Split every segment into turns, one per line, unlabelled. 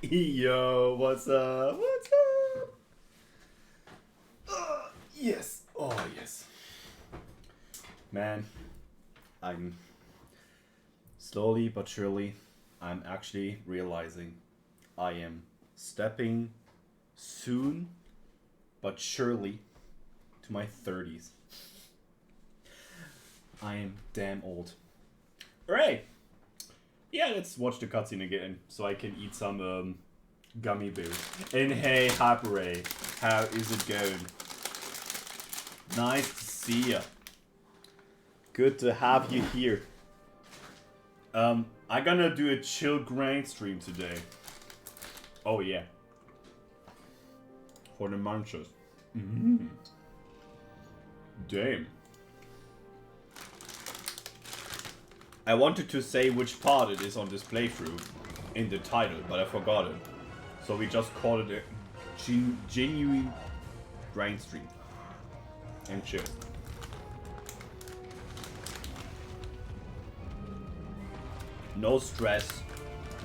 Yo, what's up? What's up? Yes. Oh, yes. Man, I'm slowly but surely, I'm actually realizing I am stepping soon but surely to my 30s. I am damn old. Alright. Yeah, let's watch the cutscene again so I can eat some gummy bears. And hey, Hyperay, how is it going? Nice to see ya. Good to have you here. I'm gonna do a chill grind stream today. Oh yeah. For the munchers. Damn. I wanted to say which part it is on this playthrough in the title, but I forgot it. So we just called it a genuine grind stream. And chill. No stress,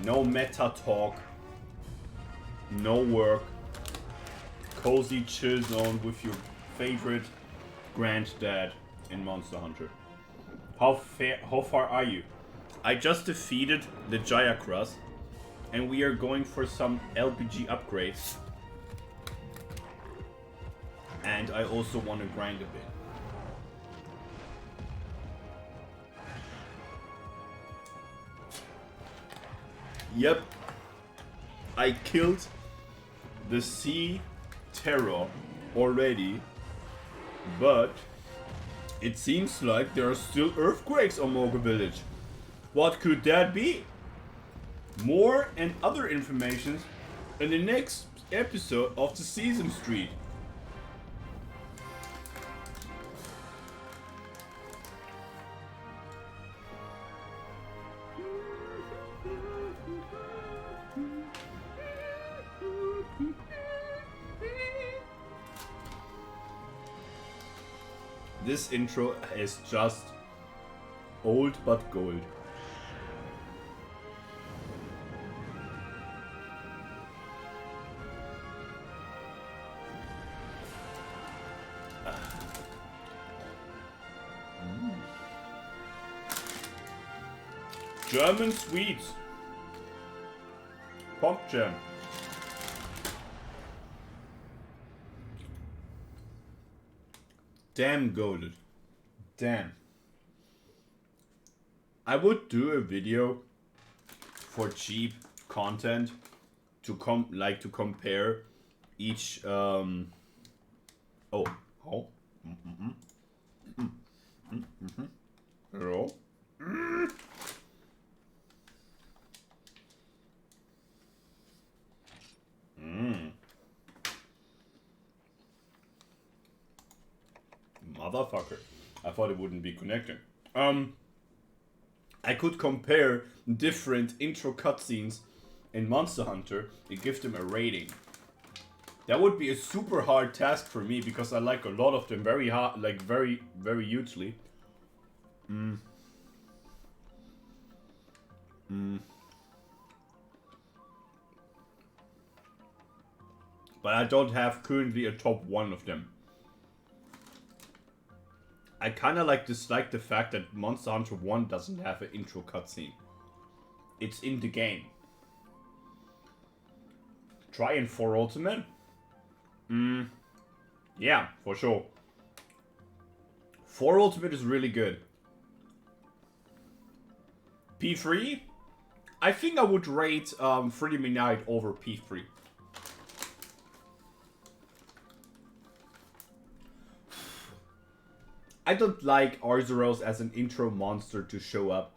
no meta talk, no work. Cozy chill zone with your favorite granddad in Monster Hunter. How far are you? I just defeated the Jayakras, and we are going for some LPG upgrades. And I also want to grind a bit. Yep. I killed the sea terror already, but it seems like there are still earthquakes on Moga Village. What could that be? More and other information in the next episode of the Sesame Street. This intro is just old but gold. German sweets. Pop jam. Damn goaded. Damn. I would do a video for cheap content to compare each oh. Hello. Motherfucker. I thought it wouldn't be connecting. I could compare different intro cutscenes in Monster Hunter and give them a rating. That would be a super hard task for me because I like a lot of them very hard, like very hugely. But I don't have currently a top one of them. I kind of dislike the fact that Monster Hunter 1 doesn't have an intro cutscene. It's in the game. Try in 4 Ultimate? Yeah, for sure. 4 Ultimate is really good. P3? I think I would rate Freedom Unite over P3. I don't like Arzuros as an intro monster to show up.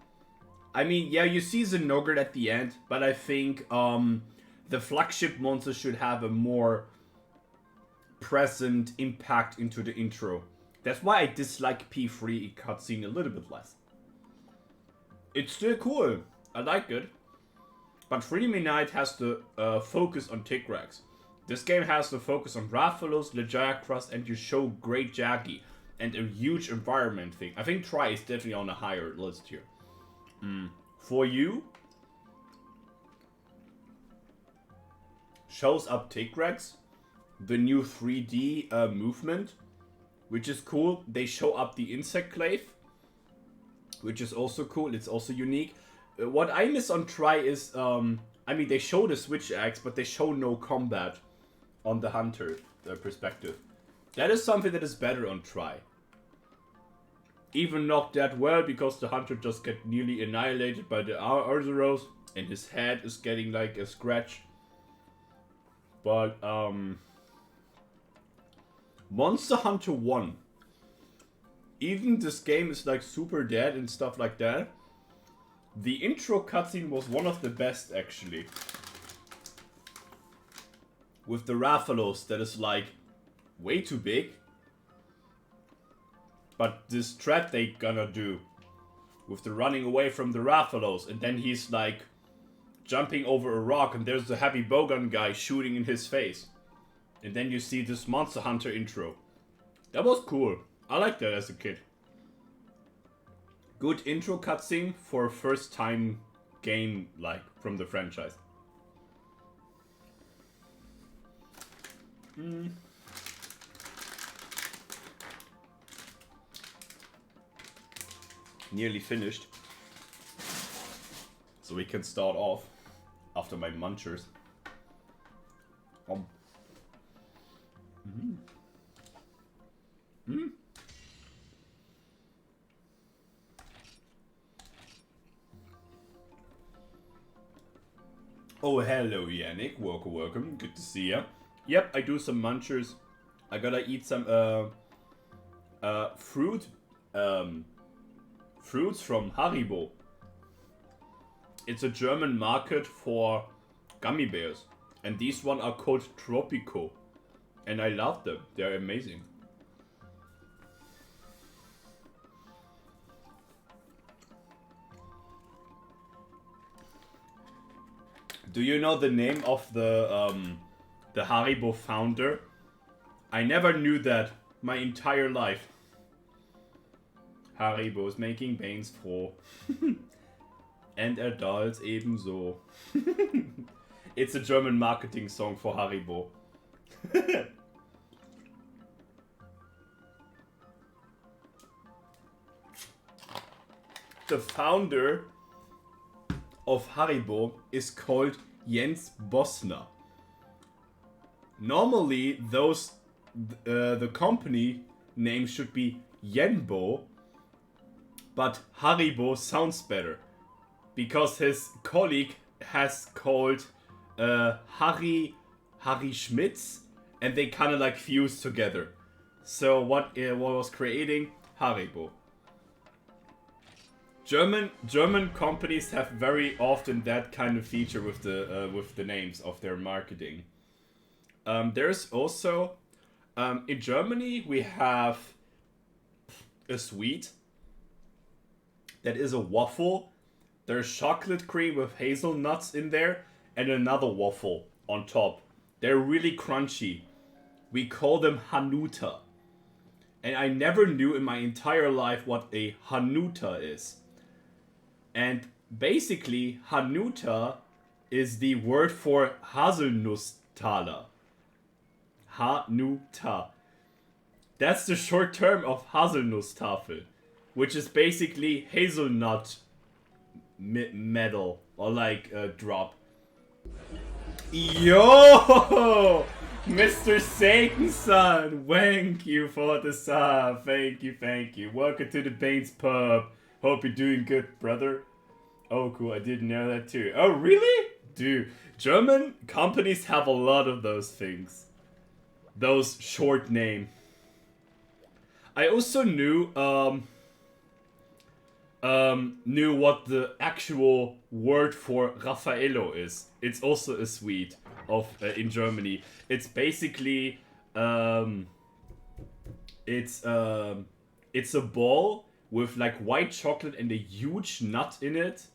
I mean, yeah, you see Zenogre at the end, but I think the flagship monster should have a more present impact into the intro. That's why I dislike P3 cutscene a little bit less. It's still cool. I like it. But Freedom Unite has the focus on Tigrax. This game has the focus on Rathalos, Legiacrus, and you show Great Jaggy. And a huge environment thing. I think Try is definitely on a higher list here. For you? shows up Tigrex, the new 3D movement, which is cool. They show up the insect clave, which is also cool. It's also unique. What I miss on Try is, I mean, they show the switch axe, but they show no combat on the hunter perspective. That is something that is better on Try. Even not that well, because the hunter just get nearly annihilated by the Arzuros, and his head is getting like a scratch. But Monster Hunter 1. Even this game is like super dead and stuff like that. The intro cutscene was one of the best actually. With the Rathalos that is like way too big. But this threat they gonna do with the running away from the Rathalos, and then he's like jumping over a rock and there's the heavy bowgun guy shooting in his face. And then you see this Monster Hunter intro. That was cool. I liked that as a kid. Good intro cutscene for a first time game like from the franchise. Nearly finished. So we can start off after my munchers. Oh, hello Yannick, welcome, good to see ya. Yep, I do some munchers. I gotta eat some fruits from Haribo. It's a German market for gummy bears, and these one are called Tropico, and I love them. They're amazing. Do you know the name of the Haribo founder? I never knew that my entire life. Haribo is making Banes froh. And adults ebenso. It's a German marketing song for Haribo. The founder of Haribo is called Jens Bosner. Normally, the company name should be Jenbo, but Haribo sounds better because his colleague has called Harry Schmitz, and they kind of like fused together. So what was creating Haribo? German companies have very often that kind of feature with the names of their marketing. There's also in Germany we have a sweet that is a waffle. There's chocolate cream with hazelnuts in there and another waffle on top. They're really crunchy. We call them Hanuta. And I never knew in my entire life what a Hanuta is. And basically, Hanuta is the word for Haselnusstaler. Hanuta. That's the short term of Haselnusstafel, which is basically hazelnut metal, or like a drop. Yo! Mr. Satan-san! Thank you for the sub. Thank you. Welcome to the Baines Pub. Hope you're doing good, brother. Oh, cool. I didn't know that too. Oh, really? Dude, German companies have a lot of those things. Those short name. I also knew what the actual word for Raffaello is. It's also a sweet of in Germany. It's basically it's a ball with like white chocolate and a huge nut in it,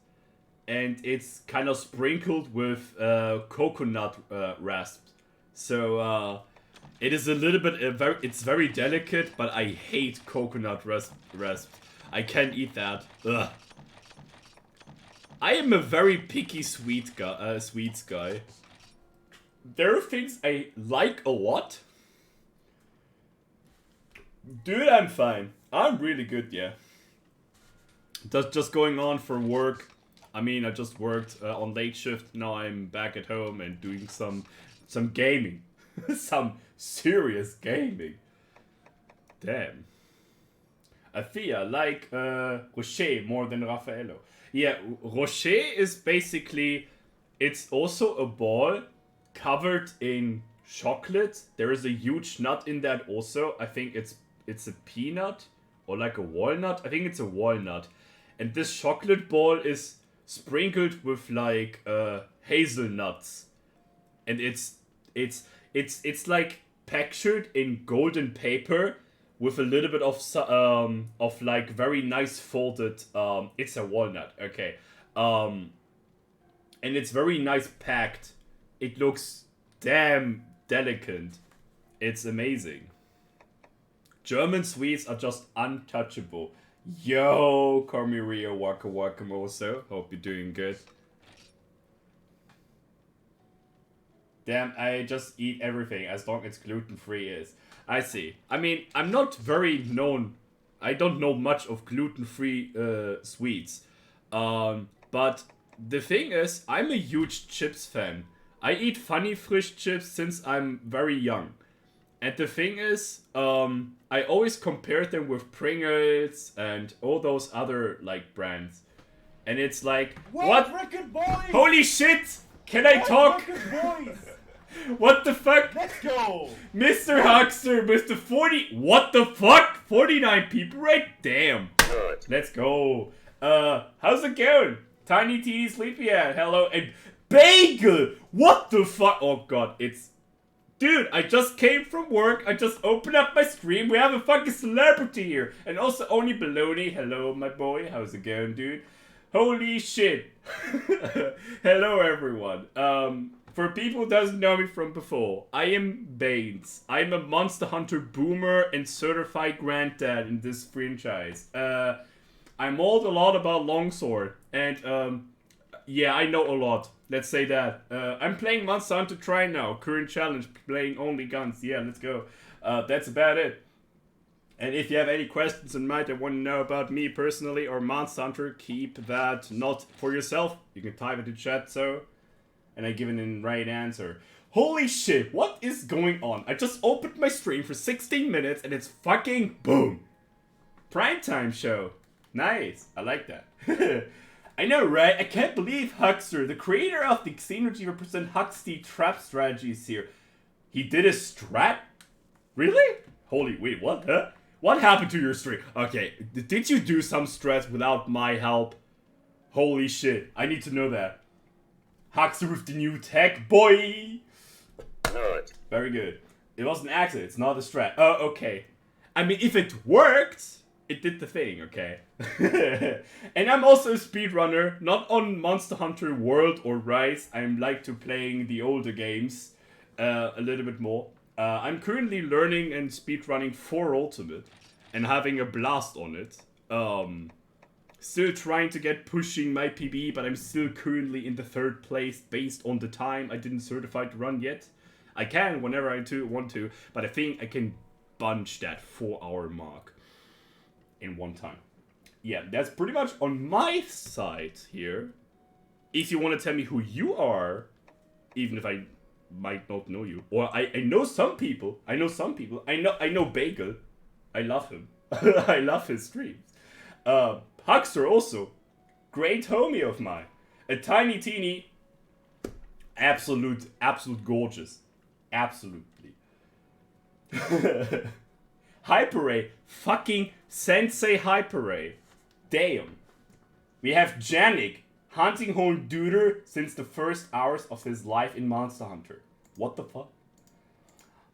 and it's kind of sprinkled with coconut rasp. So it is a little bit it's very delicate, but I hate coconut rasp. I can't eat that. Ugh. I am a very picky sweets guy. there are things I like a lot. Dude, I'm fine. I'm really good, yeah. Just going on for work. I mean, I just worked on late shift. Now I'm back at home and doing some gaming. Some serious gaming. Damn. Afia, like Rocher more than Raffaello. Yeah, Rocher is basically, it's also a ball covered in chocolate. There is a huge nut in that also. I think it's a peanut or like a walnut. I think it's a walnut. And this chocolate ball is sprinkled with like hazelnuts. And it's like packaged in golden paper with a little bit of like very nice folded it's a walnut, okay. And it's very nice packed. It looks damn delicate. It's amazing. German sweets are just untouchable. Yo, Cormiria Waka Waka also. Hope you're doing good. Damn, I just eat everything as long as gluten-free is. I see. I mean, I'm not very known. I don't know much of gluten-free sweets. But the thing is, I'm a huge chips fan. I eat Funny Frisch chips since I'm very young. And the thing is, I always compare them with Pringles and all those other like brands. And it's like, what?
Record boys!
Holy shit! Can I talk?
Boys!
What the fuck?
Let's go!
Mr. Huckster, Mr. 40. What the fuck? 49 people, right? Damn. Let's go. How's it going? Tiny T Sleepyhead, hello. And Bagel! What the fuck? Oh god, it's. Dude, I just came from work. I just opened up my stream. We have a fucking celebrity here. And also Only Baloney. Hello, my boy. How's it going, dude? Holy shit. Hello, everyone. For people who doesn't know me from before, I am Baines. I'm a Monster Hunter boomer and certified granddad in this franchise. I mold a lot about Longsword. And, yeah, I know a lot. Let's say that. I'm playing Monster Hunter Try now. Current challenge, playing only guns. Yeah, let's go. That's about it. And if you have any questions in mind that want to know about me personally or Monster Hunter, keep that not for yourself. You can type it in chat, and I give it in right answer. Holy shit, what is going on? I just opened my stream for 16 minutes and it's fucking boom. Primetime show. Nice. I like that. I know, right? I can't believe Huckster, the creator of the Xenogy represent Huxty trap strategy is here. He did a strat? Really? Holy, wait, what? Huh? What happened to your stream? Okay, did you do some strats without my help? Holy shit, I need to know that. Huckster with the new tech, boy! Very good. It was an accident, it's not a strat. Oh, okay. I mean, if it worked, it did the thing, okay? And I'm also a speedrunner, not on Monster Hunter World or Rise. I'm like to playing the older games a little bit more. I'm currently learning and speedrunning 4 Ultimate and having a blast on it. Still trying to get pushing my PB, but I'm still currently in the 3rd place based on the time I didn't certify to run yet. I can whenever I want to, but I think I can bunch that 4-hour mark in one time. Yeah, that's pretty much on my side here. If you want to tell me who you are, even if I might not know you, or I know some people. I know Bagel. I love him. I love his streams. Huckster also, great homie of mine. A tiny teeny, absolute gorgeous, absolutely. Hyperay, fucking Sensei Hyperay. Damn. We have Janik, hunting horn duder since the first hours of his life in Monster Hunter. What the fuck?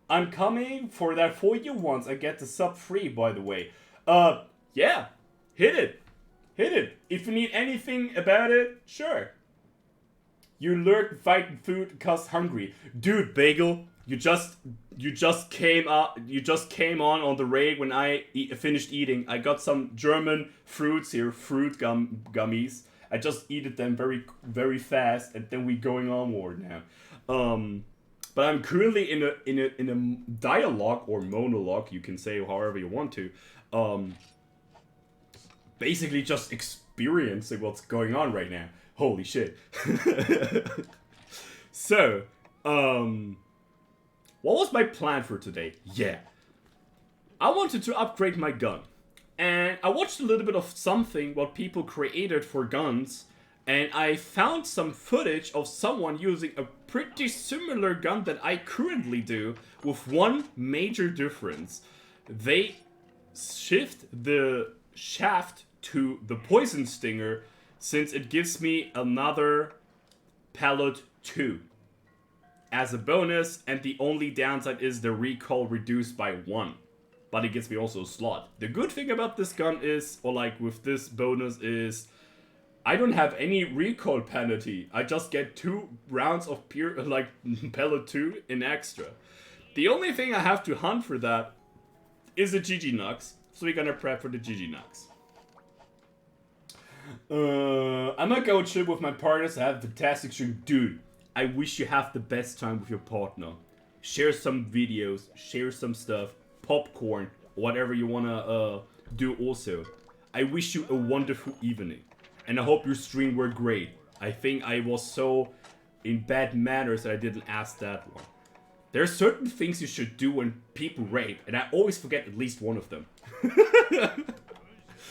I'm coming for that for you once I get the sub free, by the way. Yeah. Hit it. Hit it. If you need anything about it, sure. You lurk fighting food cause hungry. Dude, Bagel, you just came on the raid when I finished eating. I got some German fruits here, fruit gummies. I just eated them very, very fast, and then we going onward now. But I'm currently in a dialogue or monologue, you can say however you want to, basically just experiencing what's going on right now. Holy shit. So, what was my plan for today? Yeah, I wanted to upgrade my gun. And I watched a little bit of something what people created for guns, and I found some footage of someone using a pretty similar gun that I currently do, with one major difference. They shift the shaft to the poison stinger, since it gives me another pellet 2 as a bonus, and the only downside is the recoil reduced by 1. But it gives me also a slot. The good thing about this gun is, or like with this bonus is, I don't have any recoil penalty. I just get 2 rounds of pure, like, pellet 2 in extra. The only thing I have to hunt for that is a GG Nux. So we're gonna prep for the GG Nux. I'm gonna go chill with my partners. I have a fantastic stream. Dude, I wish you have the best time with your partner. Share some videos, share some stuff, popcorn, whatever you wanna do also. I wish you a wonderful evening. And I hope your stream were great. I think I was so in bad manners that I didn't ask that one. There are certain things you should do when people rape, and I always forget at least one of them.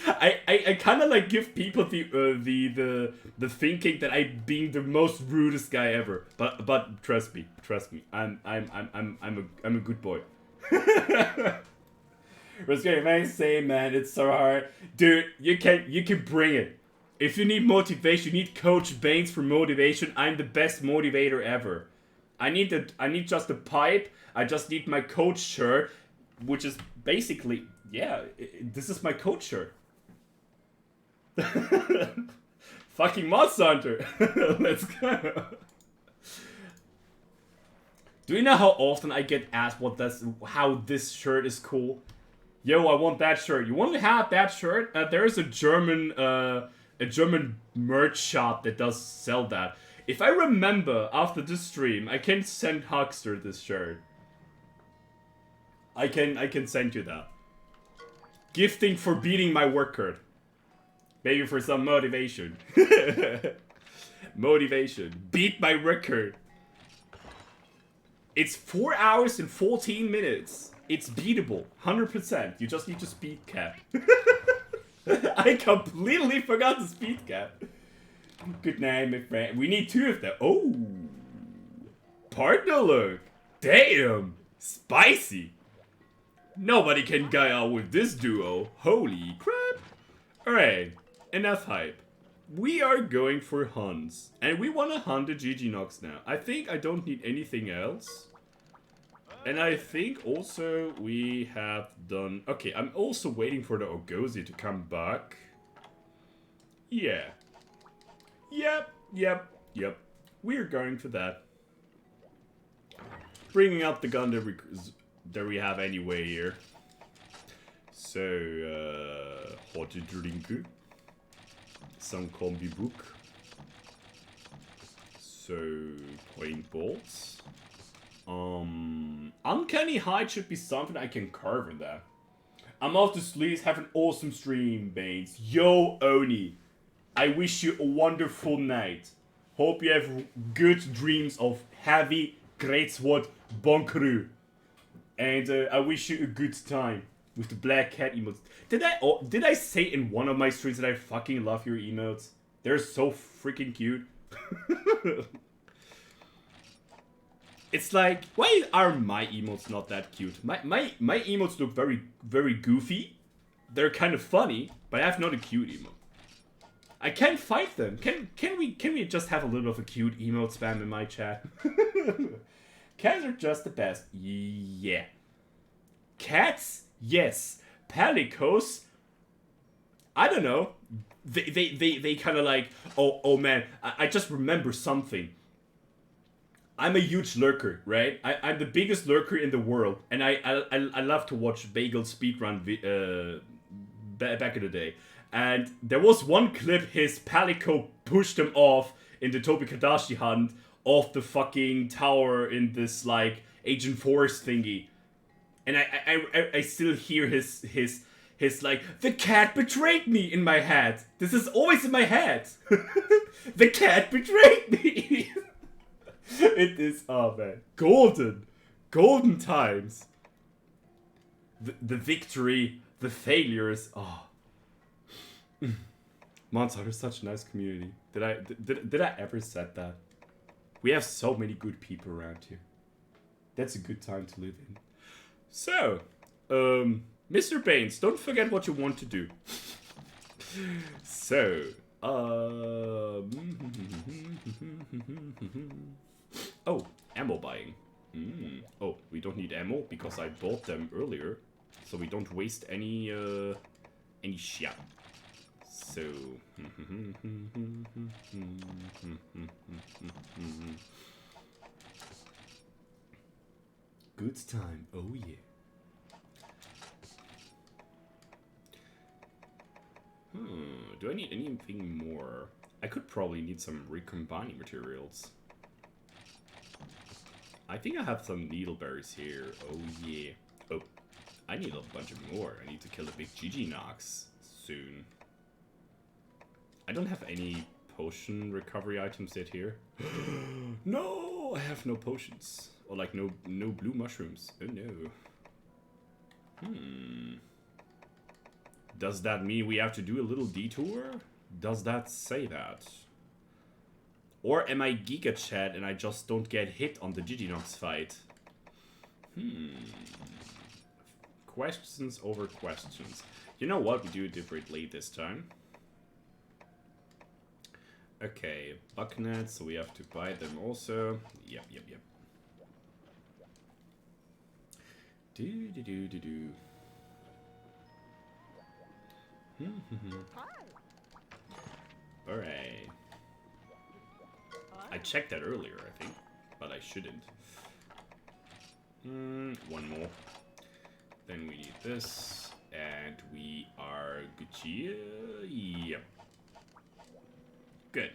I kind of like give people the thinking that I'm being the most rudest guy ever. But trust me, I'm a good boy. What's going on? Say, man, it's so hard, dude. You can bring it. If you need motivation, you need Coach Baines for motivation. I'm the best motivator ever. I need just a pipe. I just need my coach shirt, which is basically, yeah, this is my coach shirt. Fucking Monster Hunter. Let's go. Do you know how often I get asked how this shirt is cool? Yo, I want that shirt. You want to have that shirt? There is a German merch shop that does sell that. If I remember after this stream, I can send Huckster this shirt. I can send you that. Gifting for beating my record. Maybe for some motivation. Motivation. Beat my record. It's 4 hours and 14 minutes. It's beatable. 100%. You just need to speed cap. I completely forgot the speed cap. Good night, my friend. We need 2 of them. Oh. Partner look. Damn. Spicy. Nobody can go out with this duo. Holy crap. Alright. Enough hype. We are going for hunts. And we want to hunt the GG Nox now. I think I don't need anything else. And I think also we have done... Okay, I'm also waiting for the Ogozi to come back. Yeah. Yep. We're going for that. Bringing up the gun that we have anyway here. So, hot drink. Some combi book. So, paintballs. Uncanny Hide should be something I can carve in that. I'm off to sleep. Have an awesome stream, Baines. Yo, Oni. I wish you a wonderful night. Hope you have good dreams of heavy, greatsword, bonkeru. And I wish you a good time with the black cat emotes. Did I say in one of my streams that I fucking love your emotes? They're so freaking cute. It's like, why are my emotes not that cute? My emotes look very, very goofy. They're kind of funny, but I have not a cute emote. I can't fight them. Can we just have a little bit of a cute emote spam in my chat? Cats are just the best. Yeah. Cats? Yes. Palicos? I don't know. They kind of like, oh man, I just remember something. I'm a huge lurker, right? I'm the biggest lurker in the world, and I love to watch Bagel speedrun back in the day. And there was one clip his Palico pushed him off in the Tobi Kadashi hunt off the fucking tower in this like Agent Force thingy. And I still hear his like, the cat betrayed me in my head. This is always in my head. The cat betrayed me. It is, oh man, golden times. The victory, the failures. Oh, Monster Hunter is such a nice community. Did I ever said that? We have so many good people around here. That's a good time to live in. So, Mr. Baines, don't forget what you want to do. So, oh, ammo buying. Oh, we don't need ammo because I bought them earlier, so we don't waste any shit. So, good time. Oh yeah. Do I need anything more? I could probably need some recombining materials. I think I have some needleberries here. Oh yeah. Oh, I need a bunch of more. I need to kill the big GG Nox soon. I don't have any potion recovery items yet here. No, I have no potions. Or like no blue mushrooms. Oh no. Does that mean we have to do a little detour? Does that say that? Or am I Giga Chad and I just don't get hit on the Giginox fight? Questions over questions. You know what? We do it differently this time. Okay, bucknets, so we have to buy them also. Yep. Do. Alright. I checked that earlier, I think, but I shouldn't. One more. Then we need this, and we are Gucci. Yep. Good.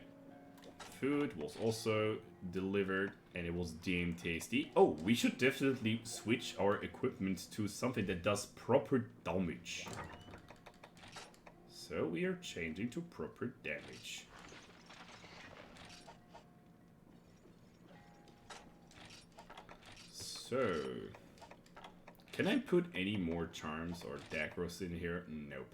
Food was also delivered, and it was damn tasty. Oh, we should definitely switch our equipment to something that does proper damage. So we are changing to proper damage. So, can I put any more charms or dagros in here? Nope.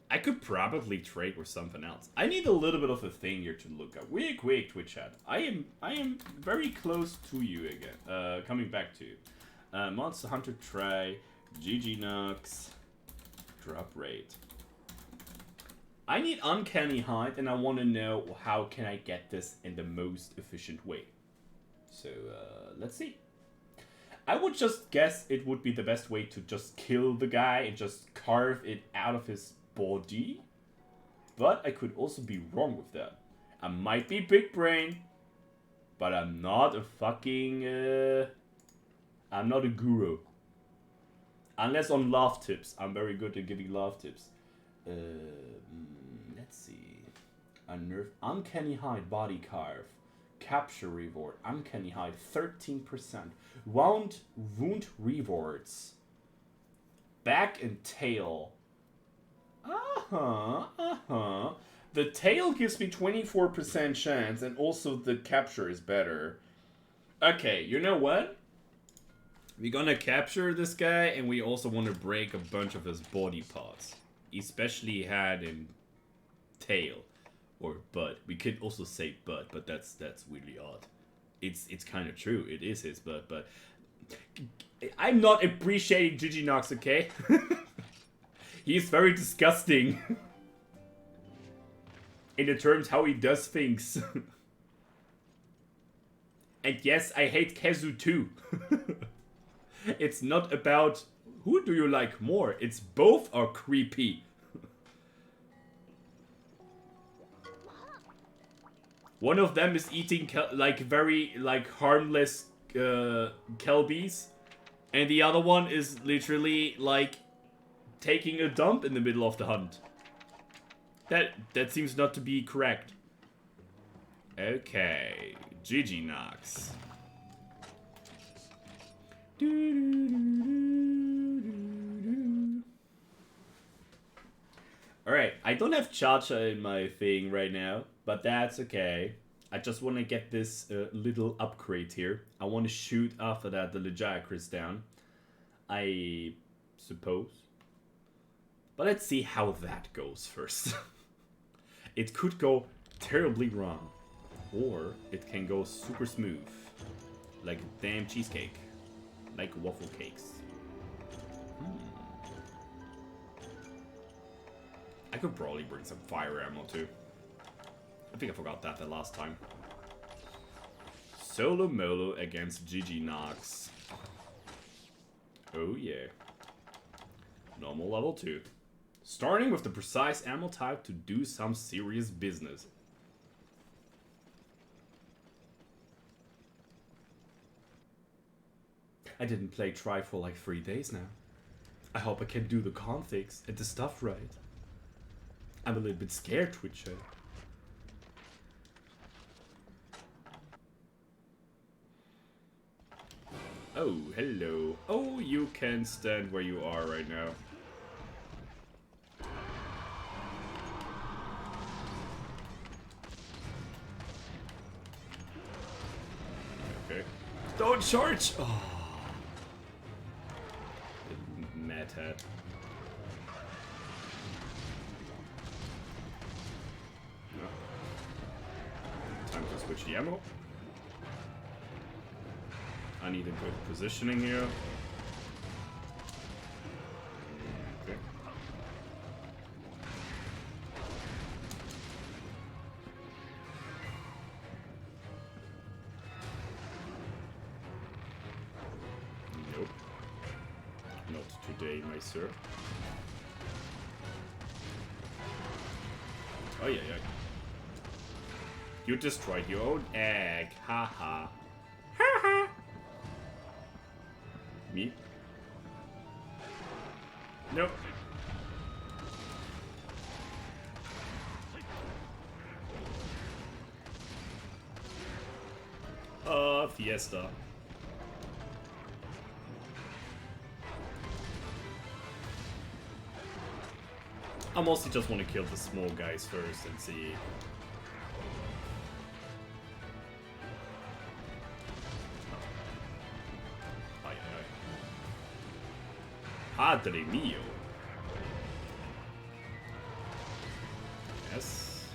I could probably trade with something else. I need a little bit of a thing here to look at. Wait, Twitch chat. I am very close to you again. Coming back to you. Monster Hunter try, GG Nox, drop rate. I need Uncanny Hide, and I want to know how can I get this in the most efficient way. So, let's see. I would just guess it would be the best way to just kill the guy and just carve it out of his body. But I could also be wrong with that. I might be big brain, but I'm not a fucking, I'm not a guru. Unless on love tips. I'm very good at giving love tips. Let's see. Unnerve, Uncanny Hide, body carve. Capture reward, Uncanny Hide, 13%. Wound rewards. Back and tail. The tail gives me 24% chance, and also the capture is better. Okay, you know what? We're gonna capture this guy, and we also want to break a bunch of his body parts. Especially head and tail. Or butt. We could also say butt, but that's really odd. It's kind of true. It is his butt, but I'm not appreciating Giginox, okay? He's very disgusting. In the terms how he does things. And yes, I hate Kazu too. It's not about who do you like more. It's both are creepy. One of them is eating very harmless kelbies, and the other one is literally like taking a dump in the middle of the hunt. That seems not to be correct. Okay. GG Nox. Alright, I don't have Cha-Cha in my thing right now, but that's okay. I just want to get this little upgrade here. I want to shoot after that the Legiacris down. I suppose. But let's see how that goes first. It could go terribly wrong. Or it can go super smooth. Like a damn cheesecake. Like waffle cakes. I could probably bring some fire ammo too. I think I forgot that the last time. Solo Molo against GG Nox. Oh yeah. Normal level 2. Starting with the precise ammo type to do some serious business. I didn't play Try for like 3 days now. I hope I can do the configs and the stuff right. I'm a little bit scared, Twitcher. Oh, hello. Oh, you can stand where you are right now. Okay. Don't charge! Oh. Mad hat. Time to switch the ammo. I need a good positioning here. Okay. Nope. Not today, my sir. Oh yeah, yeah. You destroyed your own egg. Haha. Haha. Me? Nope. Fiesta. I mostly just want to kill the small guys first and see. Padre mio. Yes.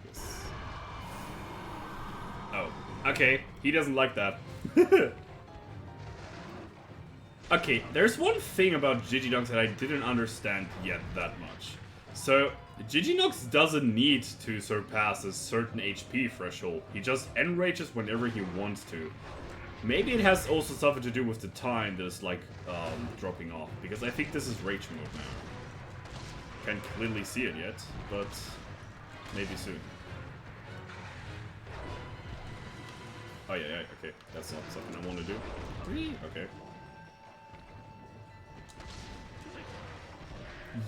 Yes. Oh, okay. He doesn't like that. Okay, there's one thing about Giginox that I didn't understand yet that much. So, Giginox doesn't need to surpass a certain HP threshold. He just enrages whenever he wants to. Maybe it has also something to do with the time that is like dropping off. Because I think this is rage mode now. Can't clearly see it yet, but maybe soon. Oh yeah, yeah, okay. That's not something I want to do. Okay.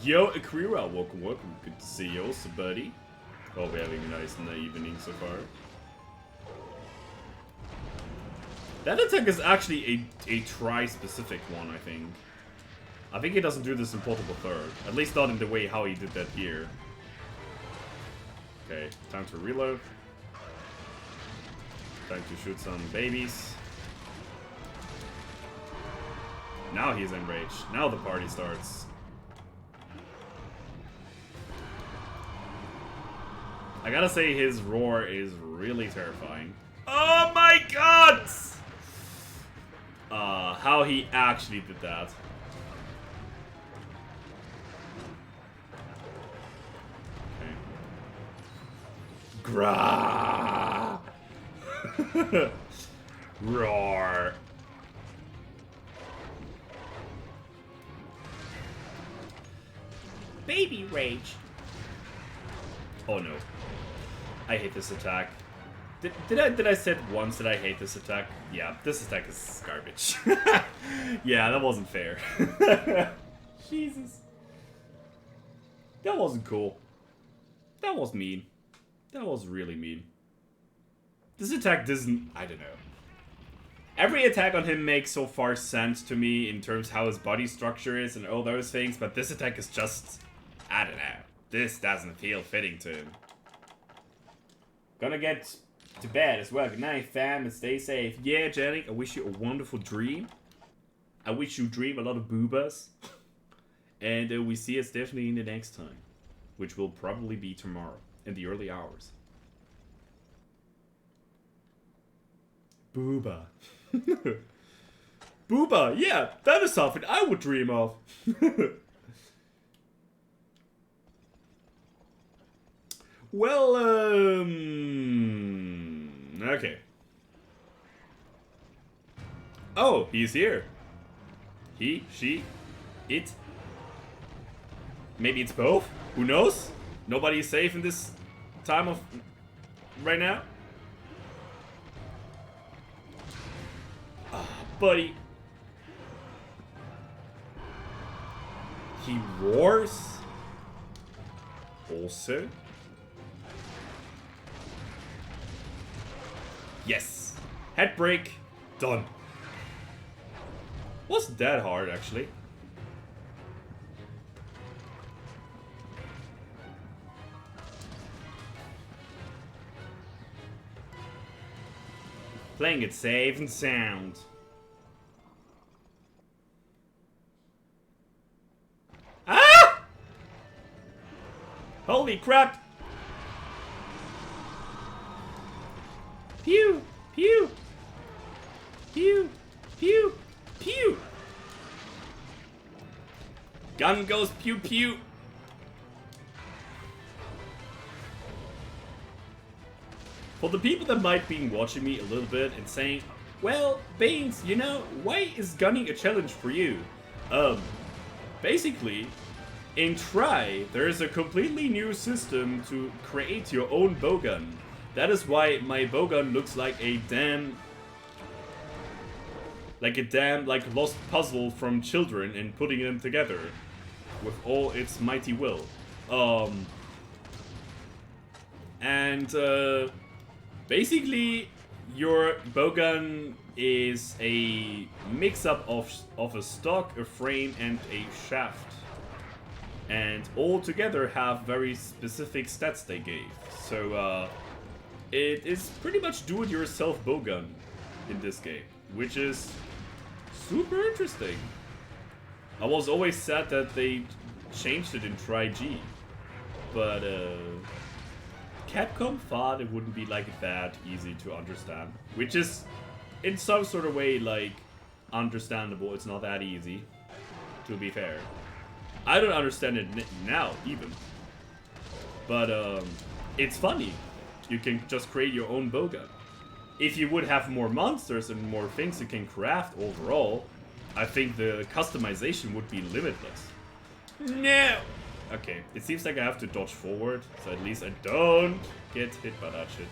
Yo, Akira, welcome, welcome. Good to see you also, buddy. Hope we're having a nice evening so far. That attack is actually a tri-specific one, I think. I think he doesn't do this in Portable Third. At least not in the way how he did that here. Okay, time to reload. Time to shoot some babies. Now he's enraged. Now the party starts. I gotta say his roar is really terrifying. Oh my god! How he actually did that. Okay. Grah! Roar. baby rage. Oh no. I hate this attack. Did I say once that I hate this attack? Yeah, this attack is garbage. Yeah, that wasn't fair. Jesus. That wasn't cool. That was mean. That was really mean. This attack doesn't... I don't know. Every attack on him makes so far sense to me in terms of how his body structure is and all those things, but this attack is just... I don't know. This doesn't feel fitting to him. Gonna get to bed as well. Good night, fam, and stay safe. Yeah, Jenny, I wish you a wonderful dream. I wish you dream a lot of boobas. And we see us definitely in the next time. Which will probably be tomorrow, in the early hours. Booba. Booba, yeah, that is something I would dream of. Well, okay. Oh, he's here. He, she, it. Maybe it's both. Who knows? Nobody's safe in this time of right now. Ah, buddy. He roars. Also. Yes. Head break. Done. Wasn't that hard, actually. Playing it safe and sound. Ah! Holy crap! Pew! Pew! Pew! Pew! Pew! Gun goes pew pew! For the people that might be watching me a little bit and saying, well, Baines, you know, why is gunning a challenge for you? Basically, in Try, there is a completely new system to create your own bowgun. That is why my bowgun looks like a damn lost puzzle from children and putting them together with all its mighty will. Basically, your bowgun is a mix-up of a stock, a frame, and a shaft. And all together have very specific stats they gave. So, it is pretty much do-it-yourself bowgun in this game, which is super interesting. I was always sad that they changed it in Tri-G, but Capcom thought it wouldn't be like that easy to understand, which is in some sort of way like understandable. It's not that easy, to be fair. I don't understand it now even, but it's funny. You can just create your own bowgun. If you would have more monsters and more things you can craft overall, I think the customization would be limitless. No! Okay, it seems like I have to dodge forward, so at least I don't get hit by that shit.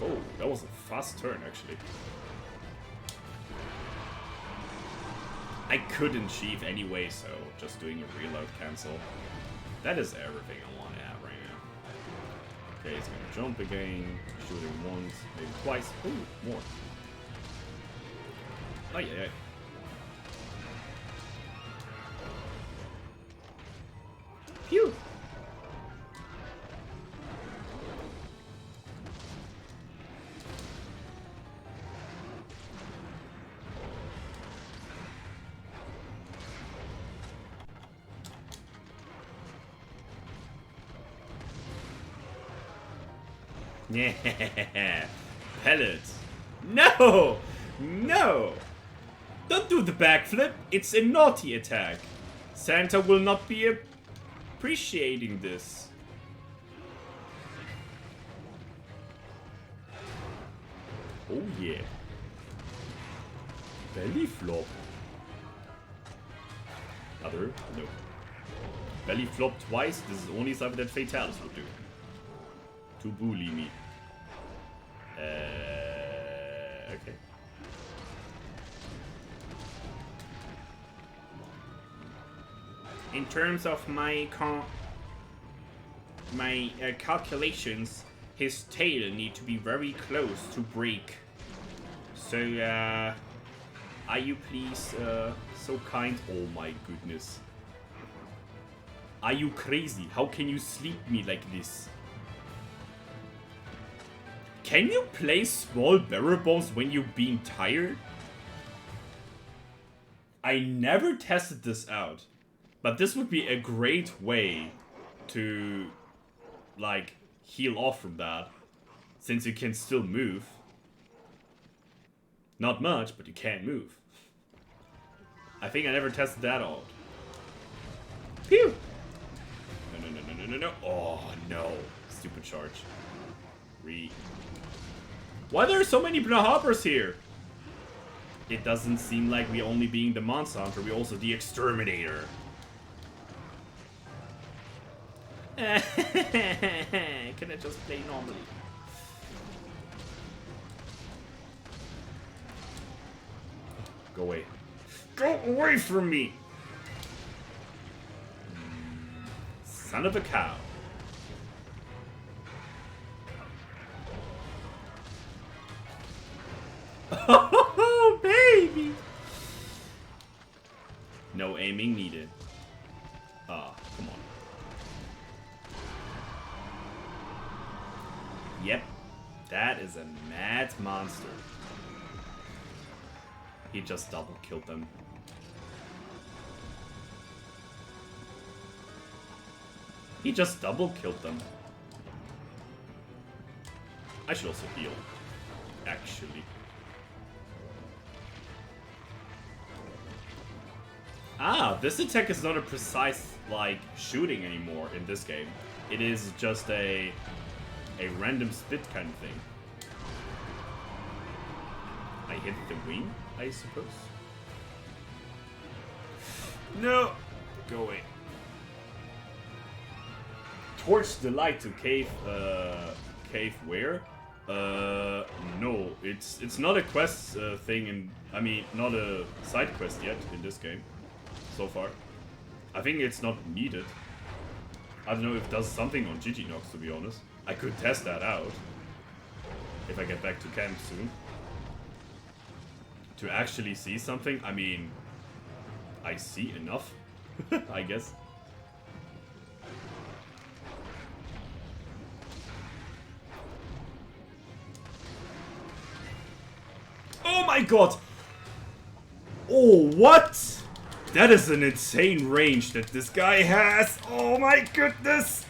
Oh, that was a fast turn, actually. I couldn't sheave anyway, so just doing a reload cancel. That is everything I want to have right now. Okay, he's gonna jump again, shoot him once, maybe twice. Ooh, more. Oh yeah. Phew! Yeah, pellets. No! No! Don't do the backflip. It's a naughty attack. Santa will not be appreciating this. Oh yeah. Belly flop. Other? No. Belly flop twice. This is only something that Fatalis would do. To bully me. Okay. In terms of my calculations, his tail need to be very close to break. So, are you please so kind? Oh my goodness. Are you crazy? How can you sleep me like this? Can you play small barrel bombs when you're being tired? I never tested this out. But this would be a great way to, like, heal off from that. Since you can still move. Not much, but you can move. I think I never tested that out. Phew! No. Oh, no. Stupid charge. Why are there so many hoppers here? It doesn't seem like we only being the monster hunter, we're also the exterminator. Can I just play normally? Go away. Go away from me! Son of a cow. Oh, baby! No aiming needed. Ah, come on. Yep, that is a mad monster. He just double killed them. He just double killed them. I should also heal, actually. Ah, this attack is not a precise, like, shooting anymore in this game. It is just a random spit kind of thing. I hit the wing, I suppose. No! Go away. Torch the light to cave where? No, it's not a quest thing in, I mean, not a side quest yet in this game, so far. I think it's not needed. I don't know if it does something on Giginox, to be honest. I could test that out. If I get back to camp soon. To actually see something, I mean, I see enough, I guess. Oh my god! Oh, what? That is an insane range that this guy has. Oh my goodness!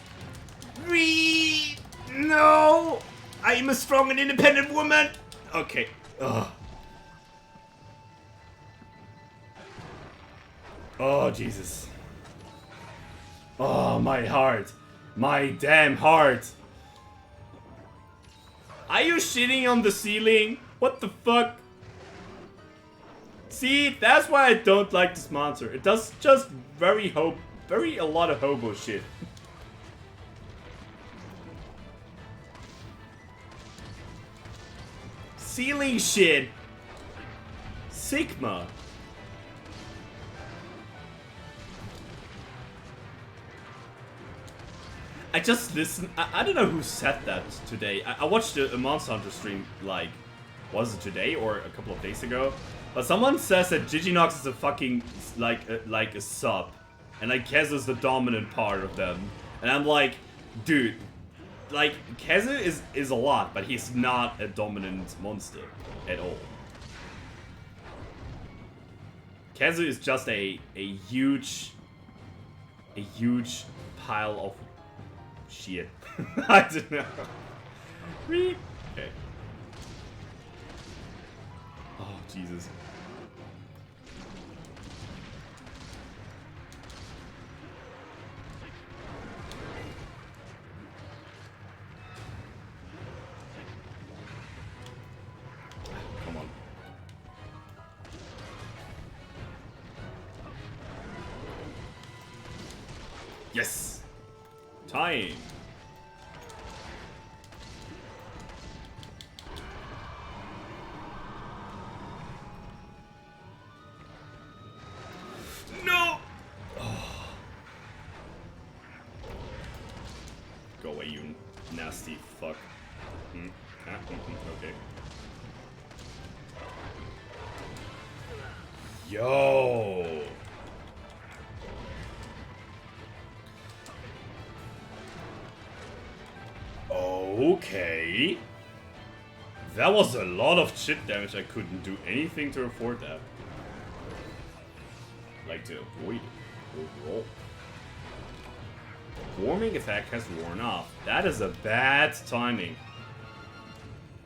No! I'm a strong and independent woman! Okay. Ugh. Oh, Jesus. Oh, my heart. My damn heart. Are you shitting on the ceiling? What the fuck? See, that's why I don't like this monster. It does just a lot of hobo shit. Ceiling shit. Sigma. I just listened. I don't know who said that today. I watched a Monster Hunter stream, like, was it today or a couple of days ago? But someone says that Giginox is a fucking, like a sub. And like Keza is the dominant part of them. And I'm like, dude, like, Keza is a lot, but he's not a dominant monster at all. Keza is just a huge pile of shit. I don't know. Okay. Oh, Jesus. Come on. Yes! Time! No! Oh. Go away, you nasty fuck. Okay. Yo! Okay. That was a lot of chip damage. I couldn't do anything to afford that. Like to avoid it overall. Warming effect has worn off. That is a bad timing.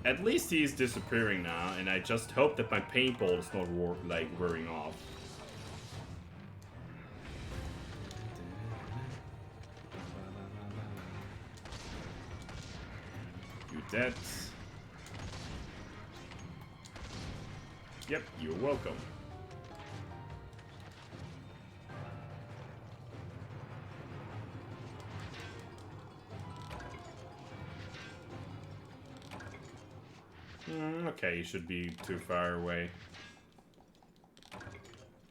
At least he's disappearing now, and I just hope that my paintball is not wearing off. You dead. Yep, you're welcome. Okay, he should be too far away.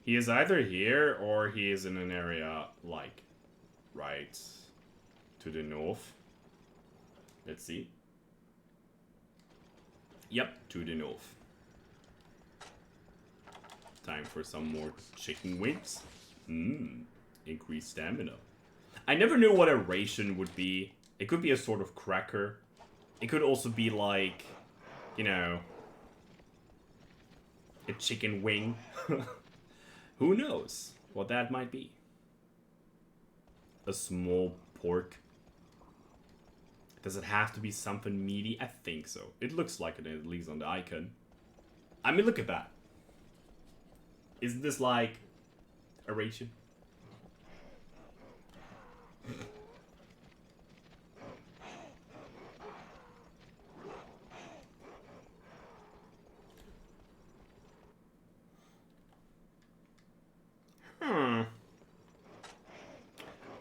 He is either here or he is in an area, like, right to the north. Let's see. Yep, to the north. Time for some more chicken wings. Increased stamina. I never knew what a ration would be. It could be a sort of cracker. It could also be like, you know, a chicken wing. Who knows what that might be? A small pork. Does it have to be something meaty? I think so. It looks like it, at least on the icon. I mean, look at that. Isn't this like a ration?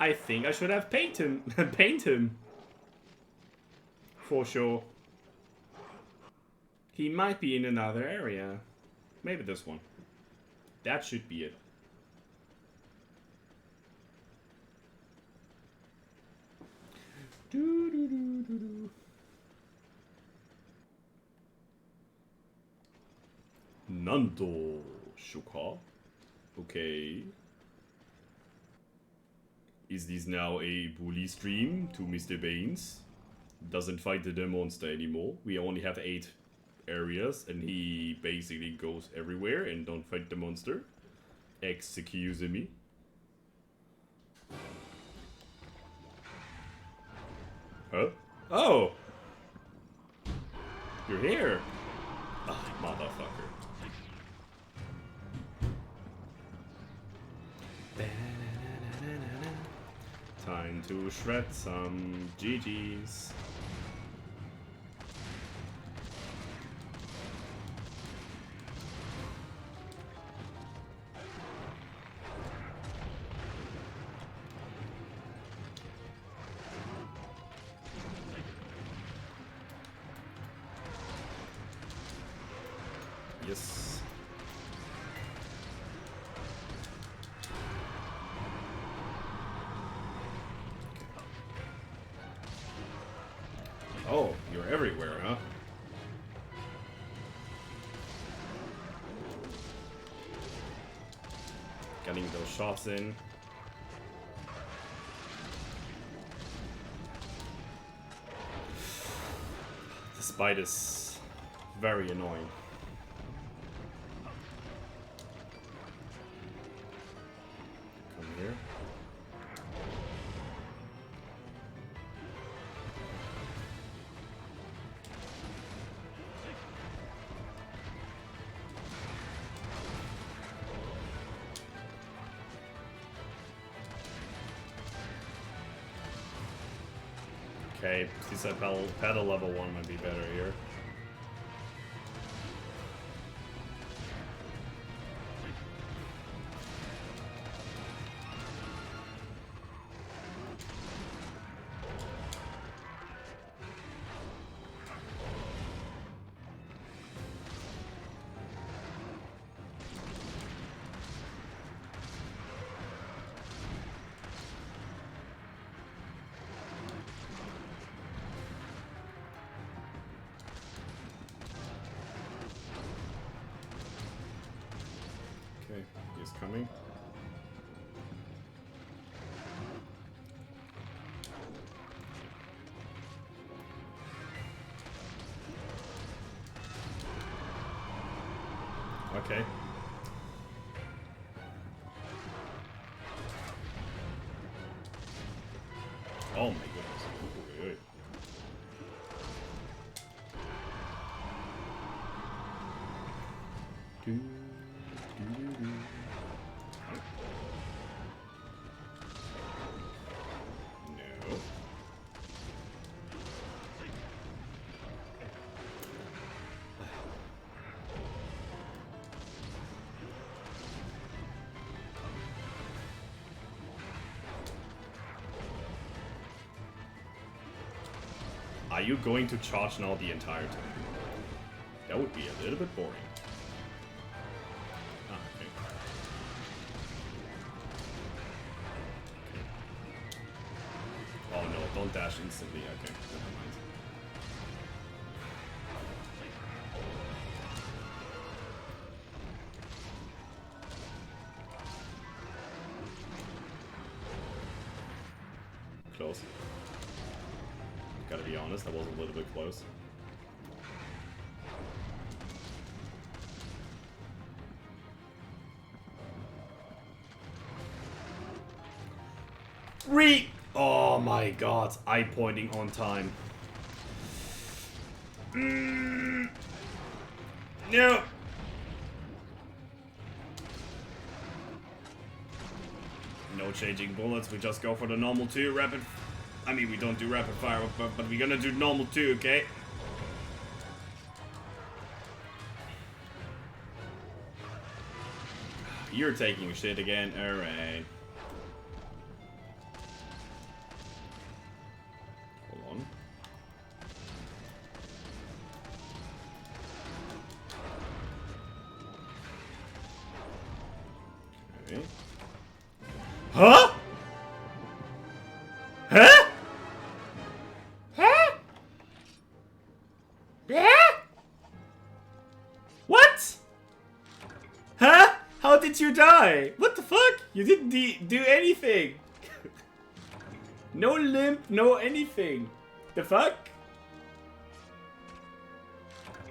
I think I should have paint him. Paint him. For sure. He might be in another area. Maybe this one. That should be it. Nando Shuka. Okay. Is this now a bully stream to Mr. Baines? Doesn't fight the monster anymore. We only have 8 areas and he basically goes everywhere and don't fight the monster. Excuse me. Huh? Oh! You're here! Ah, motherfucker. Time to shred some GGs. Yes. Oh, you're everywhere, huh? Getting those shots in. This bite is very annoying. Come here. Okay, he said pedal level 1 might be better here. Okay, he's coming. Okay. Oh my goodness. Oi, oi. Do, do, do, do. No. Are you going to charge now the entire time? That would be a little bit boring. Ah, okay. Oh no, don't dash instantly. Okay, never mind. Close. Gotta be honest, that was a little bit close. Oh my god, eye pointing on time. No. No changing bullets, we just go for the normal 2 rapid. I mean, we don't do rapid fire, but we're gonna do normal 2, okay? You're taking shit again, alright. Hold on. Okay. Huh? Huh? Huh? Huh? What? Huh? How did you die? What the fuck? You didn't do anything. No limp, no anything. The fuck?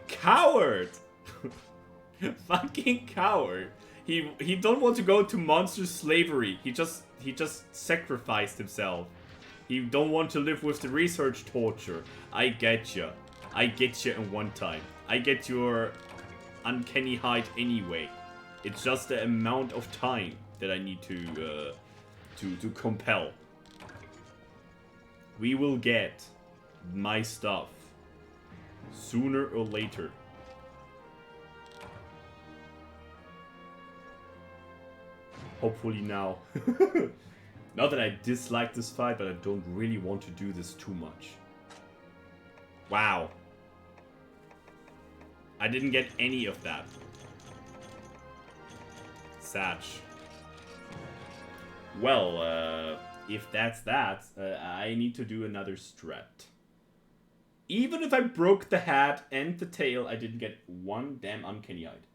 Coward. Fucking coward. He don't want to go to monster slavery. He just sacrificed himself. He don't want to live with the research torture. I get ya. I get ya in one time. I get your uncanny height anyway. It's just the amount of time that I need to compel. We will get my stuff sooner or later. Hopefully now. Not that I dislike this fight, but I don't really want to do this too much. Wow. I didn't get any of that. Satch. Well, if that's that, I need to do another strat. Even if I broke the hat and the tail, I didn't get one damn uncanny eyed.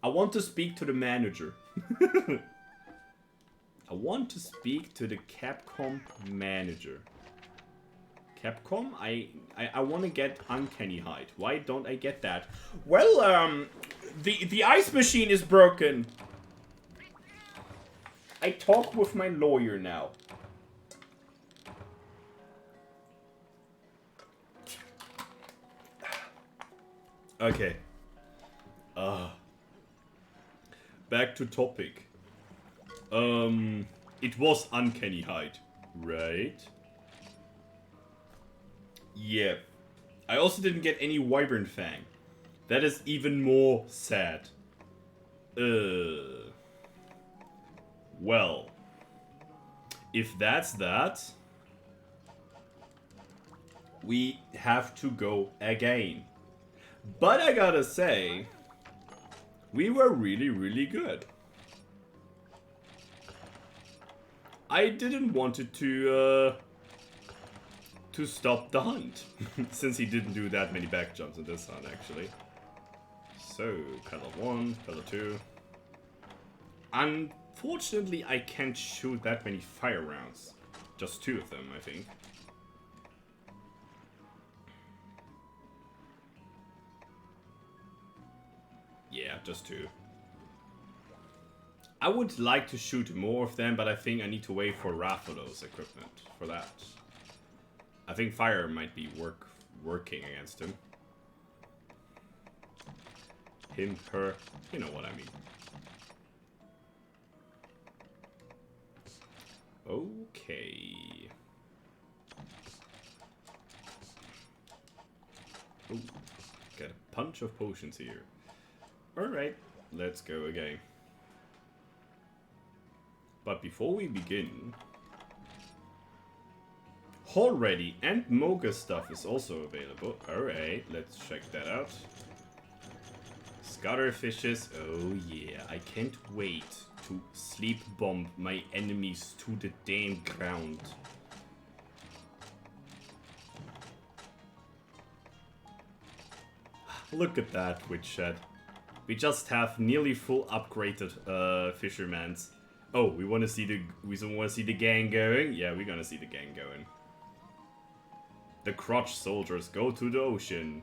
I want to speak to the manager. I want to speak to the Capcom manager. Capcom, I want to get uncanny height. Why don't I get that? Well, the ice machine is broken. I talk with my lawyer now. Okay. Back to topic. It was uncanny height, right? Yeah. I also didn't get any Wyvern Fang. That is even more sad. Well. If that's that, we have to go again. But I gotta say, we were really, really good. I didn't want it to to stop the hunt. Since he didn't do that many back jumps in this hunt, actually. So, color 1, color 2. Unfortunately, I can't shoot that many fire rounds. Just 2 of them, I think. Yeah, just 2. I would like to shoot more of them, but I think I need to wait for Rathalos equipment for that. I think fire might be working against him. Him, her, you know what I mean. Okay. Ooh, got a bunch of potions here. Alright, let's go again. But before we begin, Already and Mocha stuff is also available. Alright, let's check that out. Scutterfishes, oh yeah, I can't wait to sleep bomb my enemies to the damn ground. Look at that, Twitch chat. We just have nearly full upgraded fishermans. Oh, we want to see the gang going? Yeah, we're gonna see the gang going. The crotch soldiers go to the ocean.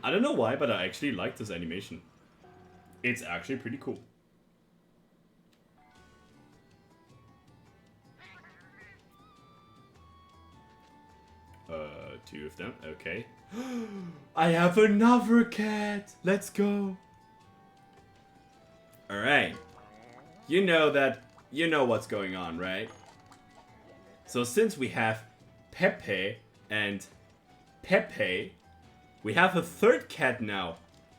I don't know why, but I actually like this animation. It's actually pretty cool. Two of them, okay. I have another cat! Let's go! Alright. You know what's going on, right? So since we have Pepe and Pepe, we have a third cat now.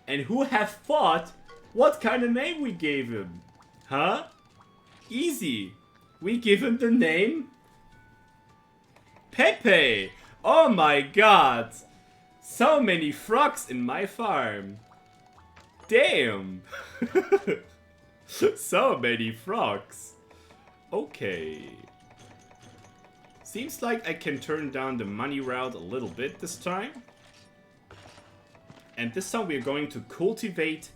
And who have thought what kind of name we gave him? Huh? Easy. We give him the name Pepe. Oh my god. So many frogs in my farm. Damn. So many frogs. Okay. Seems like I can turn down the money route a little bit this time. And this time we are going to cultivate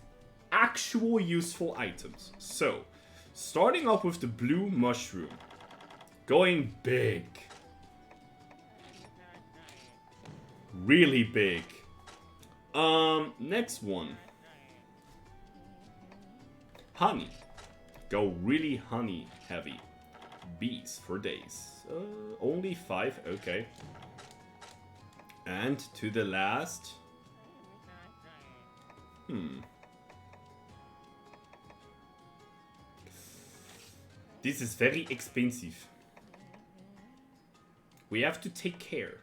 actual useful items. So, starting off with the blue mushroom. Going big. Really big. Next one. Honey. Go really honey heavy. Bees for days. Only 5, okay. And to the last. This is very expensive. We have to take care.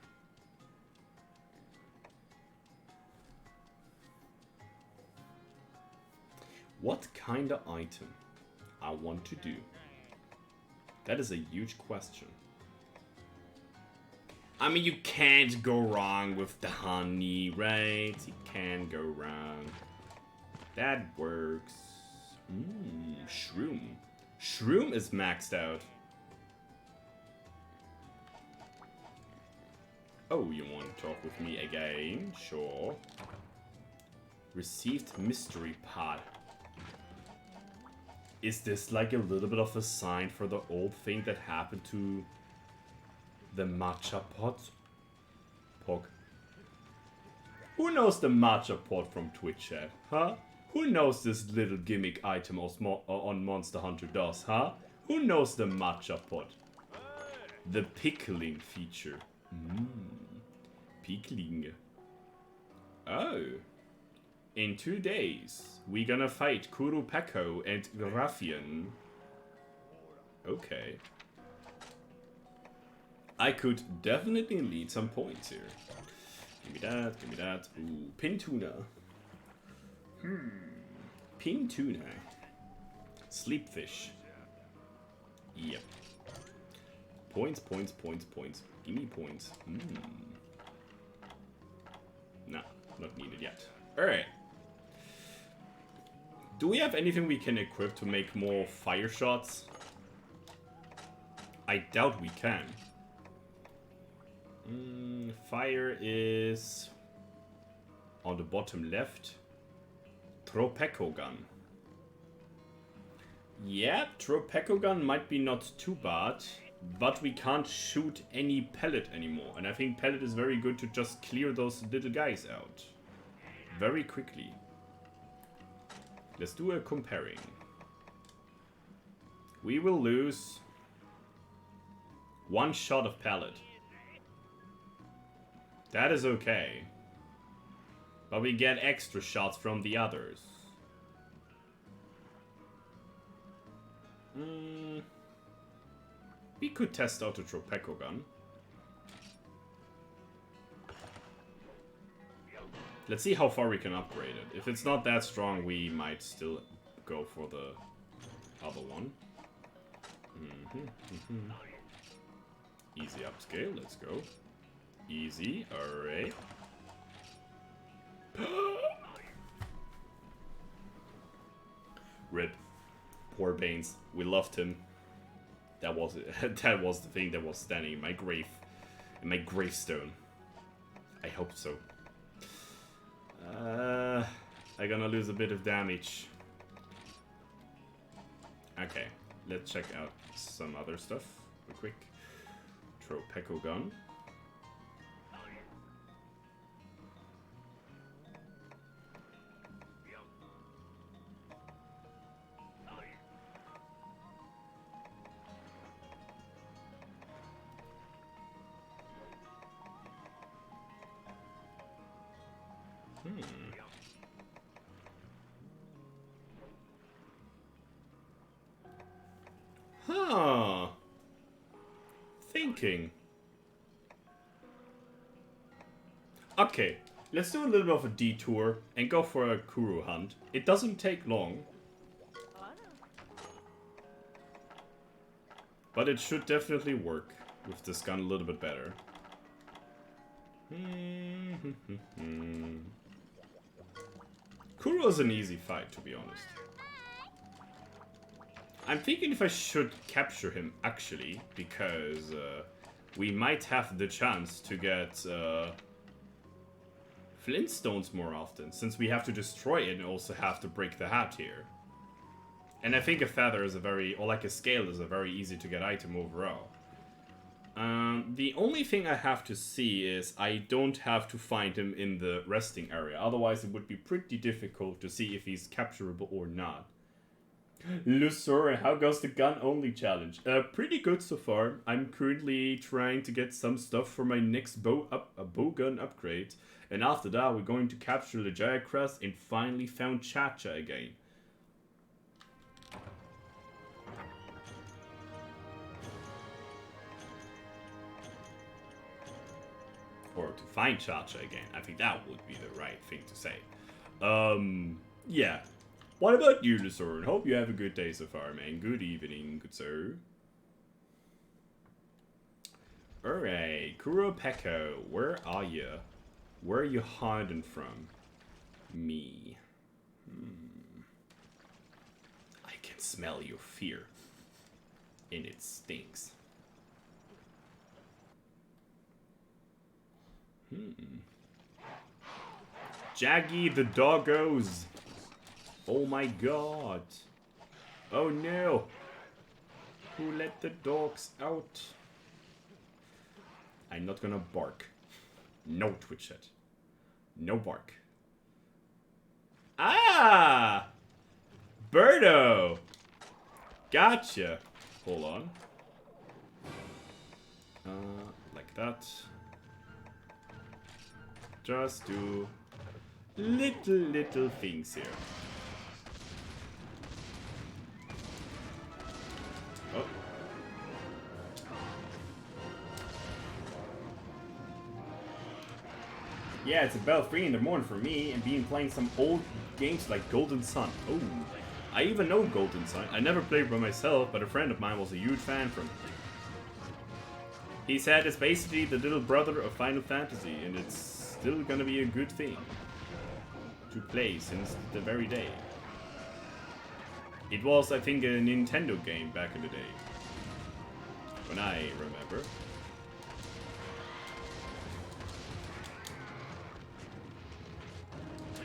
What kind of item I want to do? That is a huge question. I mean, you can't go wrong with the honey, right? You can't go wrong. That works. Shroom. Shroom is maxed out. Oh, you want to talk with me again? Sure. Received mystery pot. Is this like a little bit of a sign for the old thing that happened to the matcha pot? Pog. Who knows the matcha pot from Twitch chat, huh? Who knows this little gimmick item on Monster Hunter does, huh? Who knows the matcha pot? The pickling feature. Pickling. Oh. In 2 days, we're gonna fight Kurupeko and Graffian. Okay. I could definitely lead some points here. Give me that, give me that. Ooh, pin tuna. Pin tuna. Sleep fish. Yep. Points, points, points, points. Give me points. Nah, not needed yet. Alright. Do we have anything we can equip to make more fire shots? I doubt we can. Fire is on the bottom left. Tropeco gun. Yeah, Tropeco gun might be not too bad, but we can't shoot any pellet anymore. And I think pellet is very good to just clear those little guys out very quickly. Let's do a comparing. We will lose 1 shot of pellet. That is okay. But we get extra shots from the others. We could test out the Tropeco gun. Let's see how far we can upgrade it. If it's not that strong, we might still go for the other one. Easy upscale, let's go. Easy, alright. Rip. Poor Baines. We loved him. That was it. That was the thing that was standing in my grave. In my gravestone. I hope so. I'm gonna lose a bit of damage. Okay, let's check out some other stuff real quick. Tropeco gun. Huh. Thinking. Okay, let's do a little bit of a detour and go for a Kuro hunt. It doesn't take long. But it should definitely work with this gun a little bit better. Kuro is an easy fight, to be honest. I'm thinking if I should capture him, actually, because we might have the chance to get flintstones more often, since we have to destroy it and also have to break the hat here. And I think a feather is a very, or like a scale is a very easy to get item overall. The only thing I have to see is I don't have to find him in the resting area, otherwise it would be pretty difficult to see if he's capturable or not. Lusor, how goes the gun only challenge? Pretty good so far. I'm currently trying to get some stuff for my next bow gun upgrade. And after that, we're going to capture the Giant Crest and finally found Chacha again. Or to find Chacha again. I think that would be the right thing to say. Yeah. What about you, Lusoran? Hope you have a good day so far, man. Good evening, good sir. Alright, Kuropeko, where are you? Where are you hiding from? Me. I can smell your fear. And it stinks. Jaggy the doggos. Oh my god. Oh no. Who let the dogs out? I'm not gonna bark. No twitch it. No bark. Ah! Birdo! Gotcha. Hold on. Like that. Just do little things here. Oh. Yeah, it's about 3 in the morning for me and being playing some old games like Golden Sun. Oh, I even know Golden Sun. I never played by myself, but a friend of mine was a huge fan from it. He said it's basically the little brother of Final Fantasy, and it's still gonna be a good thing to play since the very day. It was, I think, a Nintendo game back in the day. When I remember.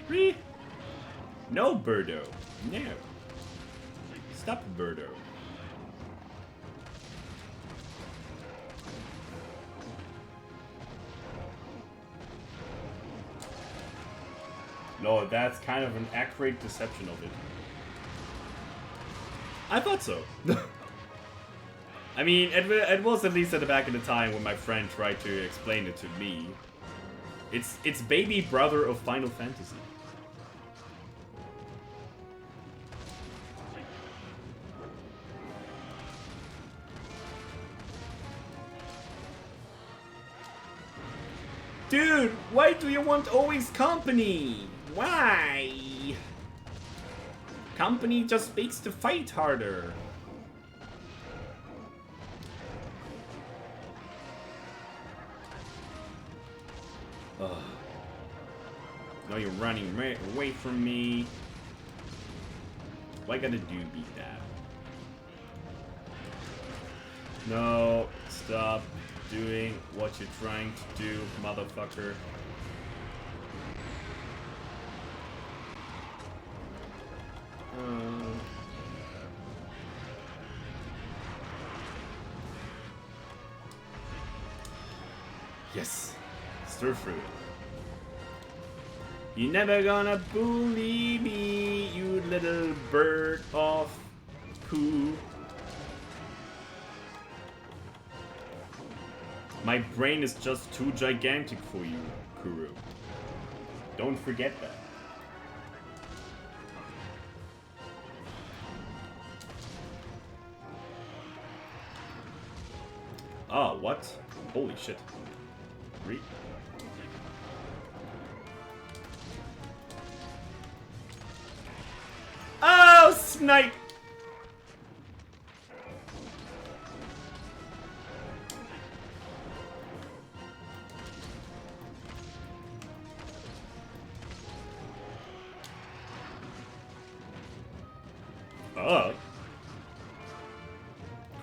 Re? No, Birdo. No. Stop, Birdo. No, that's kind of an accurate deception of it. I thought so. I mean, it was at least at the back of the time when my friend tried to explain it to me. It's baby brother of Final Fantasy. Dude, why do you want always company? Why? Company just makes the fight harder. Ugh. Now you're running away from me. What I gotta do beat that? No, stop doing what you're trying to do, motherfucker. Yes, stir fruit. You're never gonna bully me, you little bird of poo. My brain is just too gigantic for you, Kuru. Don't forget that. Ah, what? Holy shit. Oh, snipe!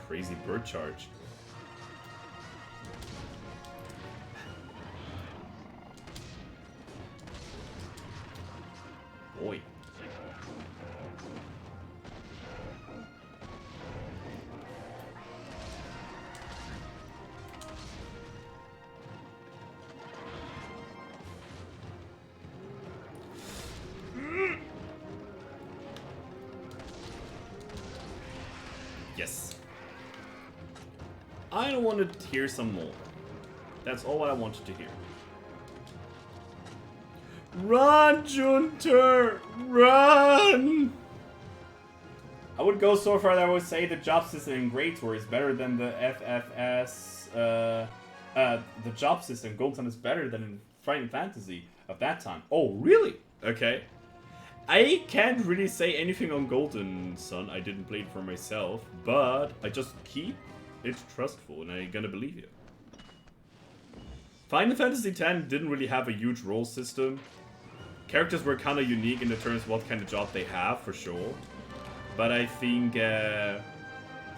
Crazy bird charge. Boy. Yes. I wanted to hear some more. That's all I wanted to hear. Run, Junter! Run! I would go so far that I would say the job system in Great Tour is better than the FFS. The job system, Gold Sun, is better than in Final Fantasy of that time. Oh, really? Okay. I can't really say anything on Golden Sun. I didn't play it for myself, but I just keep it trustful, and I'm gonna believe you. Final Fantasy X didn't really have a huge role system. Characters were kind of unique in the terms of what kind of job they have, for sure. But I think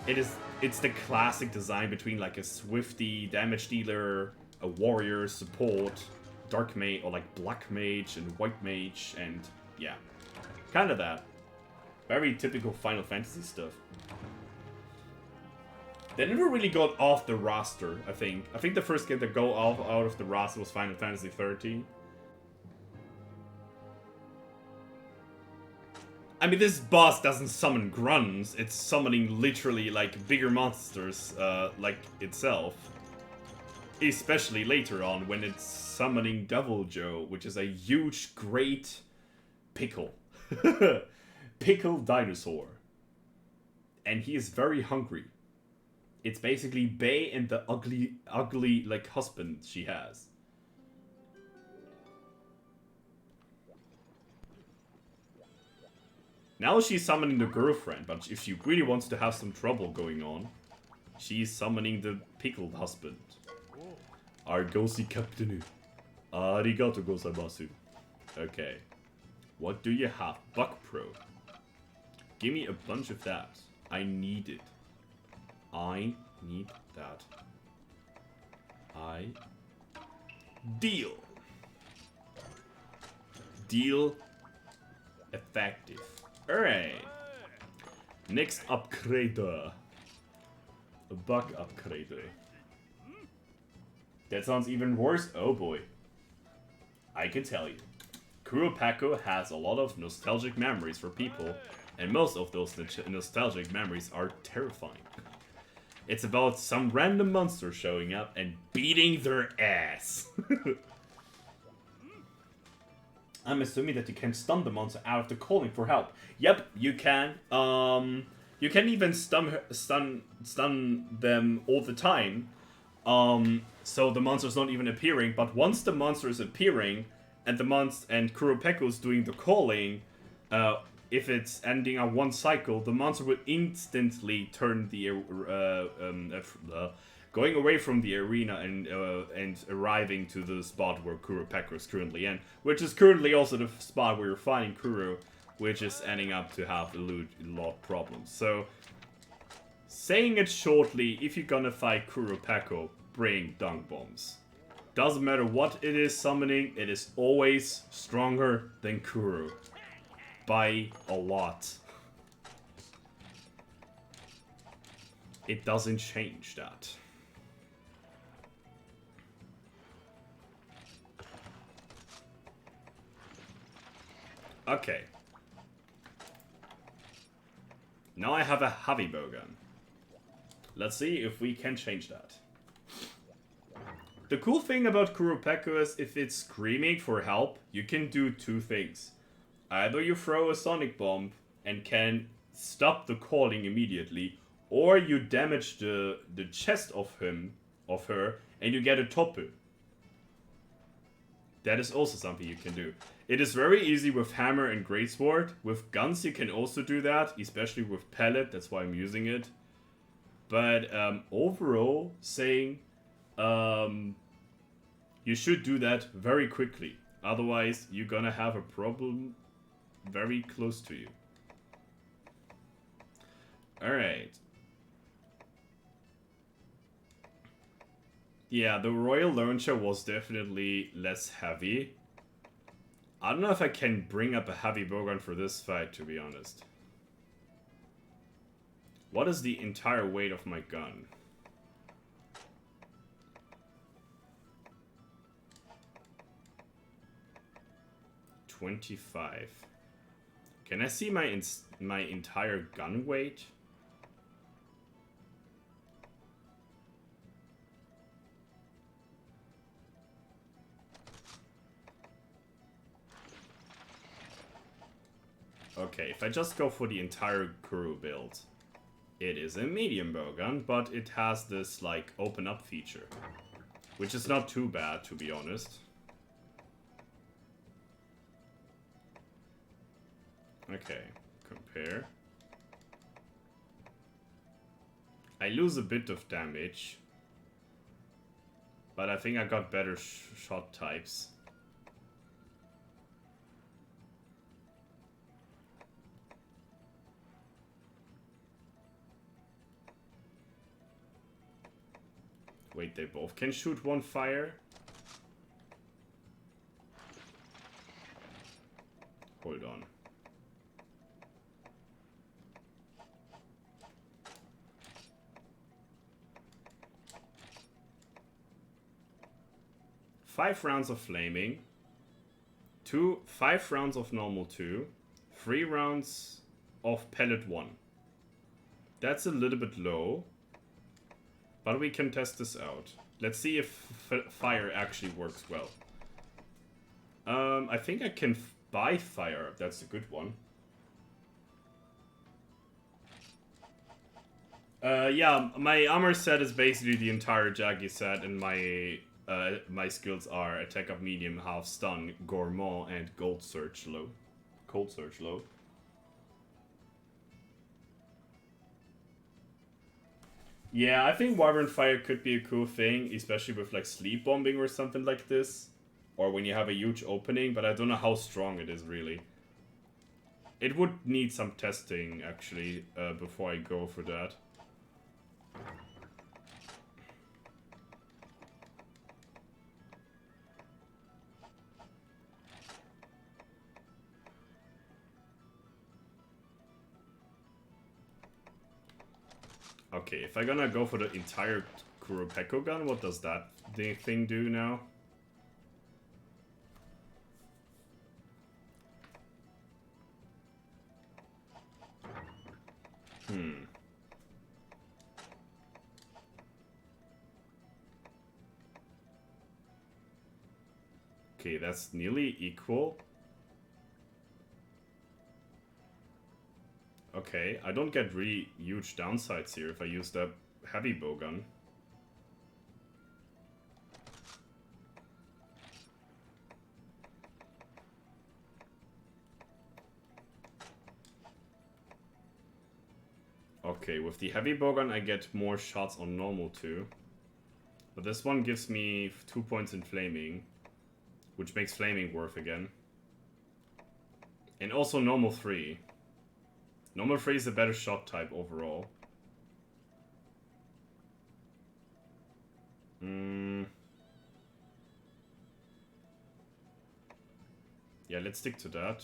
it's the classic design between like a Swifty damage dealer, a warrior, support, dark mage, or like black mage and white mage, and yeah. Kind of that. Very typical Final Fantasy stuff. They never really got off the roster, I think. I think the first game to go out of the roster was Final Fantasy 13. I mean, this boss doesn't summon grunts. It's summoning literally, like, bigger monsters, like itself. Especially later on, when it's summoning Devil Joe, which is a huge, great pickle. Pickle dinosaur. And he is very hungry. It's basically Bae and the ugly, like, husband she has. Now she's summoning the girlfriend, but if she really wants to have some trouble going on, she's summoning the pickled husband. Argosi Captainu. Arigato gozaimasu. Okay. What do you have? Buck Pro. Give me a bunch of that. I need it. I need that. Deal. Deal effective. Alright. Next upgrader. A bug upgrader. That sounds even worse. Oh boy. I can tell you. Kuropako has a lot of nostalgic memories for people, and most of those nostalgic memories are terrifying. It's about some random monster showing up and beating their ass. I'm assuming that you can stun the monster out of the calling for help. Yep, you can. You can even stun them all the time. So the monster's not even appearing, but once the monster is appearing, and and Kuropeko's doing the calling, if it's ending on one cycle, the monster will instantly turn going away from the arena and arriving to the spot where Kuropeko is currently in, which is currently also the spot where you're fighting Kuro, which is ending up to have a lot of problems. So, saying it shortly, if you're gonna fight Kuropeko, bring Dunk Bombs. Doesn't matter what it is summoning, it is always stronger than Kuro. By a lot. It doesn't change that. Okay. Now I have a heavy bowgun. Let's see if we can change that. The cool thing about Kuropeko is if it's screaming for help, you can do two things. Either you throw a sonic bomb and can stop the calling immediately, or you damage the chest of her, and you get a topple. That is also something you can do. It is very easy with hammer and greatsword. With guns you can also do that, especially with pellet, that's why I'm using it. But overall, saying you should do that very quickly. Otherwise, you're gonna have a problem very close to you. Alright. Yeah, the Royal Launcher was definitely less heavy. I don't know if I can bring up a heavy bowgun for this fight, to be honest. What is the entire weight of my gun? $25. Can I see my entire gun weight? Okay, if I just go for the entire Kuro build, it is a medium bowgun, but it has this like open up feature, which is not too bad, to be honest. Okay, compare. I lose a bit of damage, but I think I got better shot types. Wait, they both can shoot one fire? Hold on. Five rounds of flaming, 5 rounds of normal 2, 3 rounds of pellet 1. That's a little bit low, but we can test this out. Let's see if fire actually works well. I think I can buy fire. That's a good one. Yeah, my armor set is basically the entire Jaggi set, and my skills are attack of medium, half stun, gourmand, and cold surge low. Yeah, I think Wyvern Fire could be a cool thing, especially with like sleep bombing or something like this. Or when you have a huge opening, but I don't know how strong it is really. It would need some testing, actually, before I go for that. Okay, if I'm gonna go for the entire Kuropeko gun, what does that thing do now? Okay, that's nearly equal. Okay, I don't get really huge downsides here if I use that heavy bowgun. Okay, with the heavy bowgun I get more shots on normal too. But this one gives me 2 points in flaming, which makes flaming worth again. And also normal 3. Normal 3 is a better shot type overall. Yeah, let's stick to that.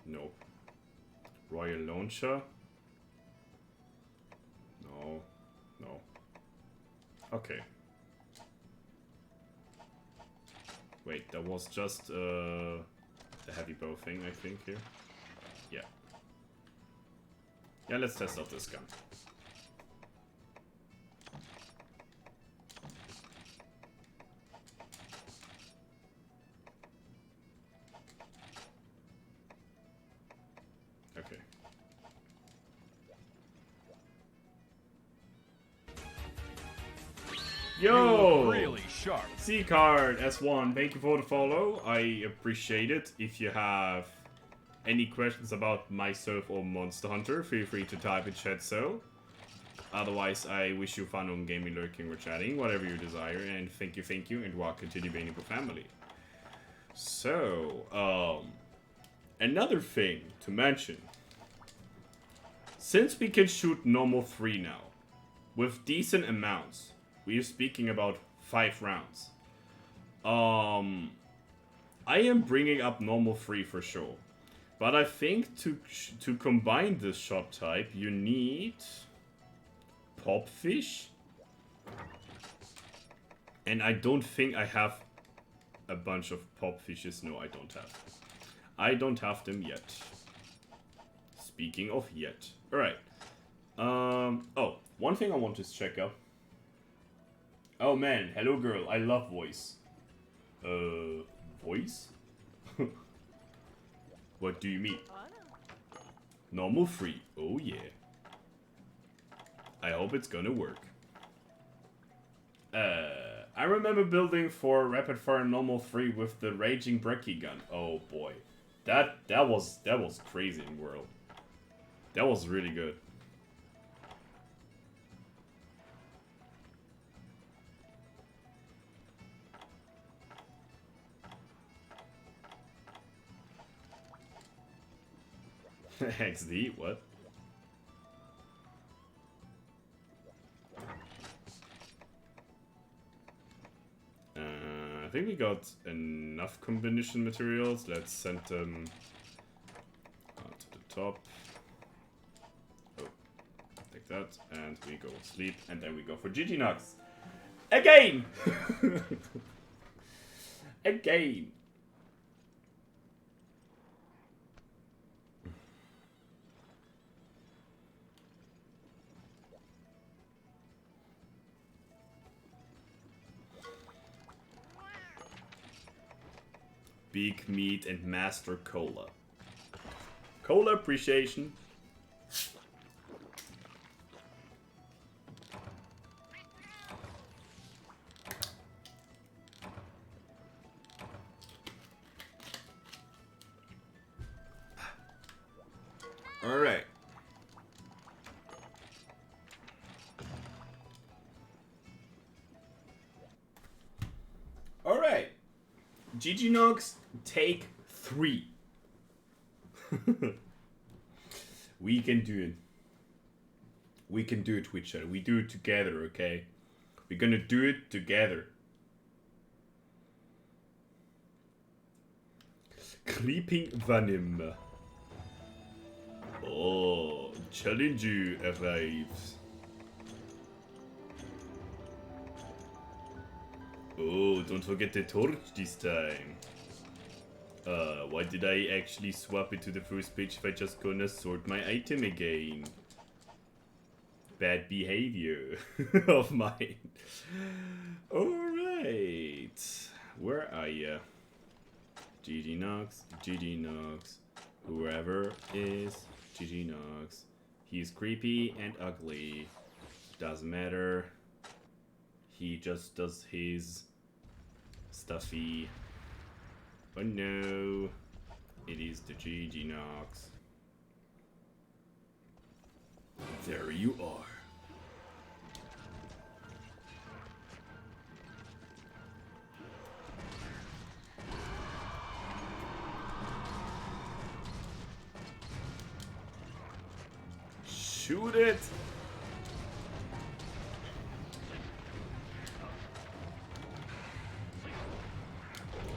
Nope. Royal Launcher? No. No. Okay. Wait, that was just the heavy bow thing, I think, here. Yeah. Yeah, let's test out this gun. Okay. Yo!
Really sharp.
C card S1, thank you for the follow. I appreciate it. If you have any questions about myself or Monster Hunter, feel free to type in chat so. Otherwise, I wish you fun on gaming, lurking, or chatting, whatever you desire. And thank you, and welcome to the Bainable family. So, another thing to mention. Since we can shoot normal 3 now, with decent amounts, we are speaking about 5 rounds. I am bringing up normal 3 for sure. But I think to combine this shot type, you need popfish. And I don't think I have a bunch of popfishes. No, I don't have. I don't have them yet. Speaking of yet. Alright. Oh, one thing I want to check up. Oh man, hello girl, I love voice. Voice? What do you mean? Normal 3, oh yeah. I hope it's gonna work. I remember building for Rapid Fire Normal 3 with the Raging Brekkie gun. Oh boy. That was crazy in World. That was really good. XD, what? I think we got enough combination materials. Let's send them to the top. Oh, take that, and we go sleep, and then we go for GG Nux. Again! Again! Big Meat and Master Cola. Cola appreciation. All right. GG Nox, take 3. We can do it. We can do it, Twitch chat. We do it together, okay? We're gonna do it together. Creeping Venom. Oh, challenge arrives. Oh, don't forget the torch this time. Why did I actually swap it to the first page if I just gonna sort my item again? Bad behavior of mine. Alright. Where are ya? GG Nox, GG Nox. Whoever is GG Nox. He's creepy and ugly. Doesn't matter. He just does his stuffy. Oh no. It is the GG Nox. There you are. Shoot it!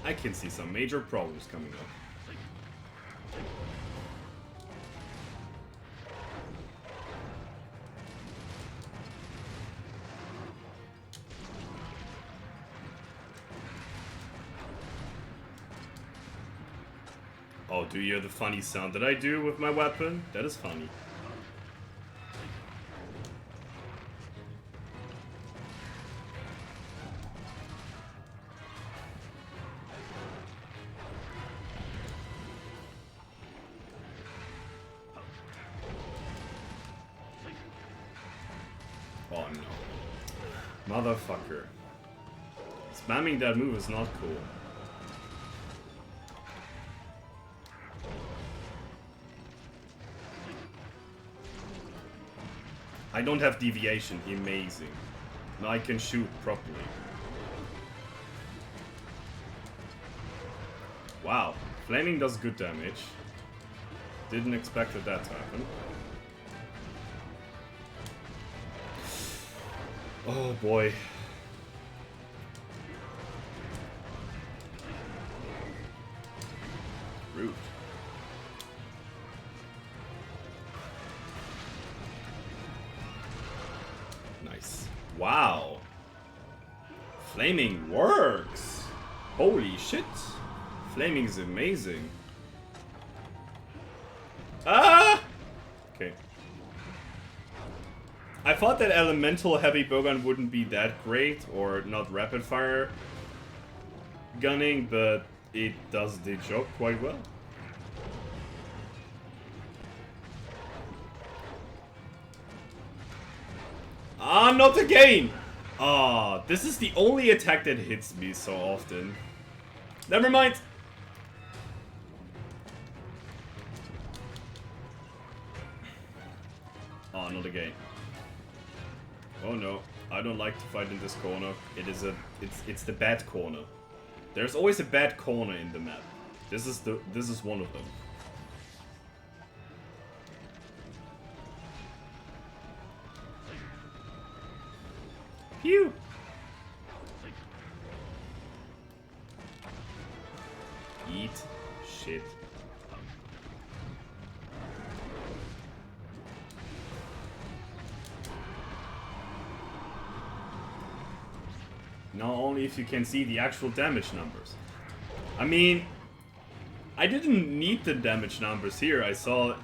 I can see some major problems coming up. Oh, do you hear the funny sound that I do with my weapon? That is funny. Oh no. Motherfucker. Spamming that move is not cool. I don't have deviation. Amazing. Now I can shoot properly. Wow. Flaming does good damage. Didn't expect that to happen. Oh boy. Rude. Nice. Wow. Flaming works. Holy shit. Flaming is amazing. Ah! Okay. I thought that elemental heavy bowgun wouldn't be that great, or not rapid fire gunning, but it does the job quite well. Ah, not again! Ah, this is the only attack that hits me so often. Never mind. Ah, not again. Oh no, I don't like to fight in this corner. It's the bad corner. There's always a bad corner in the map. This is one of them. Phew. Eat shit. Now only if you can see the actual damage numbers. I mean, I didn't need the damage numbers here. I saw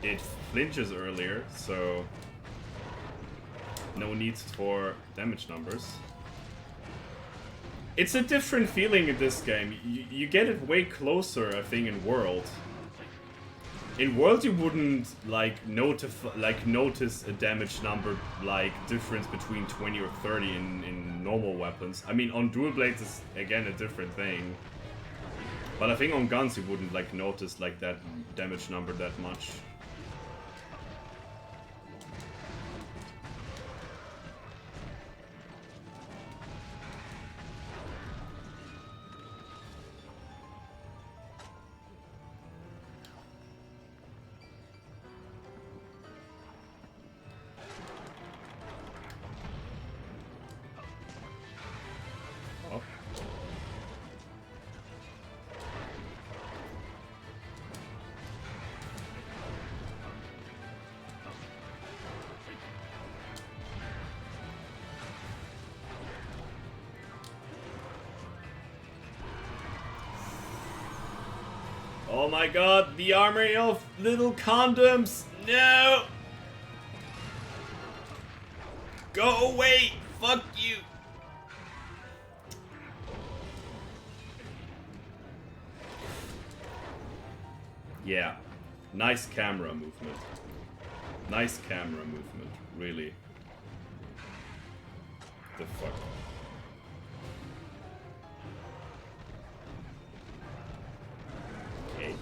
it flinches earlier, so no need for damage numbers. It's a different feeling in this game. You get it way closer, I think, in World. In World, you wouldn't notice a damage number difference between 20 or 30 in normal weapons. I mean, on dual blades is again a different thing. But I think on guns you wouldn't notice that damage number that much. Oh my god, the army of little condoms! No! Go away! Fuck you! Yeah. Nice camera movement. Nice camera movement, really. The fuck? Okay.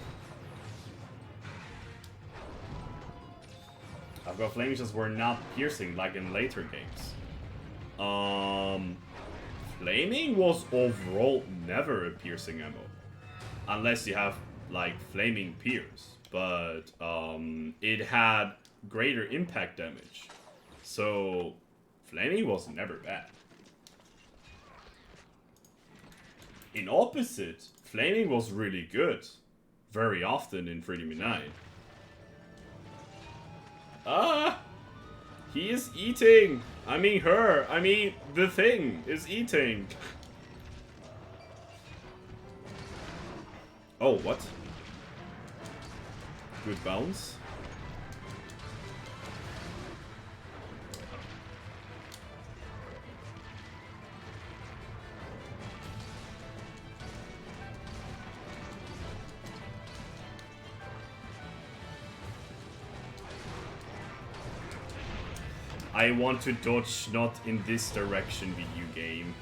I've got flames were not piercing like in later games. Flaming was overall never a piercing ammo. Unless you have like flaming pierce. But it had greater impact damage. So flaming was never bad. In opposite, flaming was really good. Very often in Freedom 9. Ah! He is eating! I mean her! I mean the thing is eating! Oh, what? Good bounce. I want to dodge, not in this direction, video game.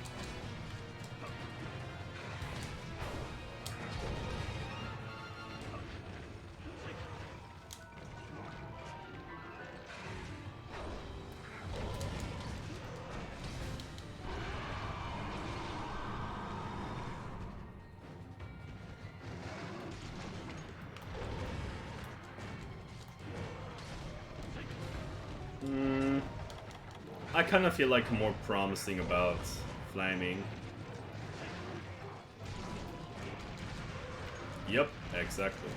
I kind of feel like more promising about flaming. Yep, exactly.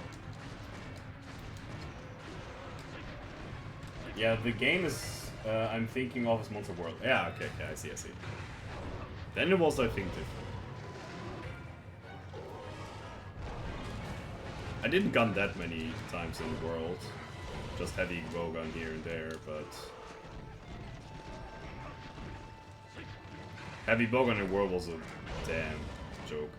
Yeah, the game is, I'm thinking of as Monster World. Yeah, okay, I see. Then it was, I think, different. I didn't gun that many times in the world. Just heavy bowgun here and there, but... Heavy bowgun in world was a damn joke.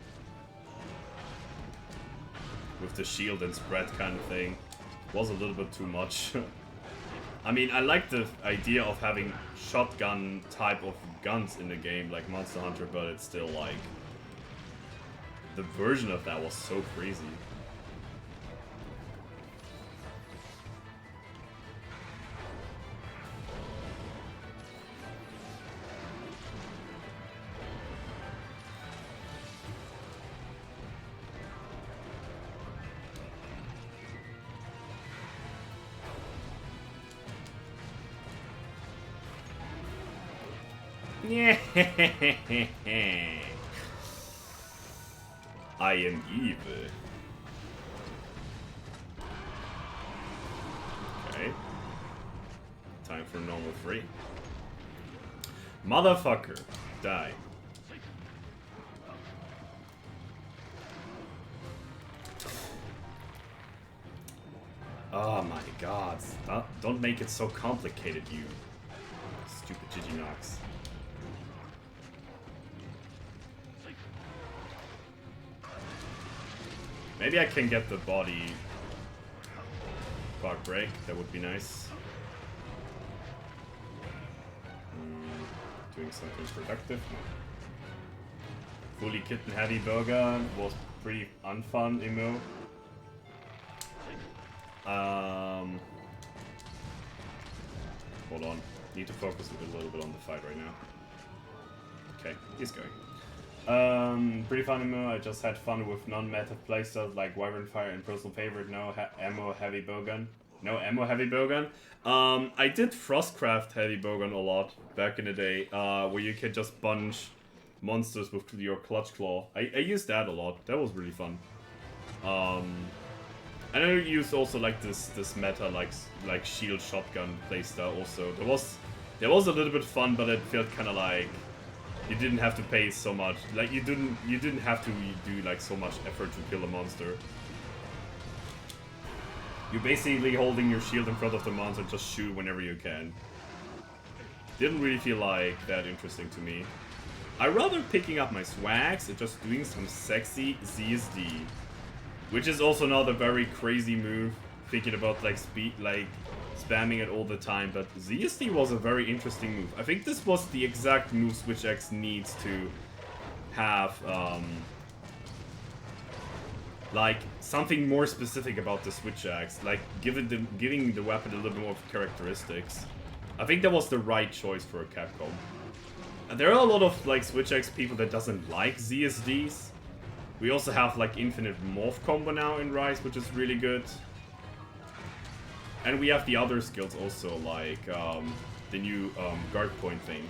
With the shield and spread kind of thing. Was a little bit too much. I mean, I like the idea of having shotgun type of guns in the game, like Monster Hunter, but it's still like... The version of that was so crazy. I am evil. Okay. Time for normal free. Motherfucker. Die. Oh my god. Don't make it so complicated, you stupid Gigi-Nox. Maybe I can get the body clock break, that would be nice. Doing something productive. Fully kitten heavy burger was pretty unfun, emo. Hold on. Need to focus a little bit on the fight right now. Okay, he's going. Pretty fun emo. I just had fun with non-meta playstyles like Wyvern Fire and personal favorite, no ammo heavy bowgun. No ammo heavy bowgun. I did Frostcraft heavy bowgun a lot back in the day, where you could just bunch monsters with your clutch claw. I used that a lot. That was really fun. I know you used also like this meta like shield shotgun playstyle also. There was a little bit fun, but it felt kind of like you didn't have to pay so much. Like you didn't have to do like so much effort to kill a monster.
You're basically holding your shield in front of the monster and just shoot whenever you can. Didn't really feel like that interesting to me. I'd rather picking up my swags and just doing some sexy ZSD. Which is also not a very crazy move, thinking about like spamming it all the time, but ZSD was a very interesting move. I think this was the exact move Switch X needs to have, like, something more specific about the Switch X, like giving the weapon a little bit more characteristics. I think that was the right choice for Capcom. And there are a lot of like Switch X people that doesn't like ZSDs. We also have like infinite morph combo now in Rise, which is really good. And we have the other skills also, like the new guard point thing.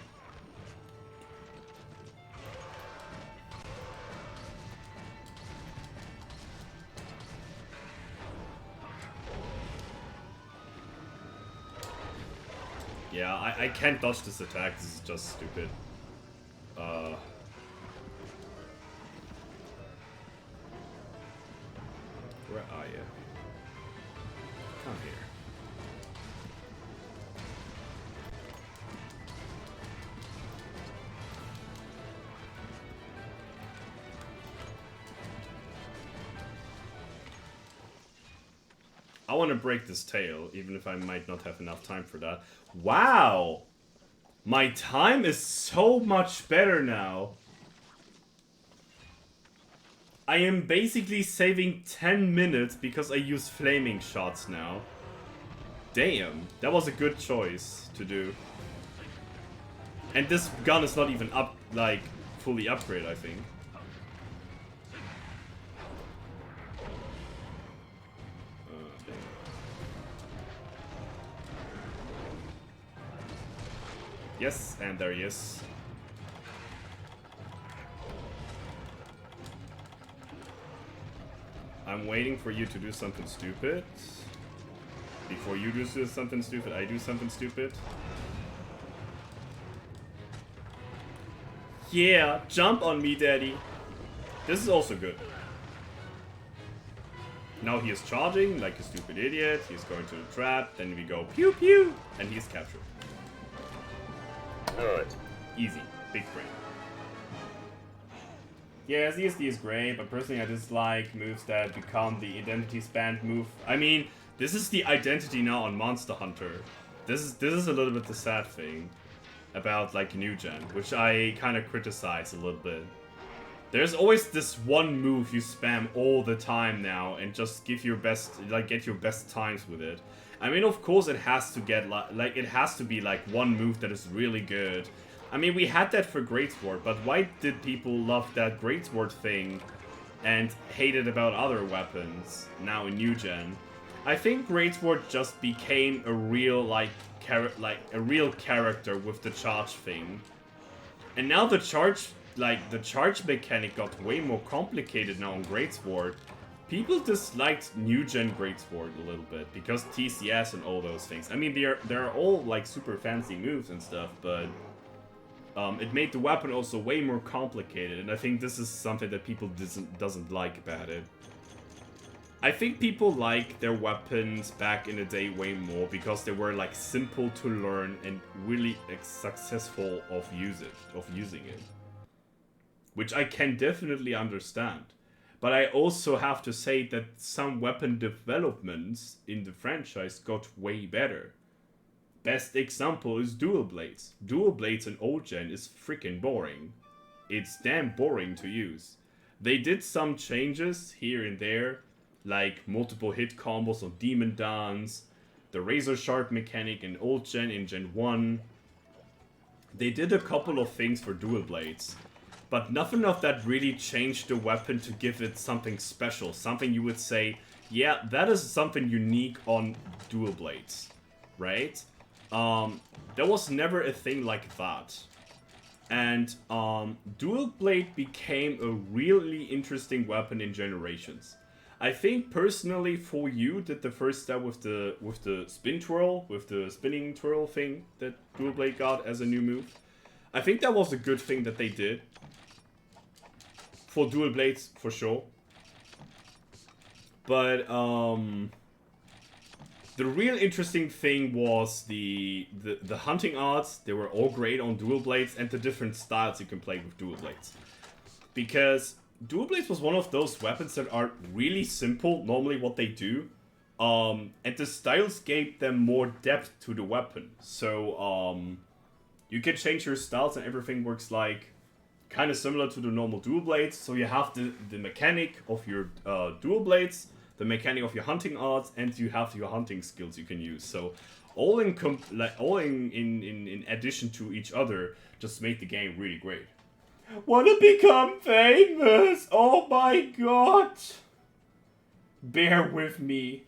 Yeah, I can't dodge this attack, this is just stupid. Where are you? Come here. I want to break this tail, even if I might not have enough time for that. Wow! My time is so much better now. I am basically saving 10 minutes because I use flaming shots now. Damn, that was a good choice to do. And this gun is not even up, like, fully upgraded, I think. Yes, and there he is. I'm waiting for you to do something stupid. Before you do something stupid, I do something stupid. Yeah, jump on me, daddy. This is also good. Now he is charging like a stupid idiot. He's going to the trap. Then we go pew pew, and he's captured.
Good.
Easy. Big brain. Yeah, ZSD is great, but personally I dislike moves that become the identity span move. I mean, this is the identity now on Monster Hunter. This is a little bit the sad thing about like new gen, which I kind of criticize a little bit. There's always this one move you spam all the time now and just give your best, like get your best times with it. I mean, of course it has to get like it has to be like one move that is really good. I mean, we had that for Greatsword, but why did people love that Greatsword thing and hate it about other weapons now in new gen? I think Greatsword just became a real a real character with the charge thing. And now the charge mechanic got way more complicated now on Greatsword. People disliked new gen Greatsword a little bit because TCS and all those things. I mean, they're all like super fancy moves and stuff, but it made the weapon also way more complicated, and I think this is something that people doesn't like about it. I think people like their weapons back in the day way more because they were like simple to learn and really successful of using it. Which I can definitely understand. But I also have to say that some weapon developments in the franchise got way better. Best example is Dual Blades. Dual Blades in old gen is freaking boring. It's damn boring to use. They did some changes here and there, like multiple hit combos on Demon Dance, the Razor Sharp mechanic in old gen in Gen 1. They did a couple of things for Dual Blades, but nothing of that really changed the weapon to give it something special, something you would say, yeah, that is something unique on Dual Blades, right? There was never a thing like that. And Dual Blade became a really interesting weapon in Generations. I think personally for you did the first step with the spin twirl, with the spinning twirl thing that Dual Blade got as a new move. I think that was a good thing that they did. For Dual Blades, for sure. But The real interesting thing was the hunting arts. They were all great on dual blades, and the different styles you can play with dual blades. Because dual blades was one of those weapons that are really simple, normally what they do. And the styles gave them more depth to the weapon. So, you can change your styles and everything works like kind of similar to the normal dual blades. So you have the mechanic of your dual blades, the mechanic of your hunting arts, and you have your hunting skills you can use. So all in addition to each other just made the game really great. Wanna become famous? Oh my god! Bear with me.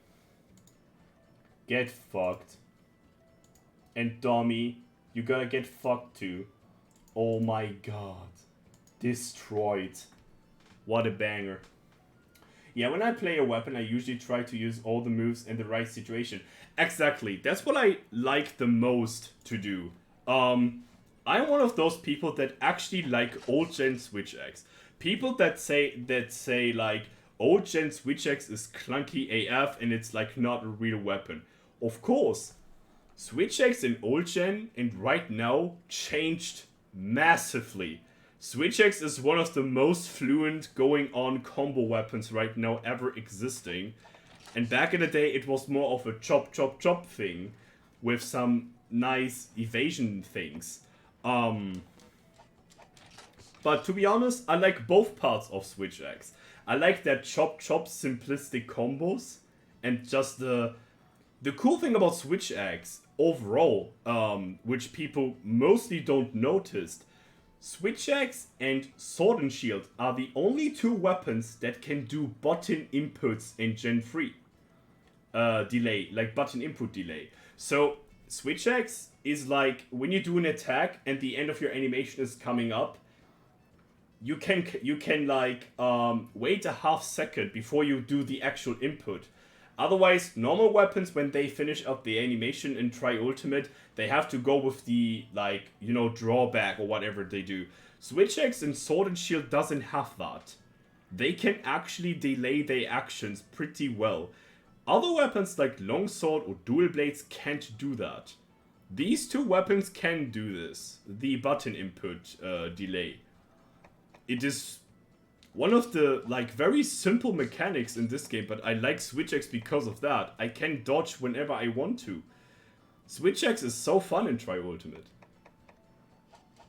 Get fucked. And Dommy, you gotta get fucked too. Oh my god. Destroyed. What a banger. Yeah, when I play a weapon, I usually try to use all the moves in the right situation. Exactly. That's what I like the most to do. I'm one of those people that actually like old gen Switch X. People that say like old gen Switch X is clunky AF and it's like not a real weapon. Of course, Switch X in old gen and right now changed massively. Switch X is one of the most fluent going on combo weapons right now ever existing. And back in the day it was more of a chop chop chop thing with some nice evasion things. But to be honest, I like both parts of Switch X. I like that chop chop simplistic combos and just the cool thing about Switch X overall, which people mostly don't notice, Switch X and Sword and Shield are the only two weapons that can do button inputs in Gen 3 delay, like button input delay. So Switch X is like when you do an attack and the end of your animation is coming up, you can like wait a half second before you do the actual input. Otherwise, normal weapons, when they finish up the animation and try ultimate, they have to go with the, like, you know, drawback or whatever they do. Switch X and Sword and Shield doesn't have that. They can actually delay their actions pretty well. Other weapons like Longsword or Dual Blades can't do that. These two weapons can do this, the button input delay. It is one of the, like, very simple mechanics in this game, but I like Switch X because of that. I can dodge whenever I want to. Switch X is so fun in Tri-Ultimate.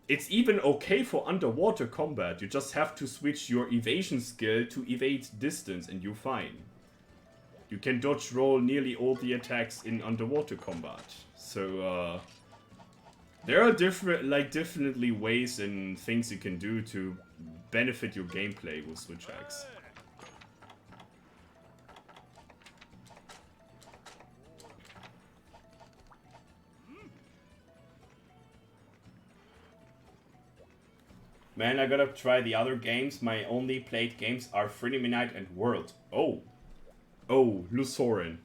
It's even okay for underwater combat. You just have to switch your evasion skill to evade distance and you're fine. You can dodge roll nearly all the attacks in underwater combat. So, there are definitely ways and things you can do to benefit your gameplay with Switch X. Man, I gotta try the other games. My only played games are Freedom Unite and World. Oh, Lusorin.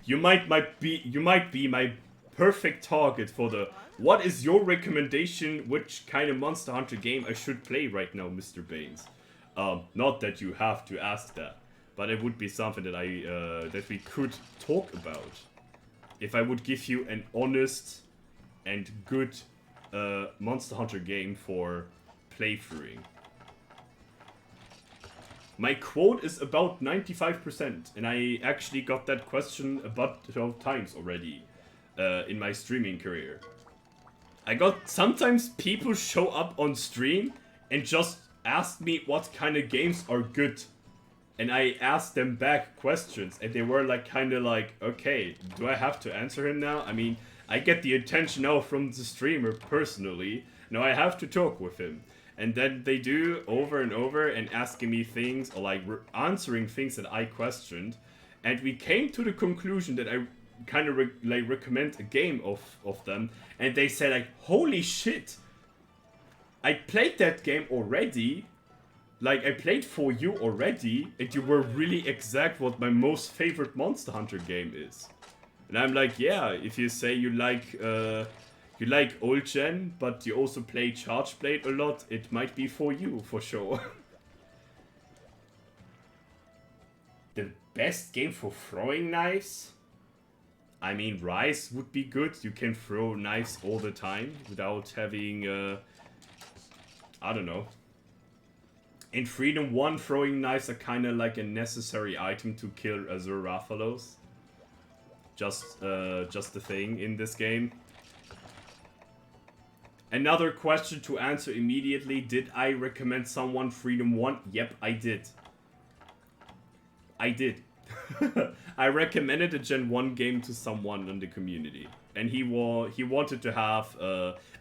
you might be my perfect target for the what is your recommendation, which kind of Monster Hunter game I should play right now, Mr. Baines. Not that you have to ask that, but it would be something that that we could talk about. If I would give you an honest and good Monster Hunter game for playthroughing. My quote is about 95%, and I actually got that question about 12 times already in my streaming career. Sometimes people show up on stream and just ask me what kind of games are good. And I asked them back questions, and they were like, kinda like, okay, do I have to answer him now? I mean, I get the attention now from the streamer personally. Now I have to talk with him. And then they do over and over and asking me things or like answering things that I questioned. And we came to the conclusion that I kind of recommend a game of them. And they said like, holy shit, I played that game already. Like, I played for you already, and you were really exact what my most favorite Monster Hunter game is. And I'm like, yeah, if you say you like old gen, but you also play Charge Blade a lot, it might be for you, for sure. The best game for throwing knives? I mean, Rise would be good. You can throw knives all the time without having, I don't know. In Freedom 1, throwing knives are kind of like a necessary item to kill Azure Rathalos. Just the thing in this game. Another question to answer immediately. Did I recommend someone Freedom 1? Yep, I did. I did. I recommended a Gen 1 game to someone in the community. And he wanted to have,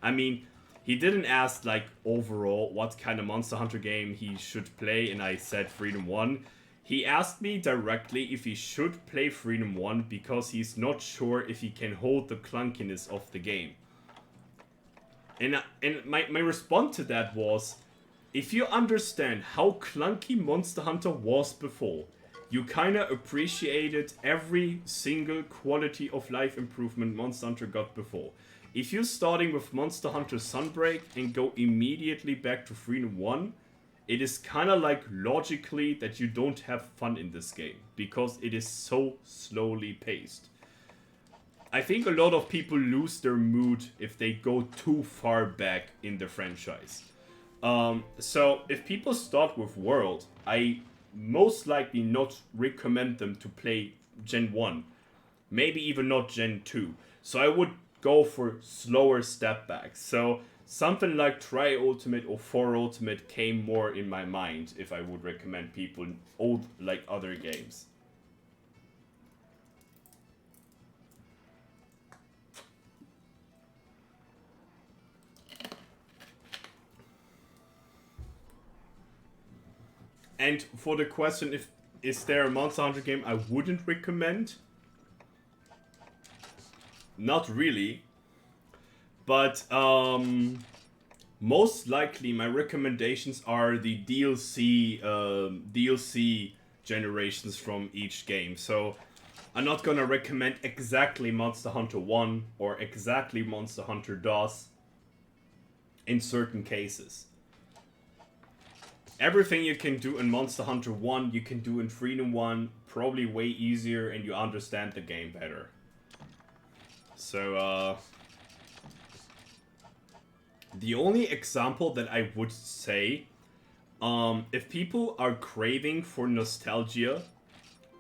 I mean, he didn't ask, like, overall what kind of Monster Hunter game he should play, and I said Freedom 1. He asked me directly if he should play Freedom 1 because he's not sure if he can hold the clunkiness of the game. And my response to that was, if you understand how clunky Monster Hunter was before, you kinda appreciated every single quality of life improvement Monster Hunter got before. If you're starting with Monster Hunter Sunbreak and go immediately back to Freedom 1, it is kinda like logically that you don't have fun in this game, because it is so slowly paced. I think a lot of people lose their mood if they go too far back in the franchise. So if people start with World, I most likely not recommend them to play Gen 1. Maybe even not Gen 2. So I would go for slower step backs. So something like Tri Ultimate or 4 Ultimate came more in my mind if I would recommend people old like other games. And for the question, is there a Monster Hunter game I wouldn't recommend? Not really. But most likely my recommendations are the DLC generations from each game. So I'm not gonna recommend exactly Monster Hunter 1 or exactly Monster Hunter DOS in certain cases. Everything you can do in Monster Hunter 1, you can do in Freedom 1, probably way easier, and you understand the game better. So, the only example that I would say, if people are craving for nostalgia,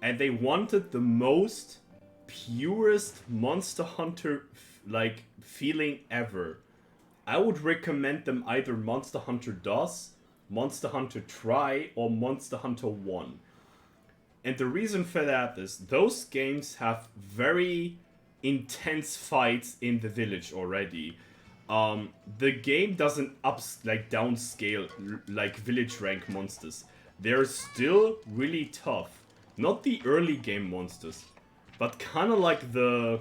and they wanted the most purest Monster Hunter, like, feeling ever, I would recommend them either Monster Hunter DOS, Monster Hunter Tri, or Monster Hunter 1. And the reason for that is those games have very intense fights in the village already. The game doesn't downscale like village rank monsters. They're still really tough. Not the early game monsters, but kind of like the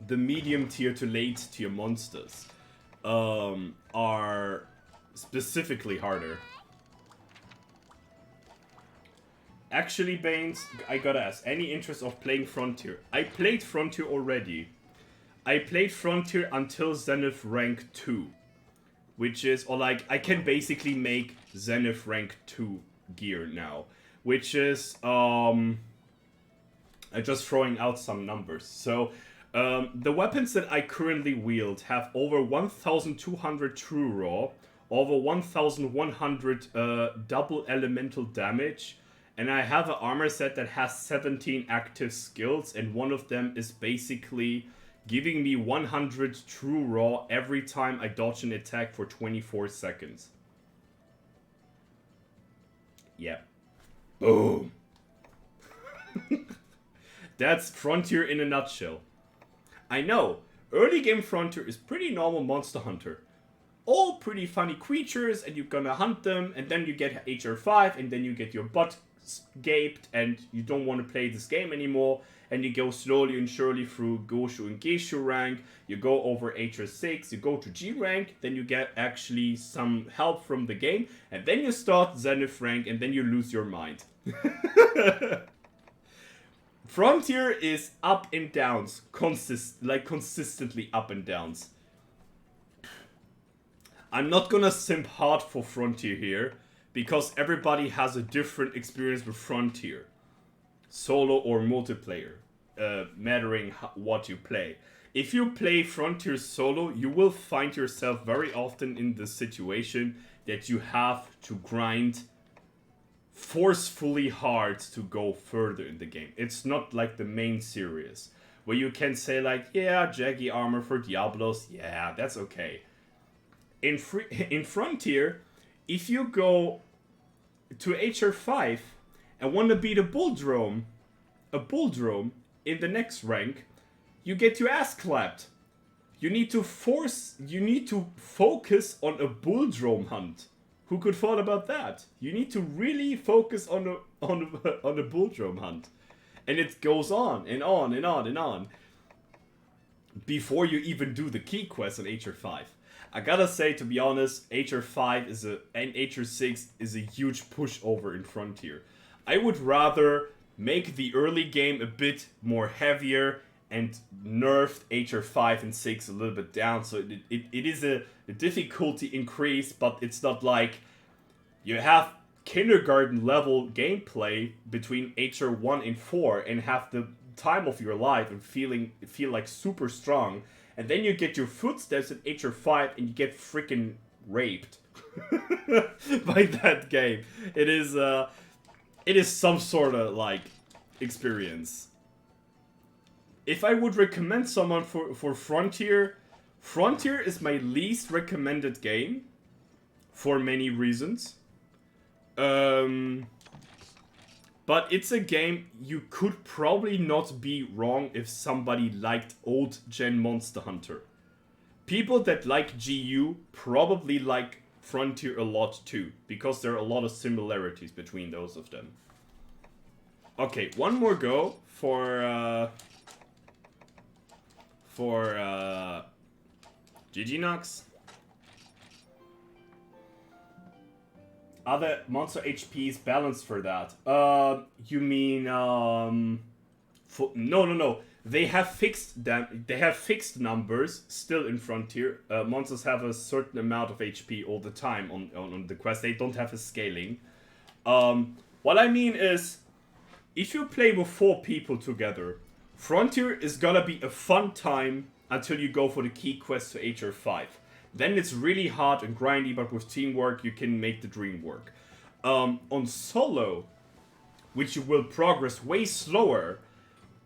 medium tier to late tier monsters are specifically harder. Actually, Baines, I gotta ask, any interest of playing Frontier? I played Frontier already. I played Frontier until Zenith rank 2. Which is, or like, I can basically make Zenith rank 2 gear now. Which is, I'm just throwing out some numbers. So, the weapons that I currently wield have over 1,200 true raw, over 1,100 double elemental damage, and I have an armor set that has 17 active skills, and one of them is basically giving me 100 true raw every time I dodge an attack for 24 seconds. Yep. Boom. That's Frontier in a nutshell. I know, early game Frontier is pretty normal Monster Hunter. All pretty funny creatures, and you're gonna hunt them, and then you get HR5, and then you get your butt gaped, and you don't want to play this game anymore, and you go slowly and surely through Goshu and Geishu rank, you go over HR6, you go to G rank, then you get actually some help from the game, and then you start Zenith rank, and then you lose your mind. Frontier is up and downs, consistently up and downs. I'm not gonna simp hard for Frontier here, because everybody has a different experience with Frontier. Solo or multiplayer. mattering what you play. If you play Frontier solo, you will find yourself very often in the situation that you have to grind forcefully hard to go further in the game. It's not like the main series, where you can say like, yeah, Jaggy armor for Diablos, yeah, that's okay. In Frontier, if you go to HR5 and want to beat a bull drone in the next rank, you get your ass clapped. You need to focus on a bull drone hunt. Who could thought about that? You need to really focus on a bull drone hunt. And it goes on and on and on and on before you even do the key quest on HR5. I gotta say, to be honest, HR5 and HR6 is a huge pushover in Frontier. I would rather make the early game a bit more heavier and nerfed HR5 and 6 a little bit down, so it is a difficulty increase, but it's not like you have kindergarten level gameplay between HR1 and 4 and have the time of your life and feel like super strong, and then you get your footsteps in HR5 and you get freaking raped by that game. It is some sort of like experience. If I would recommend someone for Frontier is my least recommended game for many reasons. But it's a game you could probably not be wrong if somebody liked old gen Monster Hunter. People that like GU probably like Frontier a lot too, because there are a lot of similarities between those of them. Okay, one more go for GG-Nox. Are the monster HPs balanced for that? You mean no. They have fixed them. They have fixed numbers still in Frontier. Monsters have a certain amount of HP all the time on the quest. They don't have a scaling. What I mean is, if you play with 4 people together, Frontier is gonna be a fun time until you go for the key quest to HR5. Then it's really hard and grindy, but with teamwork you can make the dream work. On solo, which you will progress way slower,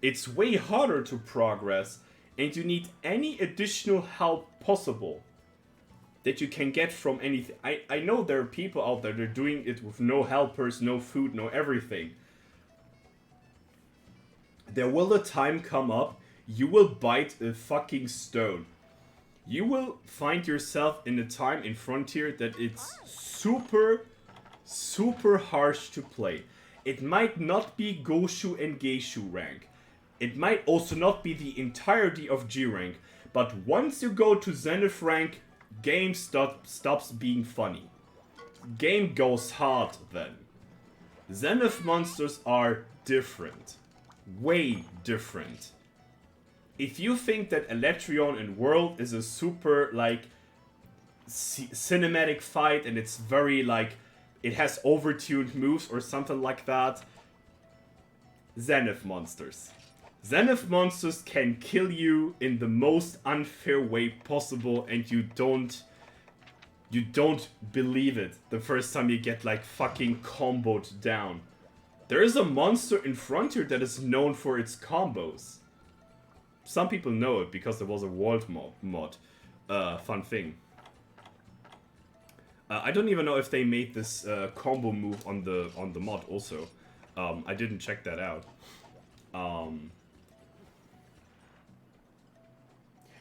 it's way harder to progress, and you need any additional help possible that you can get from anything. I know there are people out there that are doing it with no helpers, no food, no everything. There will a time come up, you will bite a fucking stone. You will find yourself in a time in Frontier that it's super, super harsh to play. It might not be Goshu and Geishu rank. It might also not be the entirety of G rank. But once you go to Zenith rank, game stops being funny. Game goes hard then. Zenith monsters are different. Way different. If you think that Electrion and World is a super, like, cinematic fight and it's very, like, it has overtuned moves or something like that, Zenith monsters. Zenith monsters can kill you in the most unfair way possible, and you don't believe it the first time you get, like, fucking comboed down. There is a monster in Frontier that is known for its combos. Some people know it because there was a world mod. Fun thing. I don't even know if they made this combo move on the mod also. I didn't check that out.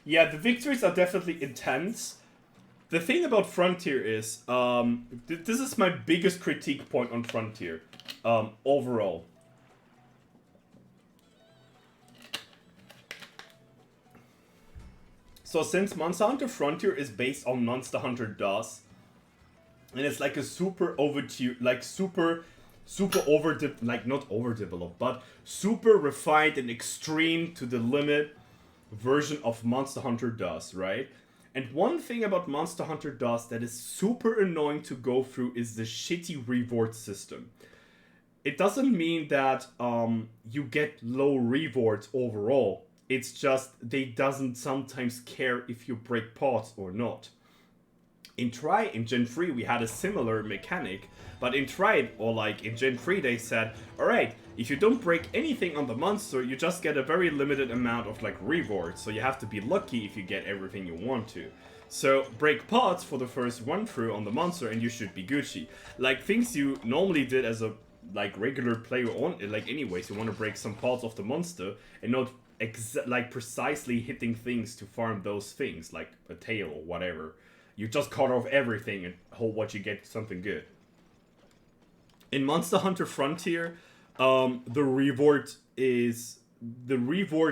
Yeah, the victories are definitely intense. The thing about Frontier is, this is my biggest critique point on Frontier, overall. So since Monster Hunter Frontier is based on Monster Hunter DOS, and it's like a super super refined and extreme to the limit version of Monster Hunter DOS, right? And one thing about Monster Hunter DOS that is super annoying to go through is the shitty reward system. it doesn't mean that you get low rewards overall. It's just they doesn't sometimes care if you break pots or not. In Gen 3 we had a similar mechanic, but in Tried or like in Gen 3 they said, alright, if you don't break anything on the monster, you just get a very limited amount of like rewards, so you have to be lucky if you get everything you want to. So break pots for the first run through on the monster and you should be Gucci. Like things you normally did as a like regular player on like anyways, you want to break some parts of the monster and not like precisely hitting things to farm those things like a tail or whatever. You just cut off everything and hope what you get something good. In Monster Hunter Frontier, the reward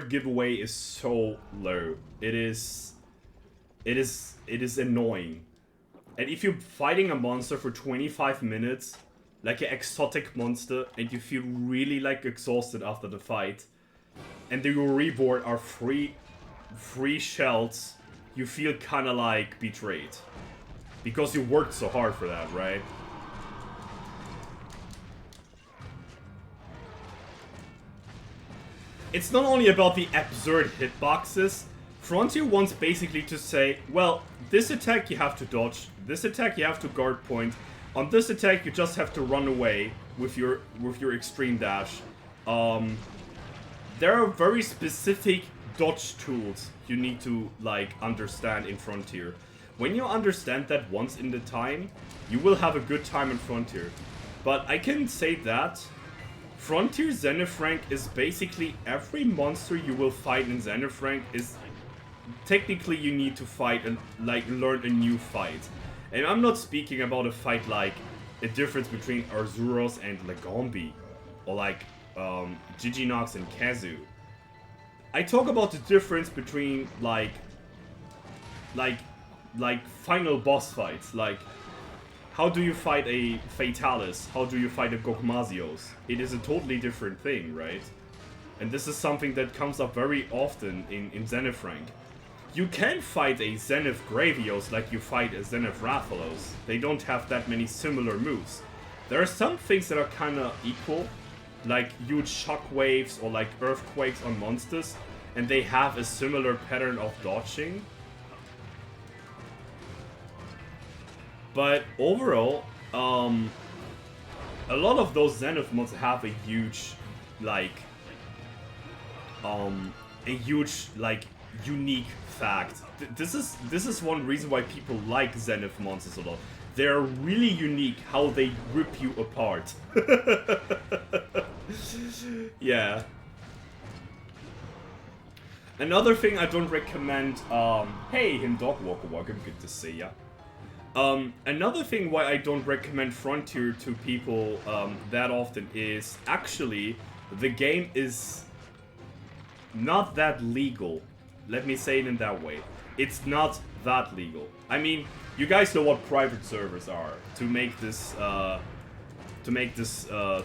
giveaway is so low. It is annoying. And if you're fighting a monster for 25 minutes, like an exotic monster, and you feel really like exhausted after the fight, and your reward are free shells, you feel kind of like betrayed. Because you worked so hard for that, right? It's not only about the absurd hitboxes. Frontier wants basically to say, well, this attack you have to dodge, this attack you have to guard point, on this attack you just have to run away with your extreme dash. There are very specific dodge tools you need to like understand in Frontier. When you understand that once in the time, you will have a good time in Frontier. But I can say that Frontier Zenith rank is basically every monster you will fight in Zenith rank is technically you need to fight and like learn a new fight. And I'm not speaking about a fight like a difference between Arzuros and Lagombi or like Giginox and Kazu. I talk about the difference between like final boss fights, like how do you fight a Fatalis? How do you fight a Gokmazios? It is a totally different thing, right? And this is something that comes up very often in Zenith rank. You can fight a Zenith Gravios like you fight a Zenith Rathalos. They don't have that many similar moves. There are some things that are kinda equal, like huge shockwaves or like earthquakes on monsters, and they have a similar pattern of dodging. But overall, a lot of those Zenith mods have a huge, like, unique fact. This is one reason why people like Zenith monsters a lot. They're really unique how they rip you apart. Yeah. Another thing I don't recommend, hey, him Dogwalker, welcome, good to see ya. Another thing why I don't recommend Frontier to people that often is actually the game is not that legal. Let me say it in that way. It's not that legal. I mean, you guys know what private servers are. To make this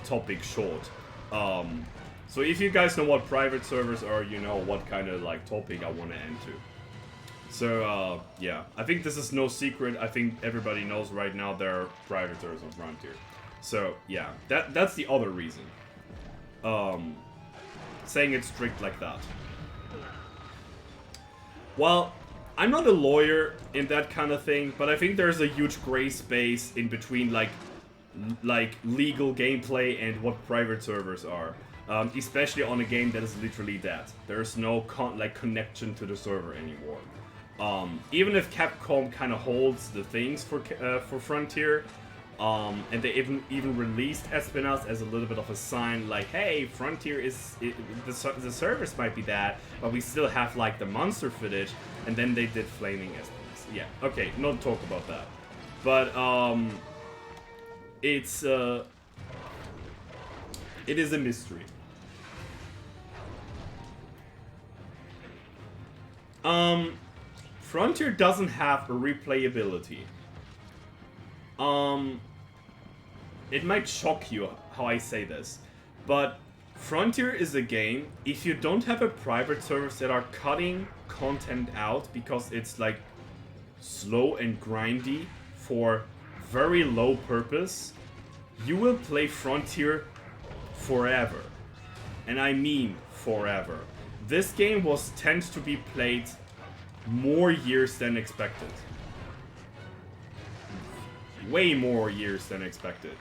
topic short. So if you guys know what private servers are, you know what kind of like topic I want to end to. So, yeah, I think this is no secret. I think everybody knows right now there are private servers on Frontier. So, yeah, that's the other reason. Saying it's strict like that. Well, I'm not a lawyer in that kind of thing, but I think there's a huge gray space in between, like legal gameplay and what private servers are. Especially on a game that is literally dead. There's no connection to the server anymore. Even if Capcom kind of holds the things for Frontier, and they even released Espinas as a little bit of a sign, like, hey, Frontier the servers might be that, but we still have like the monster footage, and then they did Flaming Espinas. Yeah, okay, not talk about that, but it is a mystery. Frontier doesn't have a replayability. It might shock you how I say this, but Frontier is a game, if you don't have a private servers that are cutting content out because it's like slow and grindy for very low purpose, you will play Frontier forever. And I mean forever. This game tends to be played more years than expected. Way more years than expected.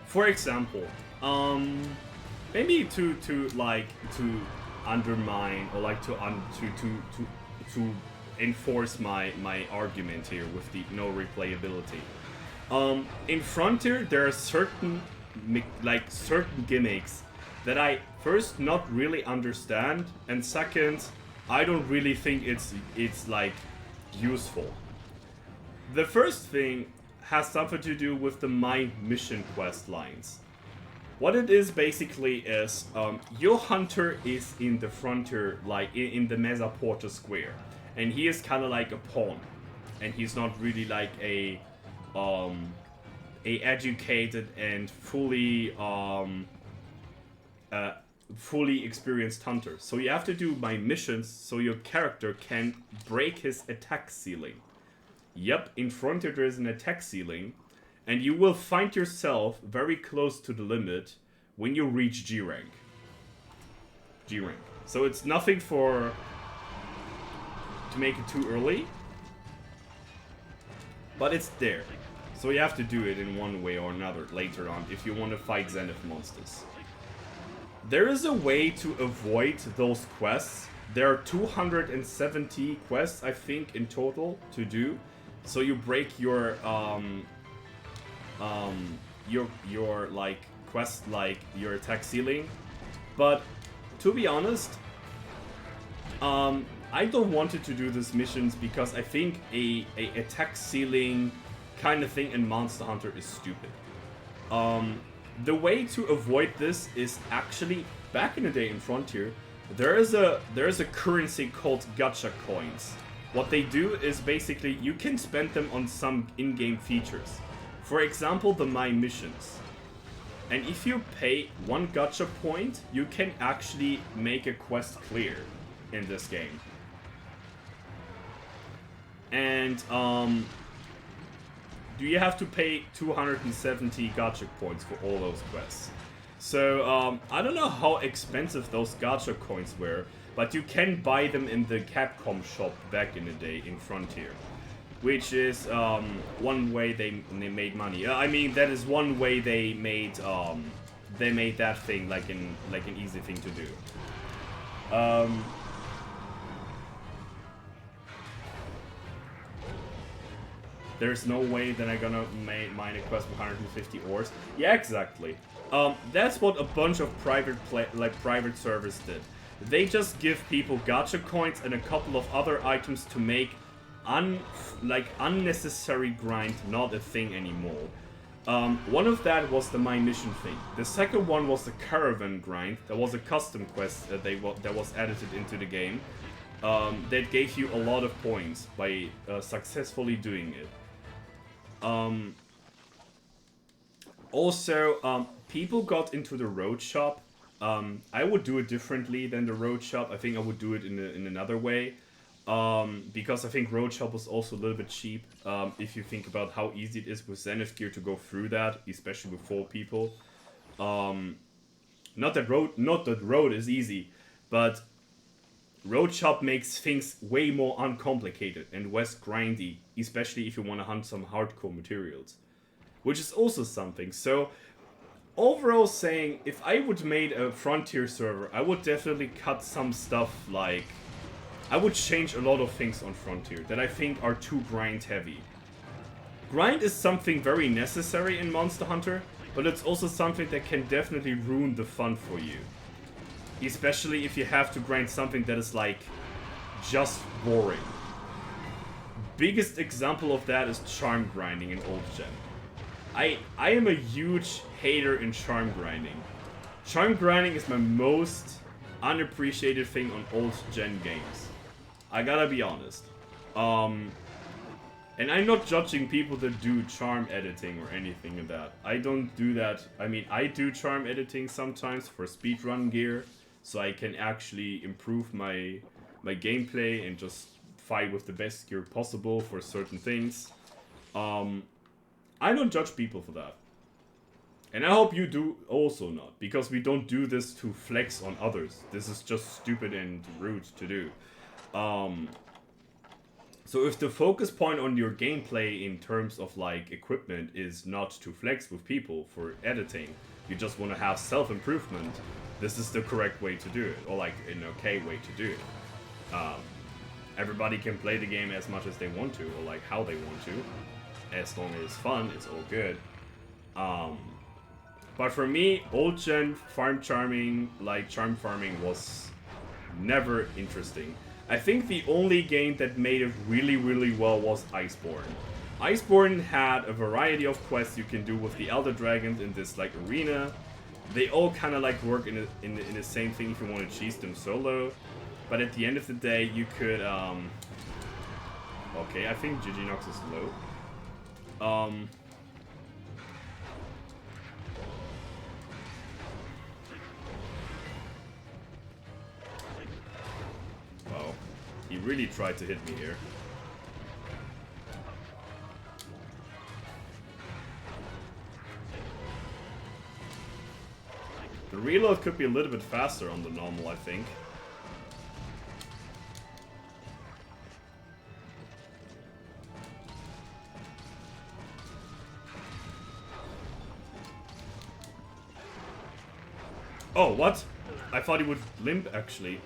For example, maybe to undermine or like to enforce my argument here with the no replayability. In Frontier, there are certain gimmicks that I first not really understand, and second, I don't really think it's like useful. The first thing has something to do with the My Mission quest lines. What it is basically is, your hunter is in the Frontier, like in the Mesa Porta Square, and he is kind of like a pawn, and he's not really like a educated and fully experienced hunter. So you have to do my missions so your character can break his attack ceiling. Yep, in Frontier there is an attack ceiling, and you will find yourself very close to the limit when you reach G rank. So it's nothing to make it too early, but it's there. So you have to do it in one way or another later on if you want to fight Zenith monsters. There is a way to avoid those quests. There are 270 quests, I think, in total to do. So you break your like quest, like your attack ceiling. But to be honest, I don't want to do these missions because I think a attack ceiling kind of thing in Monster Hunter is stupid. The way to avoid this is actually, back in the day in Frontier, there is a currency called gacha coins. What they do is basically you can spend them on some in-game features. For example, the My Missions. And if you pay 1 gacha point, you can actually make a quest clear in this game. And you have to pay 270 gacha points for all those quests. So I don't know how expensive those gacha coins were, but you can buy them in the Capcom shop back in the day in Frontier, which is one way they made money. I mean, that is one way they made that thing like an easy thing to do. There's no way that I'm gonna mine a quest with 150 ores. Yeah, exactly. That's what a bunch of private servers did. They just give people gacha coins and a couple of other items to make unnecessary grind not a thing anymore. One of that was the My Mission thing. The second one was the Caravan grind. That was a custom quest that was edited into the game. That gave you a lot of points by successfully doing it. Also, people got into the road shop. I would do it differently than the road shop. I think I would do it in another way. Because I think road shop was also a little bit cheap. If you think about how easy it is with Zenith gear to go through that, especially with 4 people. Not that road is easy, but road shop makes things way more uncomplicated and less grindy, especially if you want to hunt some hardcore materials, which is also something. So overall saying, if I would made a Frontier server, I would definitely cut some stuff, like I would change a lot of things on Frontier that I think are too grind heavy. Grind is something very necessary in Monster Hunter, but it's also something that can definitely ruin the fun for you. Especially if you have to grind something that is like just boring. biggest example of that is charm grinding in old gen. I am a huge hater in charm grinding. Charm grinding is my most unappreciated thing on old gen games. I gotta be honest. And I'm not judging people that do charm editing or anything like that. I don't do that. I mean, I do charm editing sometimes for speedrun gear, so I can actually improve my gameplay and just fight with the best gear possible for certain things. I don't judge people for that. And I hope you do also not, because we don't do this to flex on others. This is just stupid and rude to do. So if the focus point on your gameplay in terms of like equipment is not to flex with people for editing, you just want to have self-improvement, this is the correct way to do it, or like an okay way to do it. Everybody can play the game as much as they want to, or like how they want to. As long as it's fun, it's all good. But for me, old gen farm charming, like charm farming, was never interesting. I think the only game that made it really, really well was Iceborne. Iceborne had a variety of quests you can do with the Elder Dragons in this like arena. They all kind of like work in the same thing if you want to cheese them solo. But at the end of the day, you could okay, I think Giginox is low. Wow, he really tried to hit me here. The reload could be a little bit faster on the normal, I think. Oh, what? I thought he would limp, actually.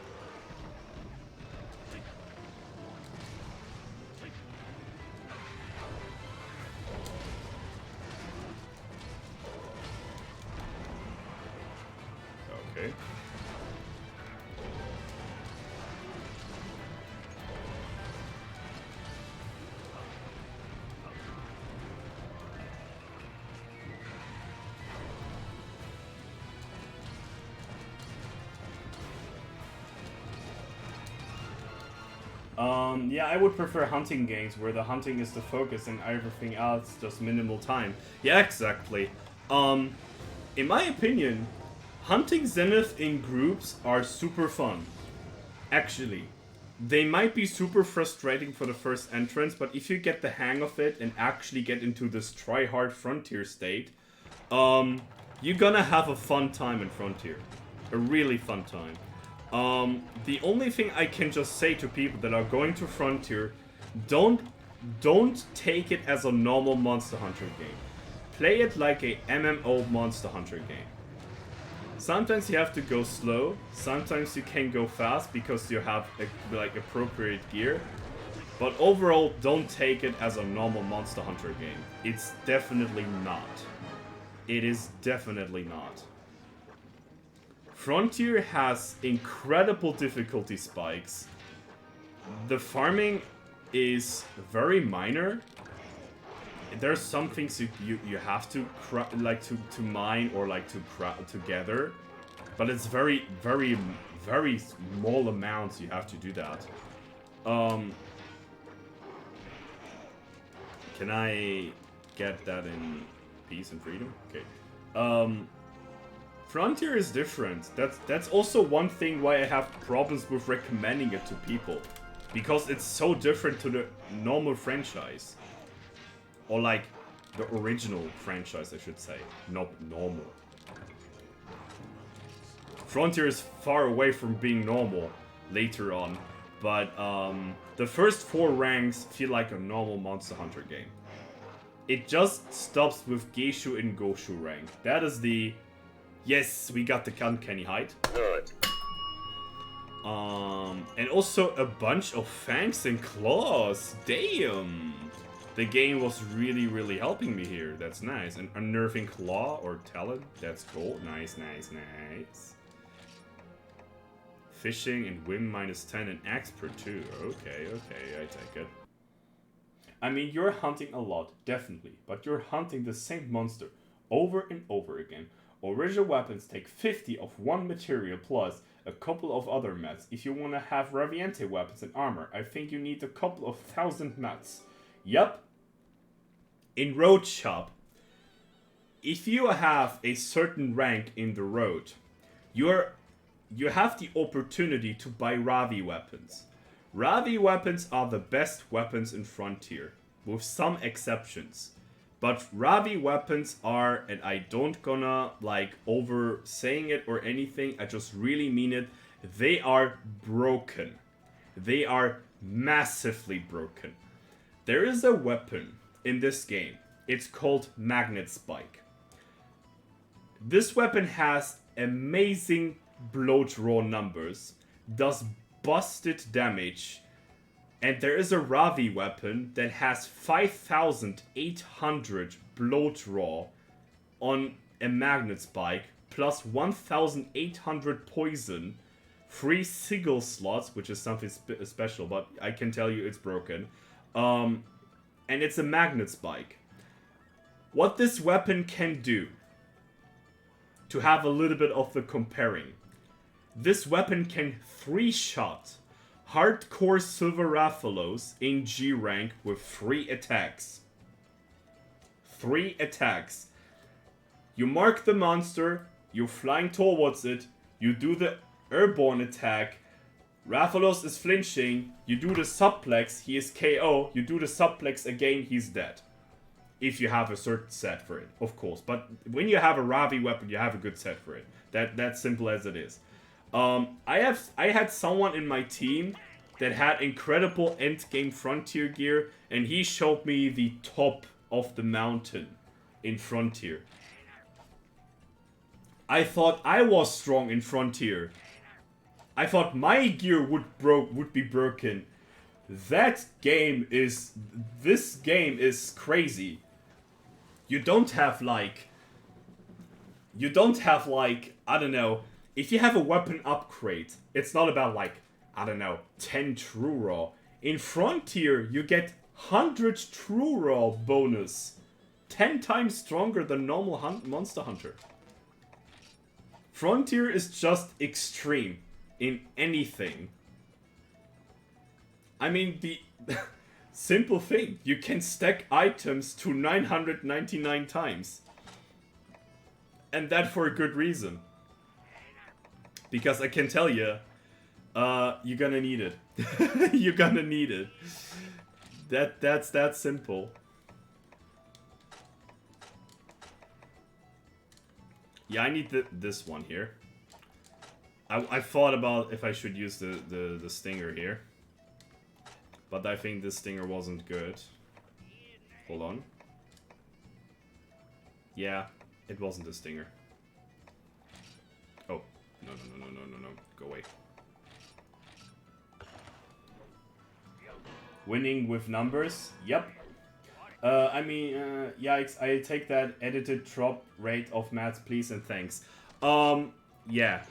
Okay. Yeah, I would prefer hunting games where the hunting is the focus and everything else just minimal time. Yeah, exactly. In my opinion, hunting Zenith in groups are super fun. Actually, they might be super frustrating for the first entrance, but if you get the hang of it and actually get into this try-hard frontier state, you're gonna have a fun time in Frontier. A really fun time. The only thing I can just say to people that are going to Frontier, don't take it as a normal Monster Hunter game. Play it like a MMO Monster Hunter game. Sometimes you have to go slow, sometimes you can go fast because you have like appropriate gear. But overall, don't take it as a normal Monster Hunter game. It's definitely not. It is definitely not. Frontier has incredible difficulty spikes. The farming is very minor. There's some things you have to like to mine or like to gather, but it's very small amounts you have to do that. Can I get that in peace and freedom? Okay. Frontier is different. That's also one thing why I have problems with recommending it to people, because it's so different to the normal franchise. Or like, the original franchise, I should say. Not normal. Frontier is far away from being normal later on. But, the first 4 ranks feel like a normal Monster Hunter game. It just stops with Geishu and Goshu rank. That is the... Yes, we got the uncanny height.
Good.
And also a bunch of fangs and claws. Damn! The game was really helping me here. That's nice. An unnerving claw or talon. That's cool. Nice. Fishing and whim -10 and axe per 2. Okay, I take it. I mean, you're hunting a lot, definitely, but you're hunting the same monster over and over again. Original weapons take 50 of one material plus a couple of other mats. If you want to have Raviente weapons and armor, I think you need a couple of thousand mats. Yup. In Road Shop, if you have a certain rank in the road, you have the opportunity to buy Ravi weapons. Ravi weapons are the best weapons in Frontier, with some exceptions. But Ravi weapons are, and I don't gonna like over saying it or anything, I just really mean it, they are broken. They are massively broken. There is a weapon in this game. It's called Magnet Spike. This weapon has amazing blow draw numbers, does busted damage, and there is a Ravi weapon that has 5,800 blow draw on a Magnet Spike, plus 1,800 poison, 3 sigil slots, which is something special, but I can tell you it's broken. And it's a Magnet Spike. What this weapon can do, to have a little bit of the comparing, this weapon can 3-shot hardcore Silver Rathalos in G rank with 3 attacks. 3 attacks. You mark the monster, you're flying towards it, you do the airborne attack, Rathalos is flinching, you do the suplex, he is KO, you do the suplex again, he's dead. If you have a certain set for it, of course. But when you have a Ravi weapon, you have a good set for it. That's simple as it is. I had someone in my team that had incredible endgame Frontier gear, and he showed me the top of the mountain in Frontier. I thought I was strong in Frontier. I thought my gear would be broken. This game is crazy. You don't have like, I don't know, if you have a weapon upgrade, it's not about like, I don't know, 10 true raw. In Frontier, you get 100 true raw bonus. 10 times stronger than normal Monster Hunter. Frontier is just extreme in anything. I mean, the simple thing, you can stack items to 999 times. And that for a good reason. Because I can tell you, you're gonna need it. You're gonna need it. That's that simple. Yeah, I need this one here. I thought about if I should use the stinger here. But I think this stinger wasn't good. Hold on. Yeah, it wasn't a stinger. Oh, no. Go away. Winning with numbers? Yep. I mean, yikes, I take that edited drop rate of mats, please and thanks. Yeah.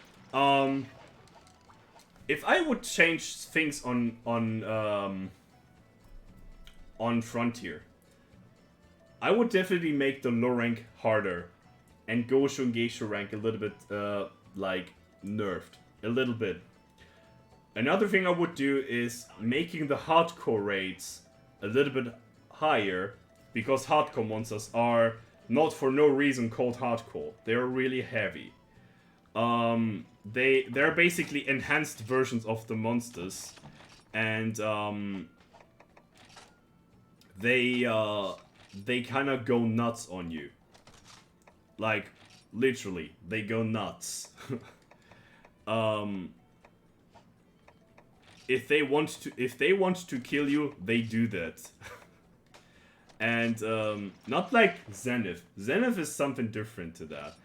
If I would change things on Frontier, I would definitely make the low rank harder and Gosho and Geisha rank a little bit, like, nerfed. A little bit. Another thing I would do is making the hardcore rates a little bit higher, because hardcore monsters are not for no reason called hardcore. They're really heavy. They're basically enhanced versions of the monsters, and they kind of go nuts on you. Like, literally, they go nuts. If they want to kill you, they do that. And not like Zenith. Zenith is something different to that.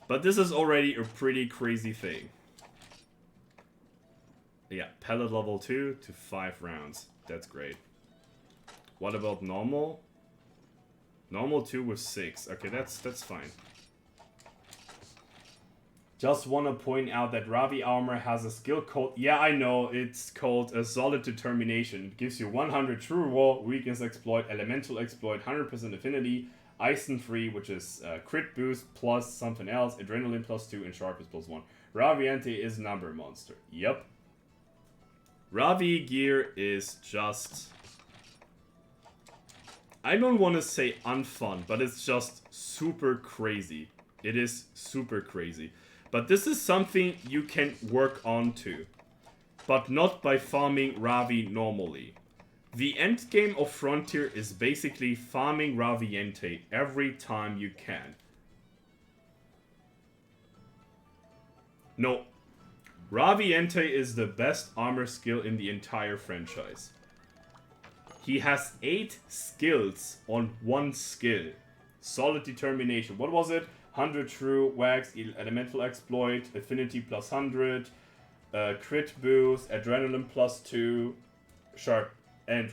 But this is already a pretty crazy thing. Yeah, pellet level 2 to 5 rounds. That's great. What about normal? Normal 2 with 6. Okay, that's fine. Just wanna point out that Ravi armor has a skill called, yeah, I know, it's called a solid determination. It gives you 100 true raw, weakness exploit, elemental exploit, 100% affinity, Eisen free, which is crit boost plus something else, adrenaline plus 2, and sharpness plus 1. Ravi Ente is number monster. Yep. Ravi gear is just, I don't want to say unfun, but it's just super crazy. It is super crazy. But this is something you can work on too. But not by farming Ravi normally. The end game of Frontier is basically farming Raviente every time you can. No. Raviente is the best armor skill in the entire franchise. He has 8 skills on 1 skill. Solid determination. What was it? 100 true, wax, elemental exploit, affinity plus 100, crit boost, adrenaline plus 2, sharp and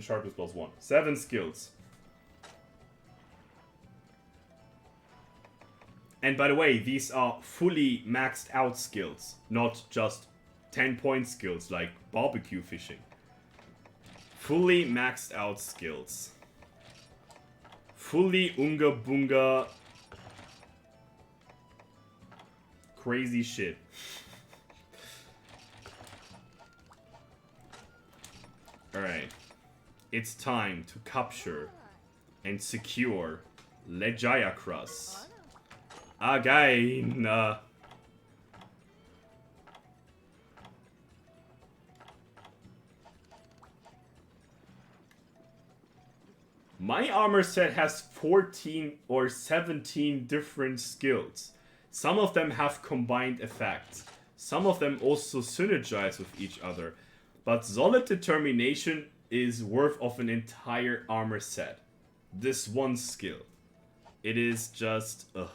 sharpness plus 1. 7 skills. And by the way, these are fully maxed out skills, not just 10-point skills like barbecue fishing. Fully maxed out skills. Fully unga bunga crazy shit. Alright. It's time to capture and secure Lejaya Cross. Again. My armor set has 14 or 17 different skills. Some of them have combined effects. Some of them also synergize with each other. But solid determination is worth of an entire armor set. This one skill. It is just... ugh.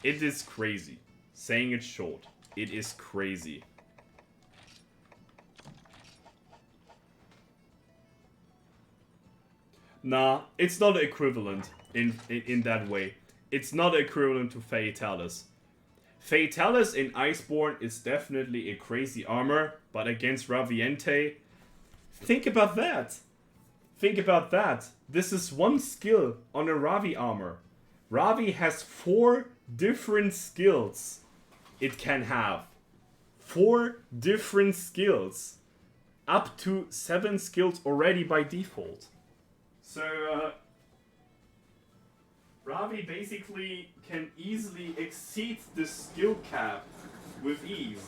It is crazy. Saying it short. It is crazy. Nah, it's not equivalent in that way. It's not equivalent to Fatalis. Fatalis in Iceborne is definitely a crazy armor, but against Raviente, think about that. Think about that. This is one skill on a Ravi armor. Ravi has 4 different skills it can have. 4 different skills. Up to 7 skills already by default. So, Ravi basically can easily exceed the skill cap with ease.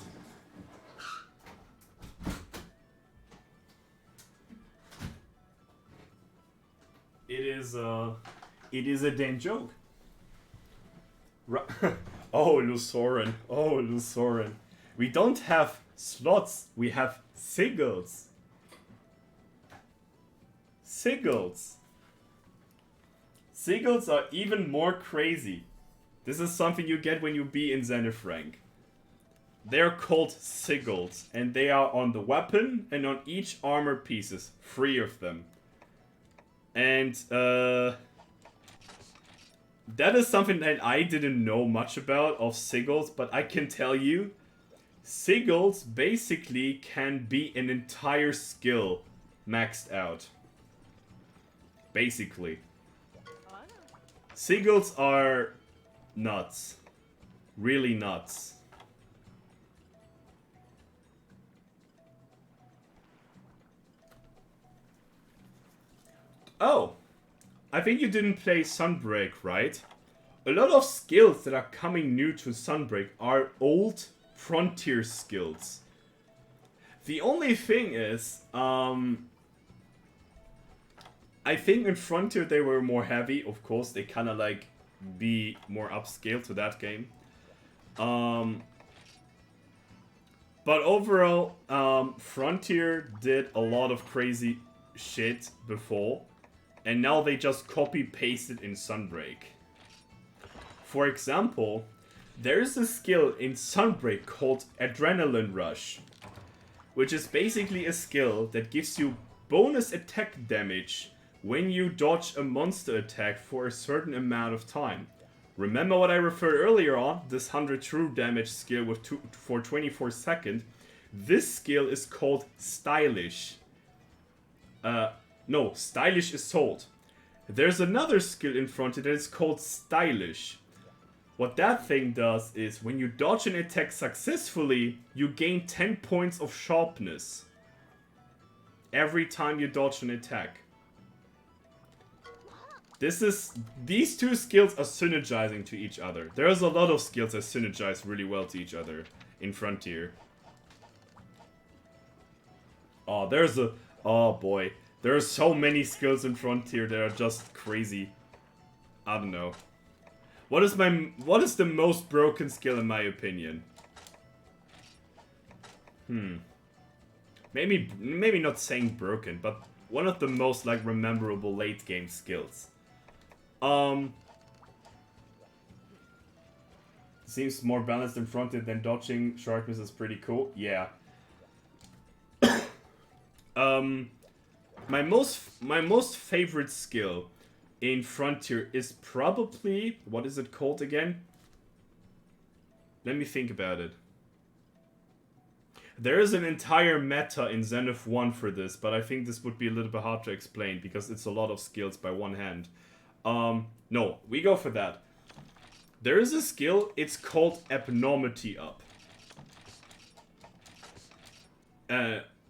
It is a damn joke. Oh, Lusoren. Oh, Lusoren. We don't have slots, we have sigils. Sigils. Sigils are even more crazy. This is something you get when you be in Zenith rank. They're called sigils, and they are on the weapon and on each armor pieces. 3 of them. And that is something that I didn't know much about of sigils, but I can tell you, sigils basically can be an entire skill maxed out. Basically. Sigils are nuts. Really nuts. Oh, I think you didn't play Sunbreak, right? A lot of skills that are coming new to Sunbreak are old Frontier skills. The only thing is, I think in Frontier they were more heavy. Of course, they kind of like be more upscale to that game. But overall, Frontier did a lot of crazy shit before. And now they just copy-paste it in Sunbreak. For example, there is a skill in Sunbreak called Adrenaline Rush. Which is basically a skill that gives you bonus attack damage when you dodge a monster attack for a certain amount of time. Remember what I referred earlier on? This 100 true damage skill with for 24 seconds. This skill is called Stylish. No, Stylish is sold. There's another skill in front of it that is called Stylish. What that thing does is, when you dodge an attack successfully, you gain 10 points of sharpness. Every time you dodge an attack. These two skills are synergizing to each other. There's a lot of skills that synergize really well to each other in Frontier. Oh boy. There are so many skills in Frontier that are just crazy. I don't know. What is the most broken skill in my opinion? Maybe not saying broken, but one of the most like memorable late game skills. Seems more balanced in Frontier than dodging sharpness is pretty cool. Yeah. My most favorite skill in Frontier is probably, what is it called again? Let me think about it. There is an entire meta in Zenith 1 for this, but I think this would be a little bit hard to explain because it's a lot of skills by one hand. No, we go for that. There is a skill, it's called Abnormality Up.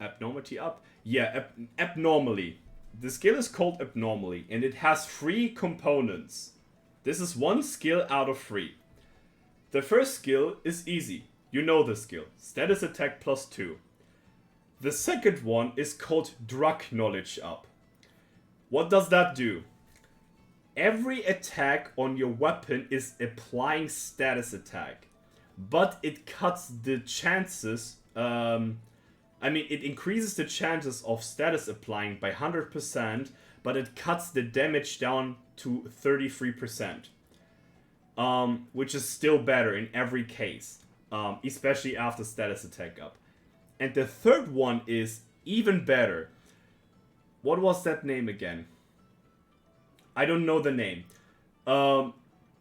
Abnormality Up? Yeah, abnormally. The skill is called Abnormally, and it has 3 components. This is one skill out of 3. The first skill is easy. You know the skill. Status attack +2. The second one is called Drug Knowledge Up. What does that do? Every attack on your weapon is applying status attack. But it cuts the chances... it increases the chances of status applying by 100%, but it cuts the damage down to 33%. Which is still better in every case. Especially after status attack up. And the third one is even better. What was that name again? I don't know the name.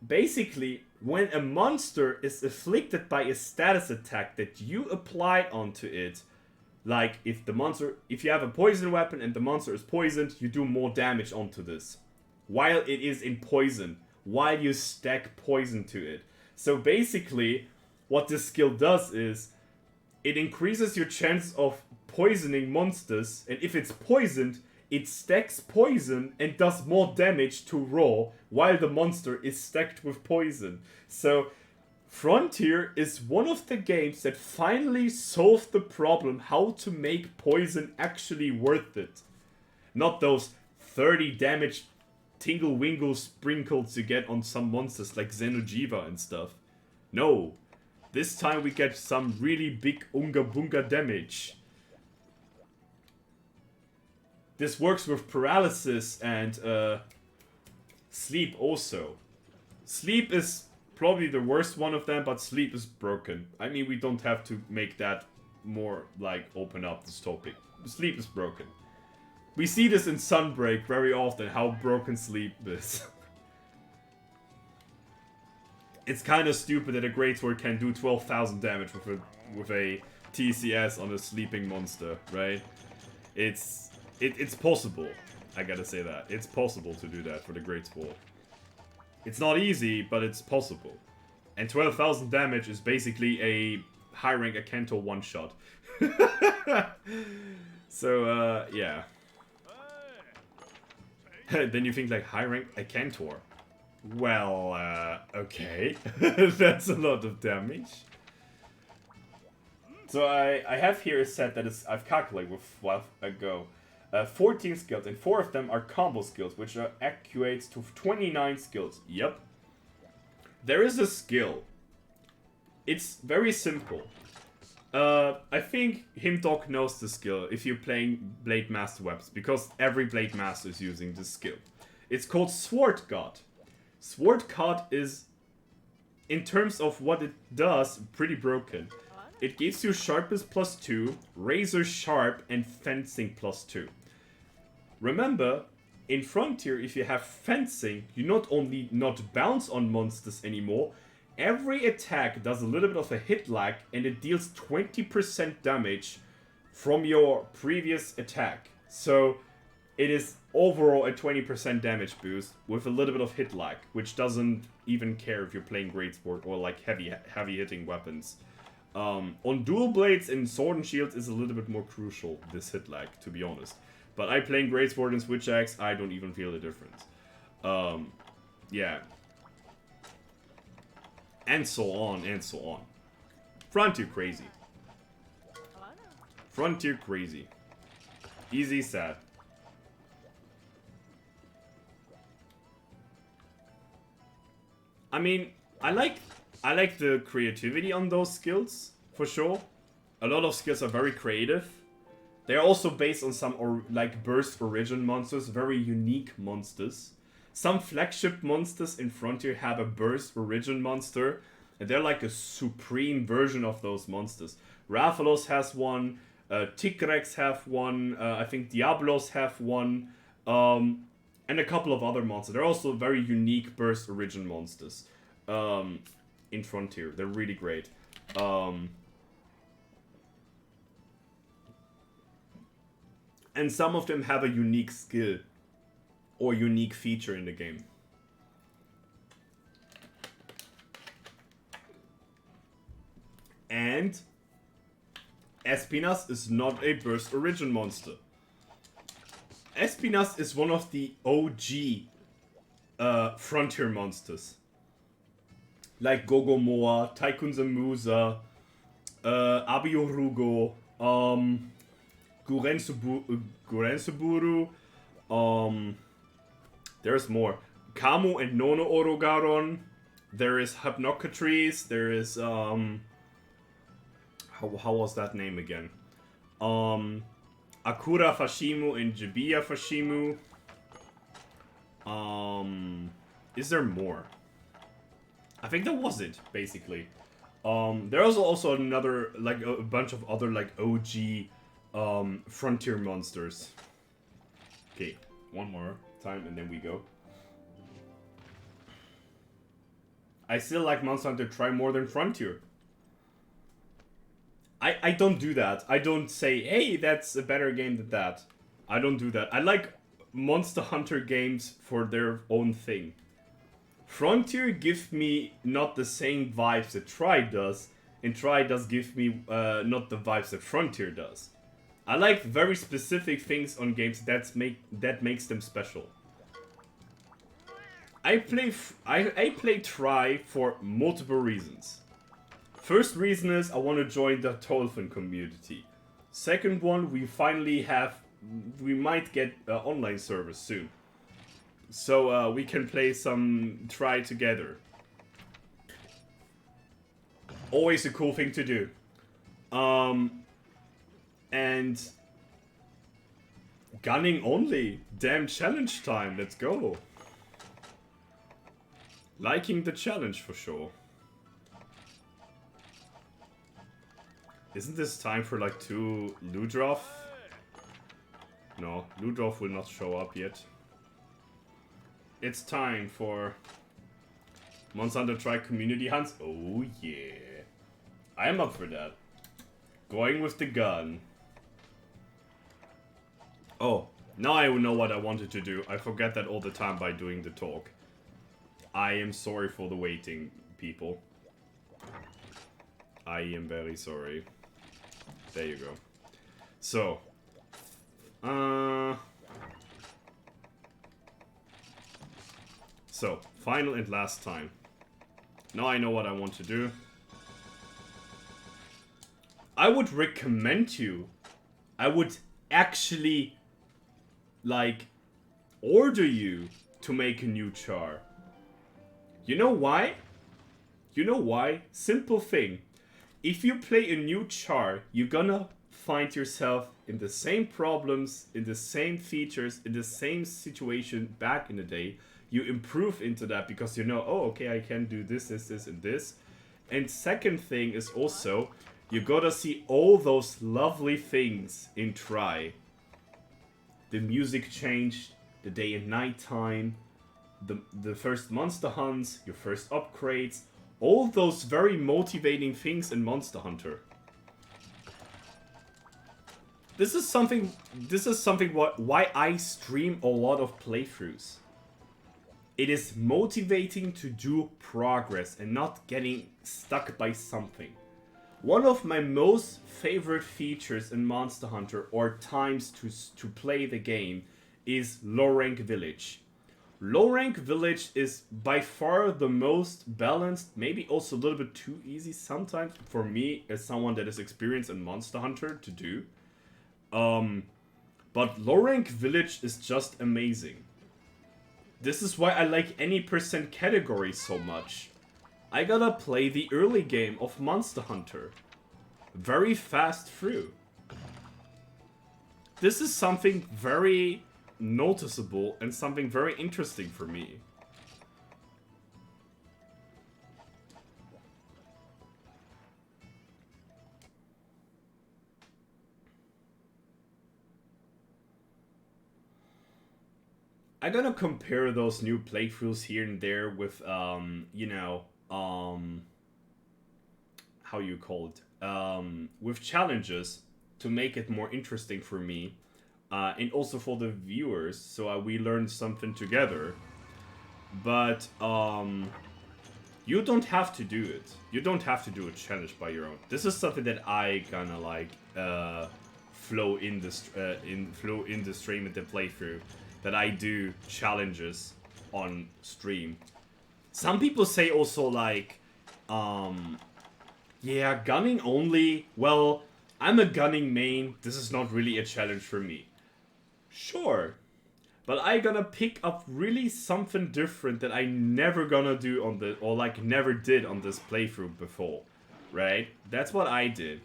Basically, when a monster is afflicted by a status attack that you applied onto it, like if you have a poison weapon and the monster is poisoned, you do more damage onto this. While it is in poison. While you stack poison to it. So basically, what this skill does is, it increases your chance of poisoning monsters, and if it's poisoned, it stacks poison and does more damage to raw, while the monster is stacked with poison. So, Frontier is one of the games that finally solved the problem how to make poison actually worth it. Not those 30 damage tingle-wingle sprinkles you get on some monsters like Xenojiva and stuff. No. This time we get some really big unga-bunga damage. This works with paralysis and sleep also. Sleep is probably the worst one of them, but sleep is broken. I mean, we don't have to make that more, like, open up this topic. Sleep is broken. We see this in Sunbreak very often, how broken sleep is. It's kind of stupid that a Greatsword can do 12,000 damage with a TCS on a sleeping monster, right? It's possible. I gotta say that. It's possible to do that for the Greatsword. It's not easy, but it's possible. And 12,000 damage is basically a high rank Akanto one-shot. So, yeah. Then you think like high rank Akantor. Well, okay. That's a lot of damage. So I have here a set that is, I've calculated with what I go. 14 skills, and 4 of them are combo skills, which equates to 29 skills. Yep. There is a skill. It's very simple. I think Himdog knows the skill if you're playing Blade Master Weapons, because every Blade Master is using this skill. It's called Sword God. Sword God is, in terms of what it does, pretty broken. It gives you Sharpness +2, Razor Sharp, and Fencing +2. Remember, in Frontier, if you have fencing, you not only not bounce on monsters anymore, every attack does a little bit of a hit lag and it deals 20% damage from your previous attack. So it is overall a 20% damage boost with a little bit of hit lag, which doesn't even care if you're playing Greatsword or like heavy hitting weapons. On dual blades and sword and shields is a little bit more crucial, this hit lag, to be honest. But I playing Greatsword and Switch Axe, I don't even feel the difference. Yeah. And so on, and so on. Frontier crazy. Frontier crazy. Easy sad. I mean, I like the creativity on those skills, for sure. A lot of skills are very creative. They're also based on some like burst origin monsters, very unique monsters. Some flagship monsters in Frontier have a burst origin monster, and they're like a supreme version of those monsters. Rathalos has one, Tigrex have one, I think Diablos have one, and a couple of other monsters. They're also very unique burst origin monsters in Frontier. They're really great. And some of them have a unique skill or unique feature in the game. And Espinas is not a burst origin monster. Espinas is one of the OG Frontier monsters. Like Gogomoa, Tycoon Zamuza, Abiorugo, Gurensuburu, there's more. Kamu and Nono Orogaron. There is Hypnocatrice. There is how was that name again? Akura Fashimu and Jibiya Fashimu. Is there more? I think that was it, basically. There's also another, like a bunch of other like OG Frontier monsters. Okay, one more time and then we go. I still like Monster Hunter Tri more than Frontier. I don't do that. I don't say, hey, that's a better game than that. I don't do that. I like Monster Hunter games for their own thing. Frontier gives me not the same vibes that Tri does, and Tri does give me not the vibes that Frontier does. I like very specific things on games that makes them special. I play Tri for multiple reasons. First reason is I want to join the Tolfin community. Second one, we might get online servers soon. So we can play some Tri together. Always a cool thing to do. And gunning only. Damn challenge time, let's go. Liking the challenge for sure. Isn't this time for like 2 Ludroth? No, Ludroth will not show up yet. It's time for Monster Hunter Tri community hunts. Oh yeah. I am up for that. Going with the gun. Oh, now I know what I wanted to do. I forget that all the time by doing the talk. I am sorry for the waiting, people. I am very sorry. There you go. So, final and last time. Now I know what I want to do. I would recommend you. I would actually, like, order you to make a new char. You know why? You know why? Simple thing. If you play a new char, you're gonna find yourself in the same problems, in the same features, in the same situation back in the day. You improve into that because you know, oh, okay, I can do this, this, this, and this. And second thing is also, you gotta see all those lovely things in Tri. The music changed, the day and night time, the first monster hunts, your first upgrades, all those very motivating things in Monster Hunter. This is something why I stream a lot of playthroughs. It is motivating to do progress and not getting stuck by something. One of my most favorite features in Monster Hunter, or times to play the game, is low rank village. Low rank village is by far the most balanced, maybe also a little bit too easy sometimes for me as someone that is experienced in Monster Hunter to do. But low rank village is just amazing. This is why I like any percent category so much. I gotta play the early game of Monster Hunter very fast through. This is something very noticeable and something very interesting for me. I'm gonna compare those new playthroughs here and there with, you know, how you call it, with challenges to make it more interesting for me, and also for the viewers, so we learn something together. But you don't have to do it. You don't have to do a challenge by your own. This is something that I gonna like flow in the stream with the playthrough. That I do challenges on stream. Some people say also like, yeah, gunning only. Well, I'm a gunning main. This is not really a challenge for me. Sure. But I gonna pick up really something different that I never gonna do on the, or like never did on this playthrough before. Right? That's what I did.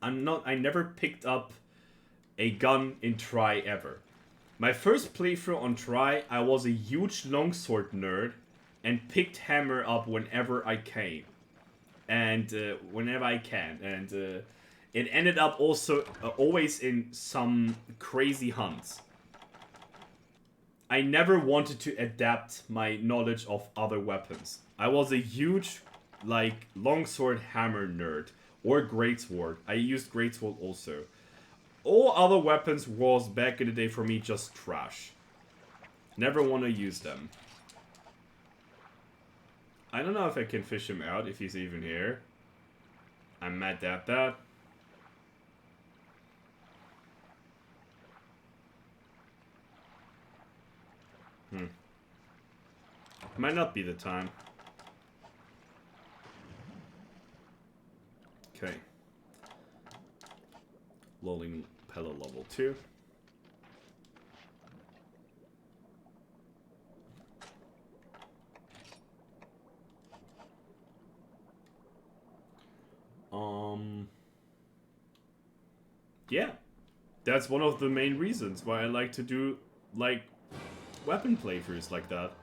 I never picked up a gun in Try ever. My first playthrough on Try, I was a huge longsword nerd and picked hammer up whenever I came. And whenever I can. And it ended up also always in some crazy hunts. I never wanted to adapt my knowledge of other weapons. I was a huge, like, longsword hammer nerd. Or greatsword. I used greatsword also. All other weapons was, back in the day for me, just trash. Never want to use them. I don't know if I can fish him out, if he's even here. I'm mad at that. Might not be the time. Okay. Lolling pellet level 2. Yeah. That's one of the main reasons why I like to do, like, weapon playthroughs like that.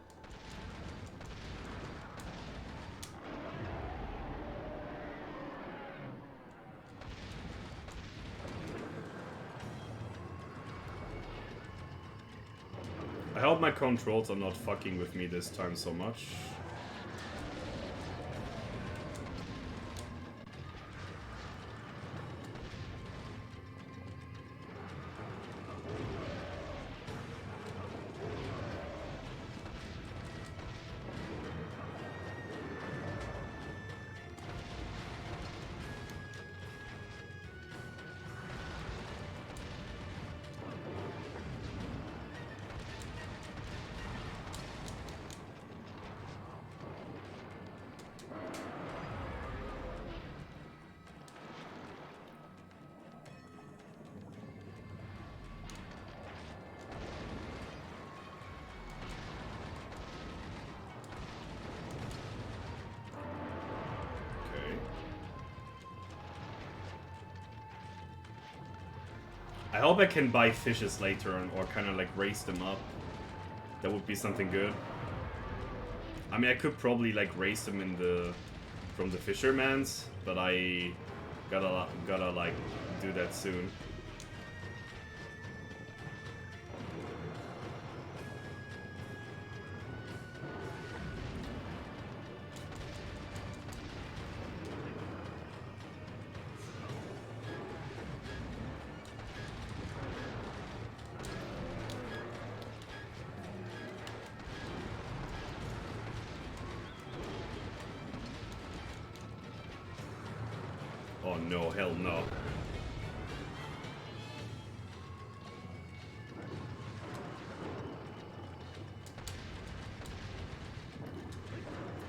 I hope my controls are not fucking with me this time so much. I hope I can buy fishes later on, or kind of like raise them up. That would be something good. I mean, I could probably like raise them in from the fisherman's, but I gotta like do that soon. Oh no, hell no.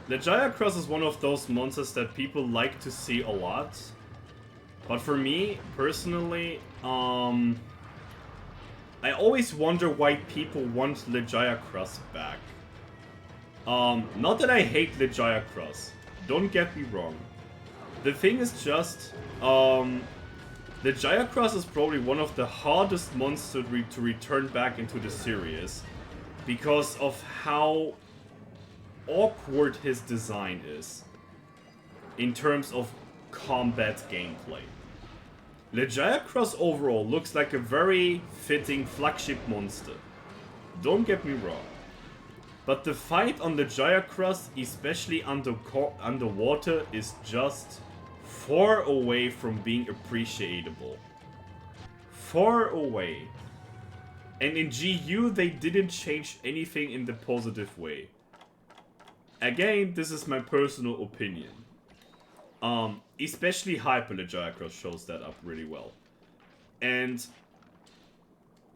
Legiacross Cross is one of those monsters that people like to see a lot. But for me, personally, I always wonder why people want Legiacross Cross back. Not that I hate Legiacross Cross. Don't get me wrong. The thing is just, Legiacross Cross is probably one of the hardest monsters to return back into the series. Because of how awkward his design is. In terms of combat gameplay. Legiacross Cross overall looks like a very fitting flagship monster. Don't get me wrong. But the fight on Legiacross Cross, especially underwater, is just far away from being appreciable. Far away. And in GU, they didn't change anything in the positive way. Again, this is my personal opinion. Especially Hyper Legiacross Cross shows that up really well. And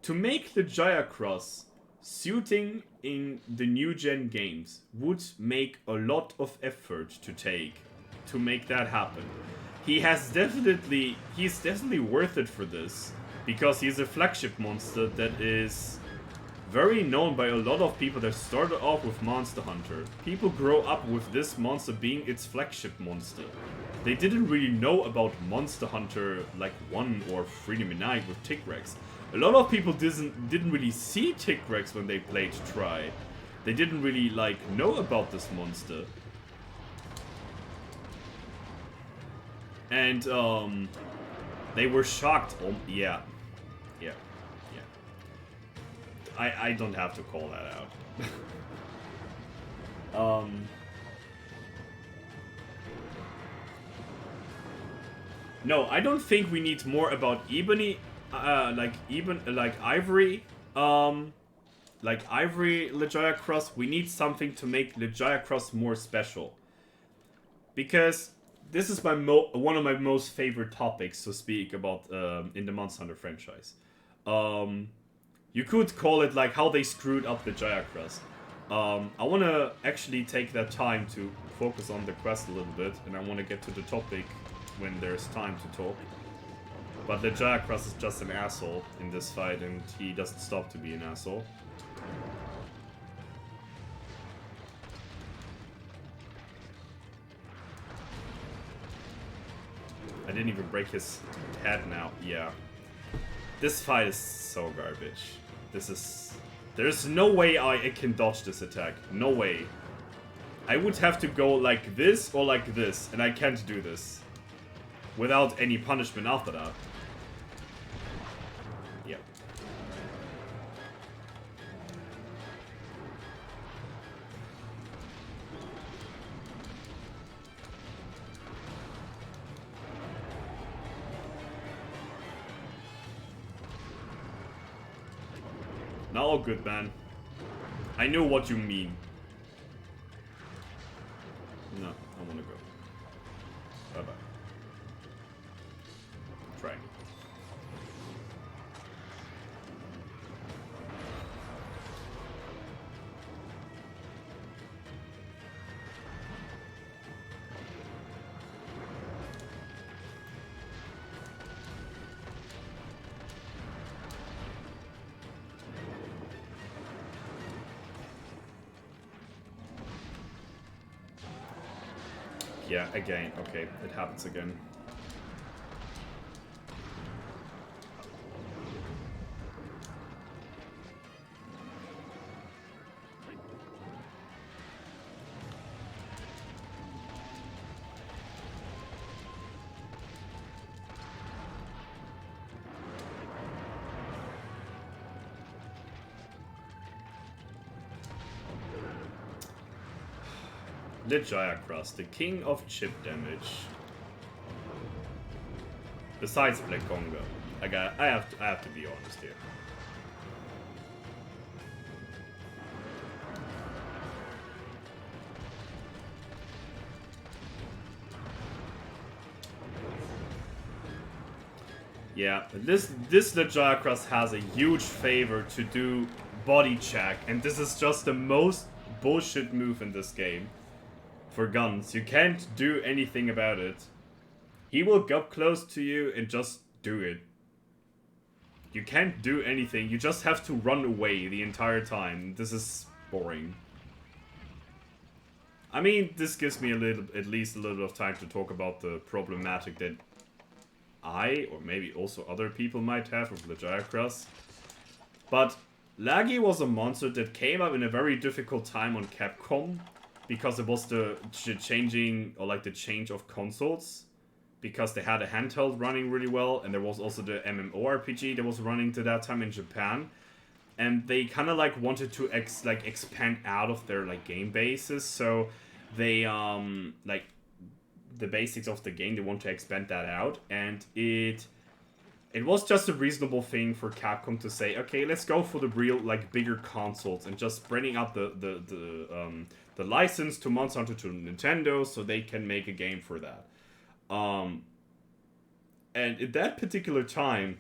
to make Legiacross Cross suiting in the new gen games would make a lot of effort to make that happen. He's definitely worth it for this, because he's a flagship monster that is very known by a lot of people that started off with Monster Hunter. People grow up with this monster being its flagship monster. They didn't really know about Monster Hunter like 1 or Freedom Unite with Tigrex. A lot of people didn't really see Tigrex when they played Try. They didn't really know about this monster. And they were shocked. Oh, yeah. I don't have to call that out. No, I don't think we need more about Ivory, Ivory Legiacross Cross. We need something to make Legiacross Cross more special. Because this is one of my most favorite topics to speak about in the Monster Hunter franchise. You could call it how they screwed up Legiacross Cross. I want to actually take that time to focus on the quest a little bit, and I want to get to the topic when there's time to talk. But Legiacross Cross is just an asshole in this fight, and he doesn't stop to be an asshole. I didn't even break his head now. Yeah. This fight is so garbage. There's no way I can dodge this attack. No way. I would have to go like this or like this, and I can't do this without any punishment after that. Yeah. Now all good, man. I know what you mean. No, I wanna go. Bye-bye. Try. Yeah, again. Okay, it happens again. Legiacross Cross, the king of chip damage. Besides Black Congo. I have to be honest here. Yeah, this Legiacrus has a huge favor to do body check, and this is just the most bullshit move in this game. For guns, you can't do anything about it. He will go close to you and just do it. You can't do anything, you just have to run away the entire time. This is boring. I mean, this gives me at least a little bit of time to talk about the problematic that I, or maybe also other people might have with Legiacrus. But Laggy was a monster that came up in a very difficult time on Capcom, because it was the changing, or like the change of consoles, because they had a handheld running really well, and there was also the MMORPG that was running to that time in Japan, and they kind of like wanted to expand out of their like game bases, so they like the basics of the game, they want to expand that out, and it was just a reasonable thing for Capcom to say, okay, let's go for the real like bigger consoles and just spreading out the license to Monster Hunter to Nintendo so they can make a game for that. And at that particular time,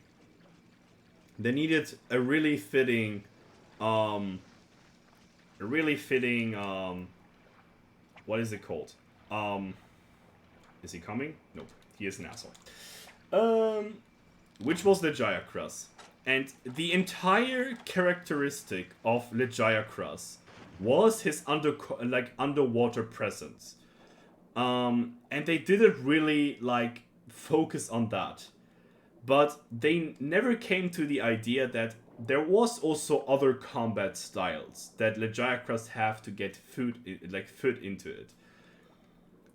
they needed a really fitting, what is it called? Is he coming? Nope, he is an asshole. Which was Legiacrus. And the entire characteristic of Legiacrus was his underwater presence. And they didn't really like focus on that. But they never came to the idea that there was also other combat styles that Legiacrus have to get foot into it.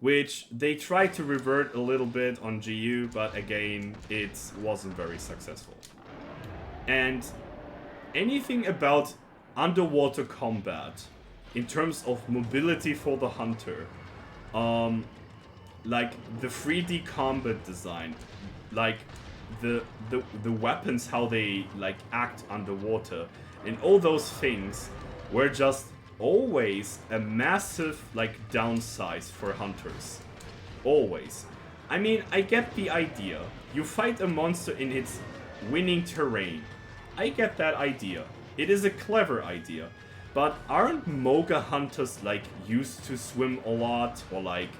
Which they tried to revert a little bit on GU, but again, it wasn't very successful. And anything about underwater combat, in terms of mobility for the hunter, like the 3D combat design, like the weapons, how they like act underwater, and all those things were just always a massive like downsize for hunters. Always. I mean, I get the idea. You fight a monster in its winning terrain. I get that idea. It is a clever idea. But aren't Moga hunters like used to swim a lot, or like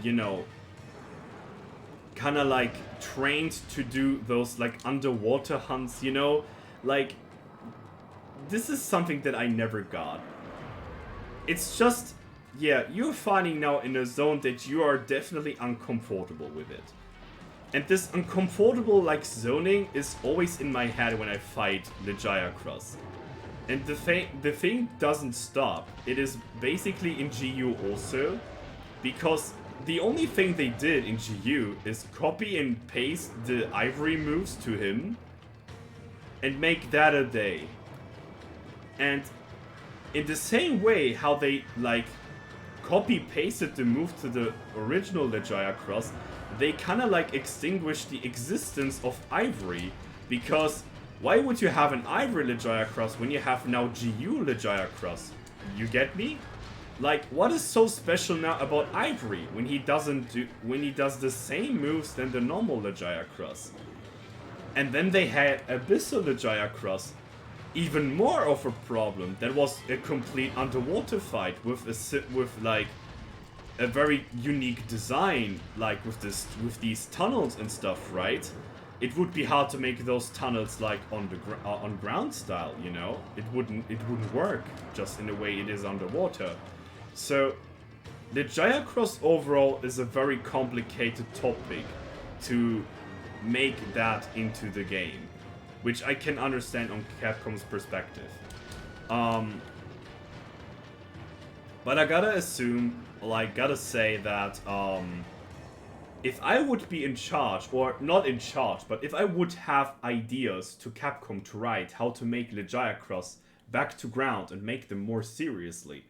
you know, kinda like trained to do those like underwater hunts, you know? Like, this is something that I never got. It's just, yeah, you're finding now in a zone that you are definitely uncomfortable with it. And this uncomfortable like zoning is always in my head when I fight Legiacrus. And the thing doesn't stop. It is basically in GU also, because the only thing they did in GU is copy and paste the Ivory moves to him and make that a day. And in the same way how they like copy-pasted the move to the original Legiacrus, they kinda like extinguished the existence of Ivory, because why would you have an Ivory Legiacrus when you have now GU Legiacrus? You get me? Like, what is so special now about Ivory when he does the same moves than the normal Legiacrus? And then they had Abyssal Legiacrus, even more of a problem. That was a complete underwater fight with like a very unique design, like with these tunnels and stuff, right? It would be hard to make those tunnels like on ground style, you know? It wouldn't work just in the way it is underwater. So Legiacrus overall is a very complicated topic to make that into the game, which I can understand on Capcom's perspective. But I gotta assume, like, gotta say that if I would be in charge, or not in charge, but if I would have ideas to Capcom to write how to make Legiacrus back to ground and make them more seriously,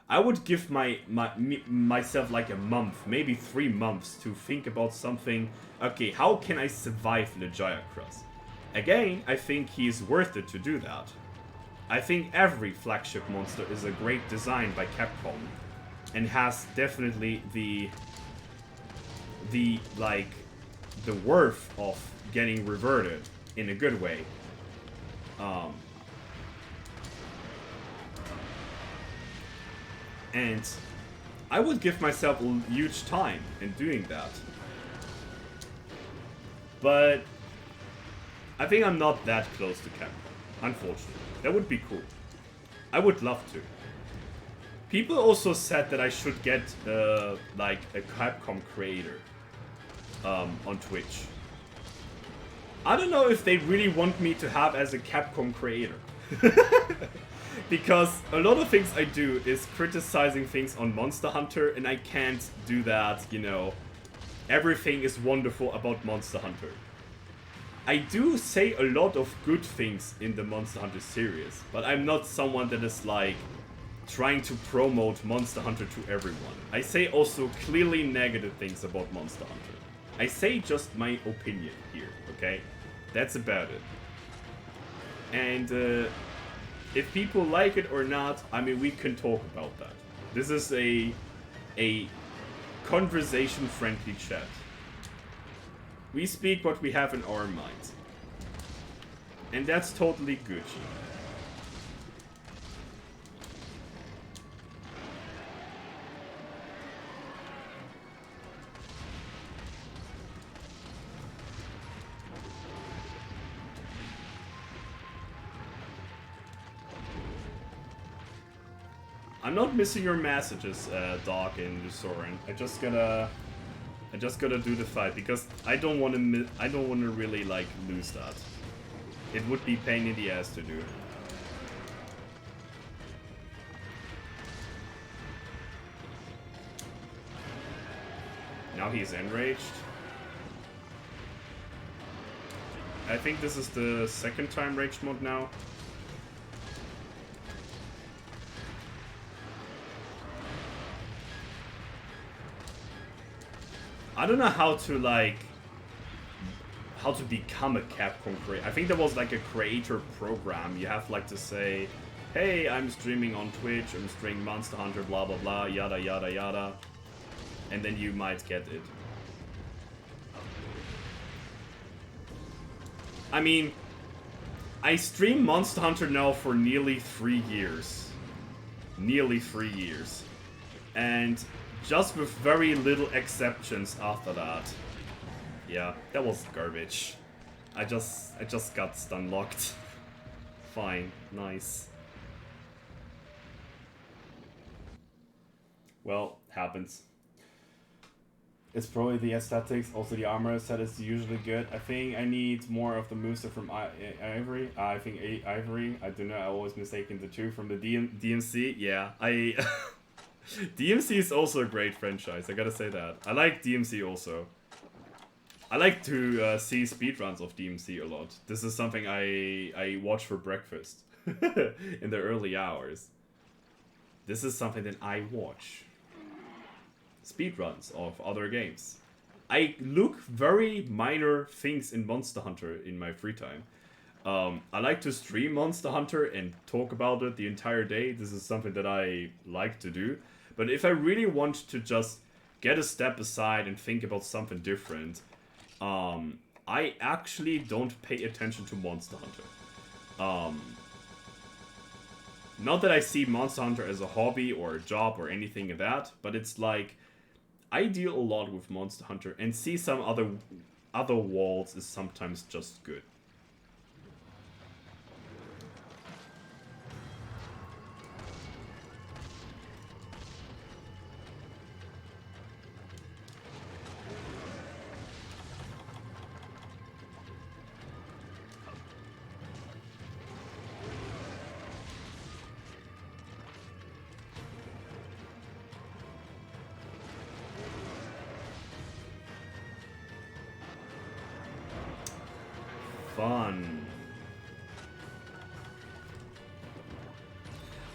I would give myself like a month, maybe 3 months to think about something. Okay, how can I survive Legiacrus? Again, I think he is worth it to do that. I think every flagship monster is a great design by Capcom, and has definitely the like the worth of getting reverted in a good way. And I would give myself a huge time in doing that. But I think I'm not that close to Capcom, unfortunately. That would be cool. I would love to. People also said that I should get like a Capcom creator on Twitch. I don't know if they really want me to have as a Capcom creator. Because a lot of things I do is criticizing things on Monster Hunter, and I can't do that, you know. Everything is wonderful about Monster Hunter. I do say a lot of good things in the Monster Hunter series, but I'm not someone that is like trying to promote Monster Hunter to everyone. I say also clearly negative things about Monster Hunter. I say just my opinion here, okay? That's about it. And if people like it or not, I mean, we can talk about that. This is a conversation-friendly chat. We speak what we have in our minds. And that's totally Gucci. I'm not missing your messages, Doc and Soren. I just gotta do the fight because I don't want to really like lose that. It would be pain in the ass to do. Now he's enraged. I think this is the second time rage mode now. I don't know how to become a Capcom creator. I think there was like a creator program. You have like to say, hey, I'm streaming on Twitch, I'm streaming Monster Hunter, blah blah blah, yada yada yada. And then you might get it. I mean, I stream Monster Hunter now for nearly 3 years. Nearly 3 years. And just with very little exceptions after that. Yeah, that was garbage. I just got stun locked. Fine, nice. Well, happens. It's probably the aesthetics, also the armor set is usually good. I think I need more of the moveset from Ivory. I think Ivory, I don't know, I always mistaken the two from the DMC. Yeah, DMC is also a great franchise, I gotta say that. I like DMC also. I like to see speedruns of DMC a lot. This is something I watch for breakfast in the early hours. This is something that I watch. Speedruns of other games. I look very minor things in Monster Hunter in my free time. I like to stream Monster Hunter and talk about it the entire day. This is something that I like to do. But if I really want to just get a step aside and think about something different, I actually don't pay attention to Monster Hunter. Not that I see Monster Hunter as a hobby or a job or anything of that, but it's like I deal a lot with Monster Hunter, and see some other worlds is sometimes just good. Fun.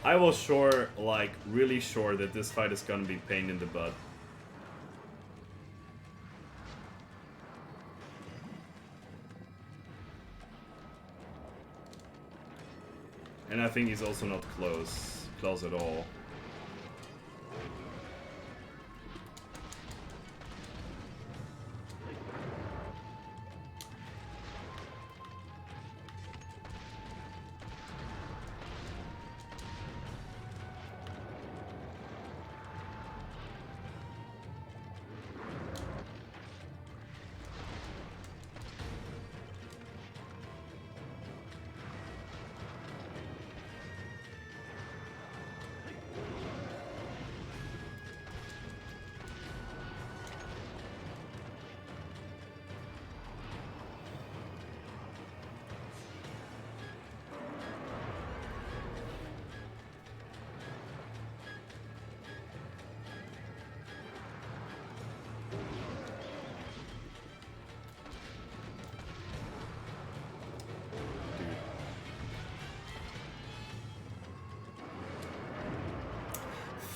I was sure, like, really sure that this fight is gonna be pain in the butt. And I think he's also not close at all.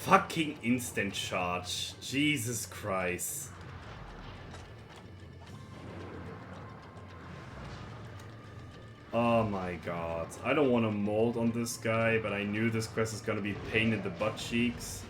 Fucking instant charge. Jesus Christ. Oh my god. I don't want to mold on this guy, but I knew this quest is gonna be pain in the butt cheeks.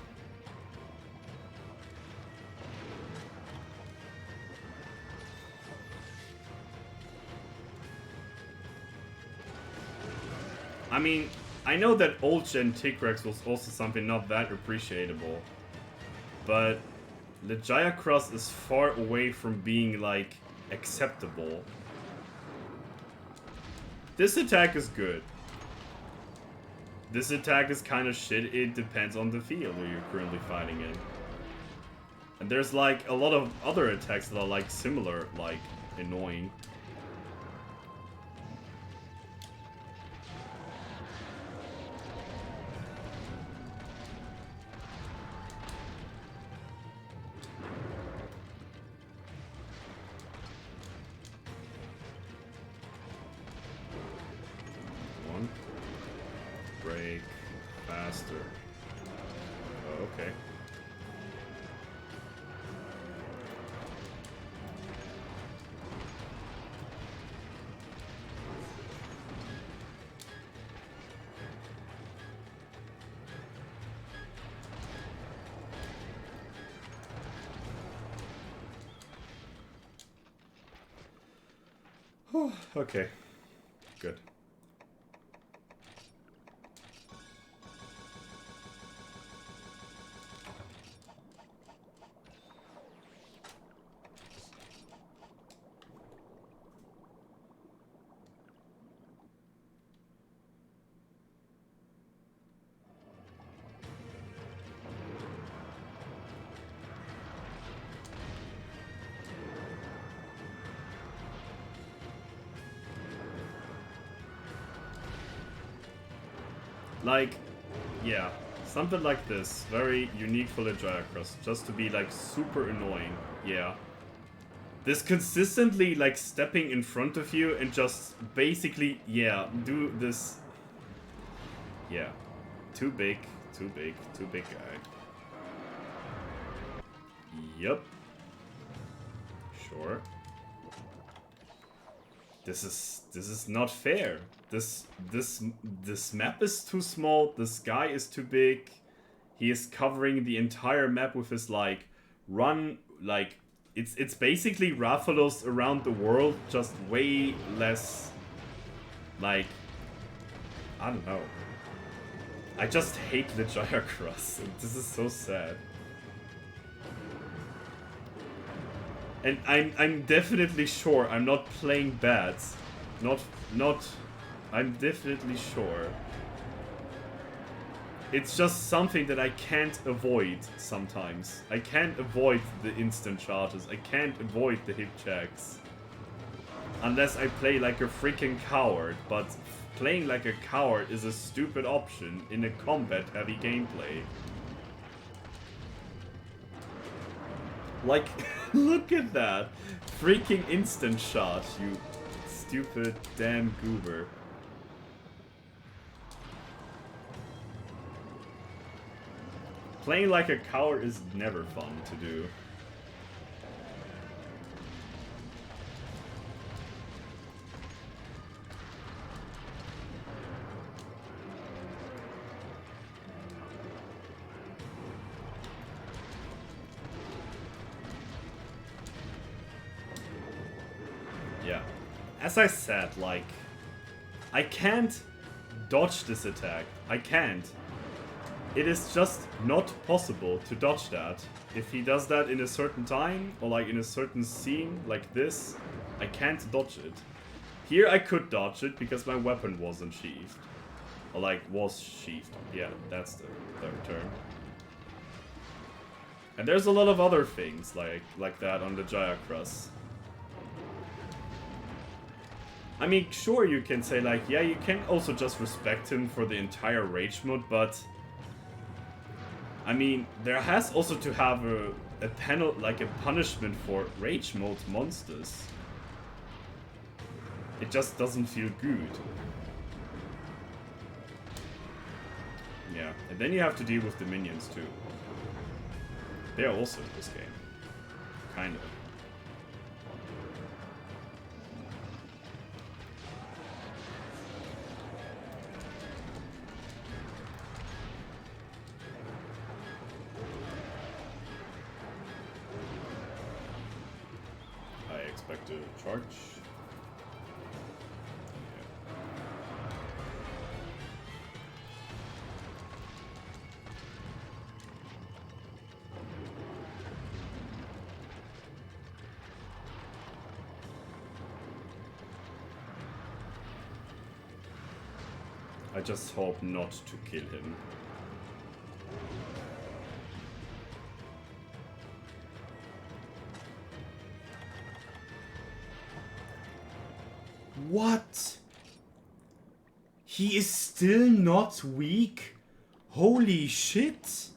I mean, I know that old gen Tigrex was also something not that appreciable, but Legiah Cross is far away from being, like, acceptable. This attack is good. This attack is kind of shit. It depends on the field where you're currently fighting in. And there's like a lot of other attacks that are like similar, like annoying. Break faster. Oh, okay. Okay. Good. Like, yeah, something like this. Very unique for Legiah Cross. Just to be, like, super annoying. Yeah. This consistently, like, stepping in front of you and just basically, yeah, do this. Yeah. Too big guy. Yup. Sure. This is not fair. This map is too small, this guy is too big. He is covering the entire map with his like run, like it's basically Rathalos around the world, just way less like, I don't know. I just hate Legiah Cross. This is so sad. And I'm definitely sure I'm not playing bad. I'm definitely sure. It's just something that I can't avoid sometimes. I can't avoid the instant charges. I can't avoid the hip checks. Unless I play like a freaking coward, but playing like a coward is a stupid option in a combat-heavy gameplay. Like, look at that! Freaking instant shot, you stupid damn goober. Playing like a coward is never fun to do. Yeah. As I said, like, I can't dodge this attack. I can't. It is just not possible to dodge that. If he does that in a certain time, or like in a certain scene, like this, I can't dodge it. Here I could dodge it because my weapon wasn't sheathed. Or like, was sheathed. Yeah, that's the term. And there's a lot of other things like that on the Legiah Cross. I mean, sure you can say like, yeah, you can also just respect him for the entire rage mode, but I mean, there has also to have a punishment for rage mode monsters. It just doesn't feel good. Yeah, and then you have to deal with the minions too. They are also in this game. Kind of. I expect to charge. I just hope not to kill him. What? He is still not weak? Holy shit!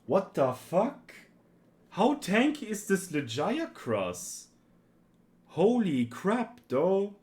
What the fuck? How tanky is this Legiah cross? Holy crap, though.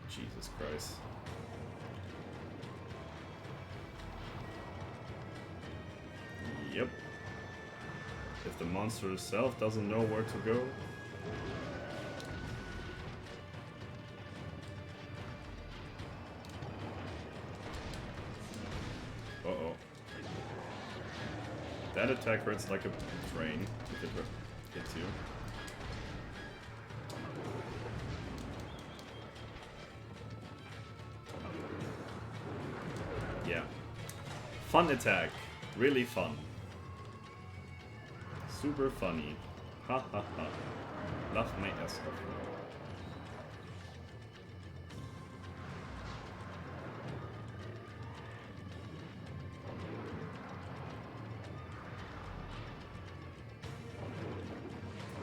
Jesus Christ. Yep. If the monster itself doesn't know where to go. Uh-oh. That attack hurts like a train if it hits you. Yeah. Fun attack. Really fun. Super funny. Ha ha ha. Love my ass off.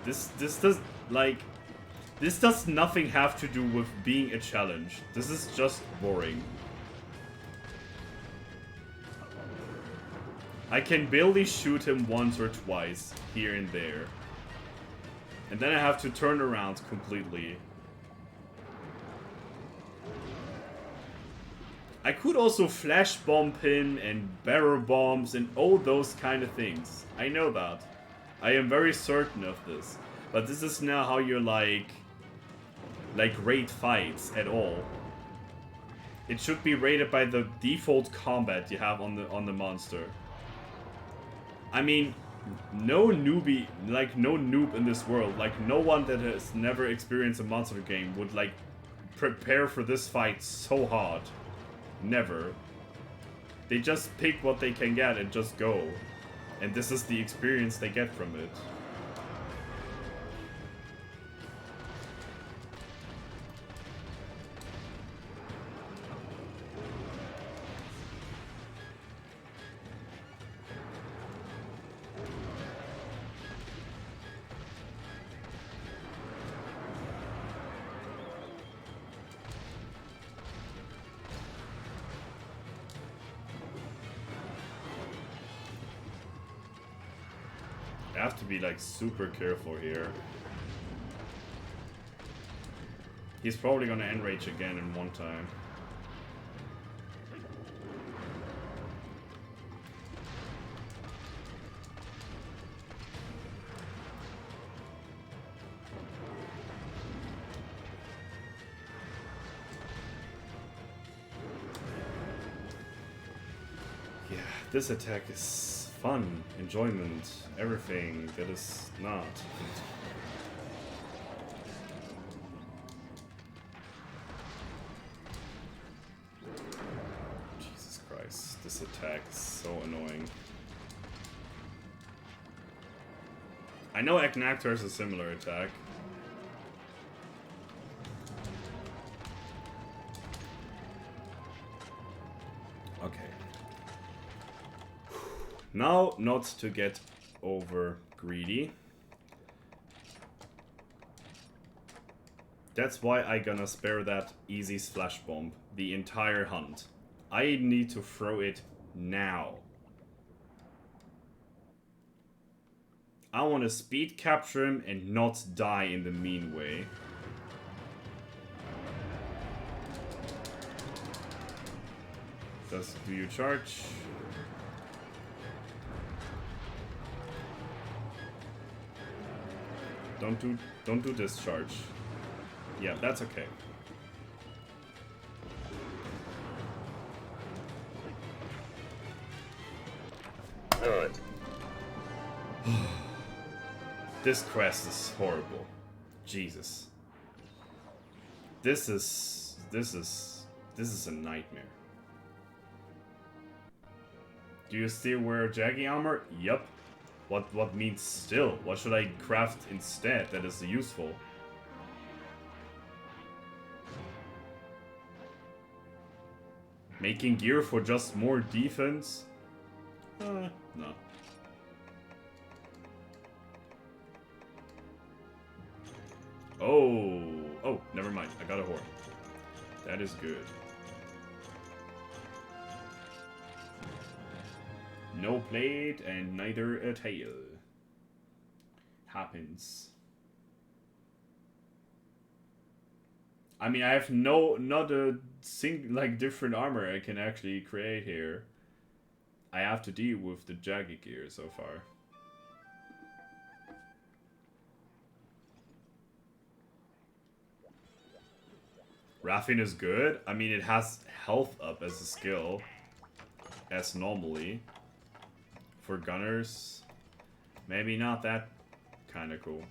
This does like this does nothing have to do with being a challenge. This is just boring. I can barely shoot him once or twice, here and there. And then I have to turn around completely. I could also flash bomb him and barrel bombs and all those kind of things. I know that. I am very certain of this. But this is now how you're like rate fights at all. It should be rated by the default combat you have on the monster. I mean, no newbie, like no noob in this world, like no one that has never experienced a monster game would like prepare for this fight so hard. Never. They just pick what they can get and just go. And this is the experience they get from it. I have to be like super careful here. He's probably gonna enrage again in one time. Yeah, this attack is fun, enjoyment, everything that is not. Jesus Christ, this attack is so annoying. I know Agnactor has a similar attack. Now, not to get over greedy. That's why I gonna spare that easy splash bomb the entire hunt. I need to throw it now. I want to speed capture him and not die in the mean way. Do you charge? Don't do discharge. Yeah, that's okay.
Alright.
This quest is horrible. Jesus. This is a nightmare. Do you still wear Jaggy armor? Yup. What means still? What should I craft instead that is useful? Making gear for just more defense? No. Oh, never mind. I got a horn. That is good. No plate and neither a tail. Happens. I mean, I have not a different armor I can actually create here. I have to deal with the Jaggy gear so far. Raffin is good. I mean, it has health up as a skill, as normally. For gunners, maybe not that kind of cool.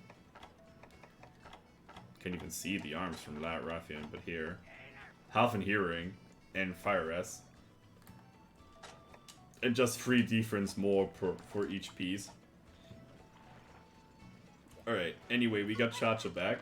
Can't even see the arms from Raffian, but here. Health and hearing, and fire rest. And just 3 defense more for each piece. Alright, anyway, we got Chacha back.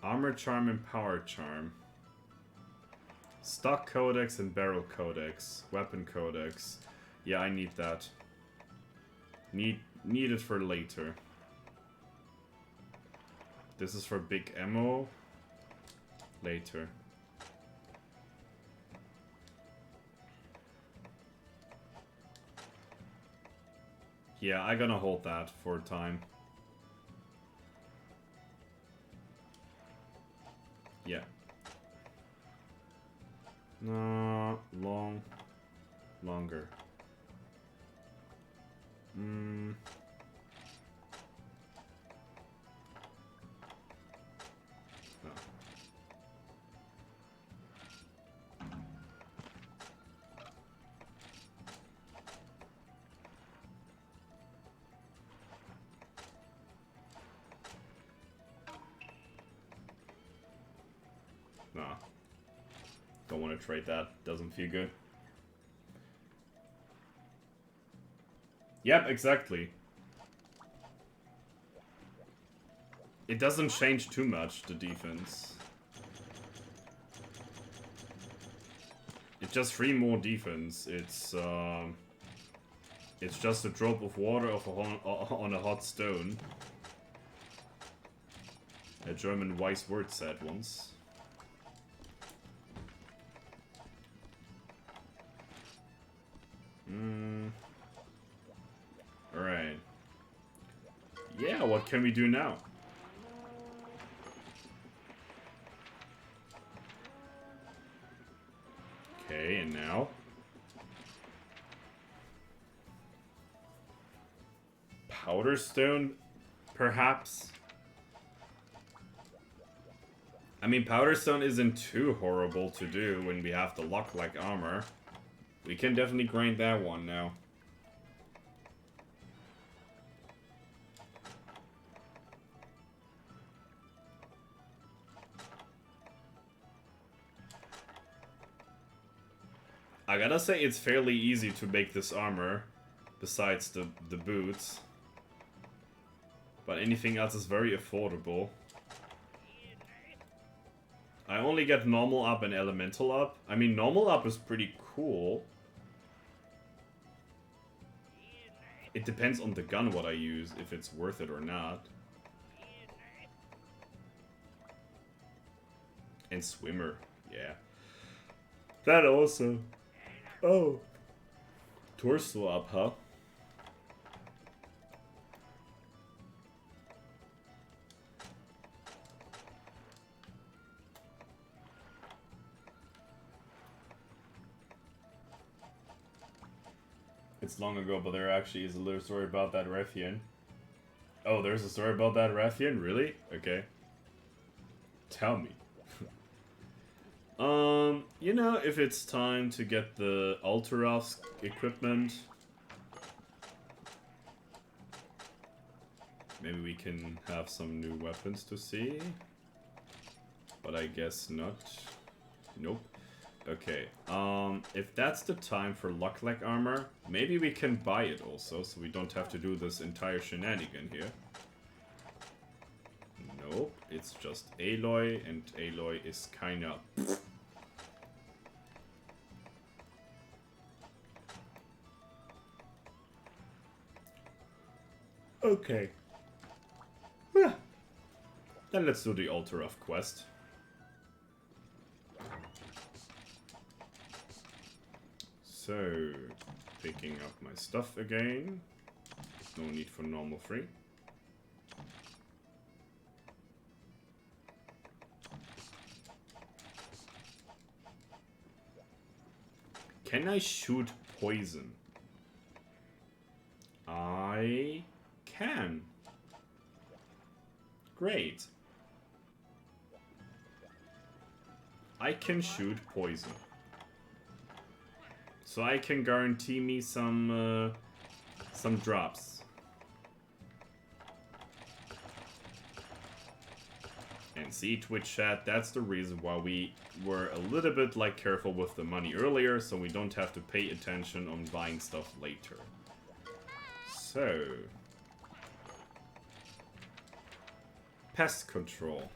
Armor Charm and Power Charm. Stock Codex and Barrel Codex. Weapon Codex. Yeah, I need that. Need it for later. This is for big ammo. Later. Yeah, I'm gonna hold that for a time. Yeah. No, longer. No. Nah. Don't want to trade that. Doesn't feel good. Yep, exactly. It doesn't change too much, the defense. It's just 3 more defense. It's just a drop of water on a hot stone. A German wise word said once. Alright. Yeah, what can we do now? Okay, and now? Powder stone, perhaps? I mean, powder stone isn't too horrible to do when we have the lock-like armor. We can definitely grind that one now. I gotta say it's fairly easy to make this armor, besides the boots. But anything else is very affordable. I only get normal up and elemental up. I mean, normal up is pretty cool. It depends on the gun what I use, if it's worth it or not. And swimmer, yeah. That also. Oh. Torso up, huh? It's long ago, but there actually is a little story about that Rathian. Oh, there's a story about that Rathian? Really? Okay. Tell me. You know, if it's time to get the Ultrarov's equipment, maybe we can have some new weapons to see. But I guess not. Nope. Okay, if that's the time for Luck-like armor, maybe we can buy it also, so we don't have to do this entire shenanigan here. Nope, it's just Aloy, and Aloy is kinda... Okay. Then let's do the Ultrarough quest. So, picking up my stuff again. No need for normal free. Can I shoot poison? I can. Great. I can shoot poison. So I can guarantee me some drops. And see, Twitch chat, that's the reason why we were a little bit like careful with the money earlier, so we don't have to pay attention on buying stuff later. So... Pest control.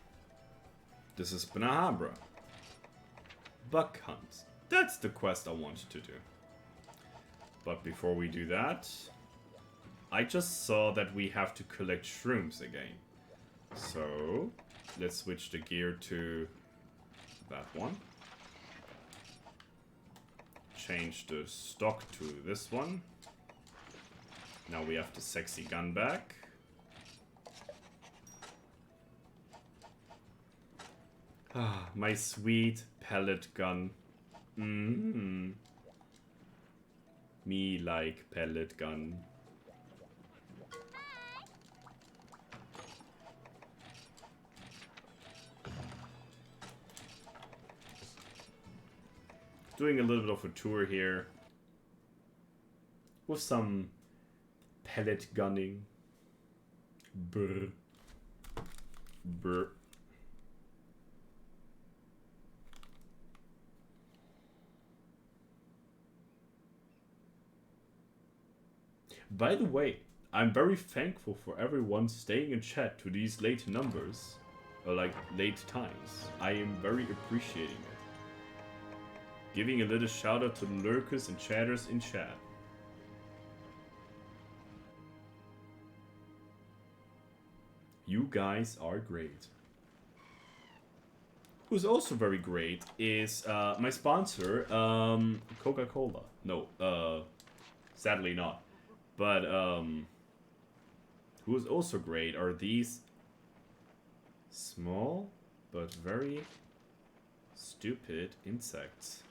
This is Benahabra. Buck hunt. That's the quest I wanted to do. But before we do that, I just saw that we have to collect shrooms again. So, let's switch the gear to that one. Change the stock to this one. Now we have the sexy gun back. Ah, my sweet pellet gun. Me like pellet gun. Doing a little bit of a tour here. With some pellet gunning. Brr. Brr. By the way, I'm very thankful for everyone staying in chat to these late numbers. Or like, late times. I am very appreciating it. Giving a little shout out to the lurkers and chatters in chat. You guys are great. Who's also very great is my sponsor, Coca-Cola. No, sadly not. But, who is also great are these small but very stupid insects.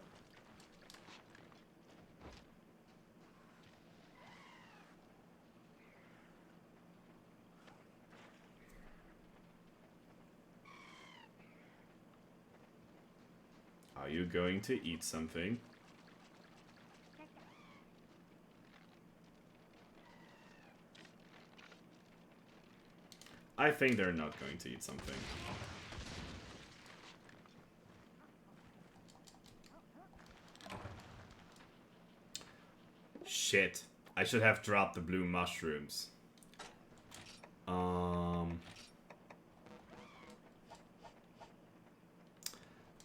Are you going to eat something? I think they're not going to eat something. Shit. I should have dropped the blue mushrooms.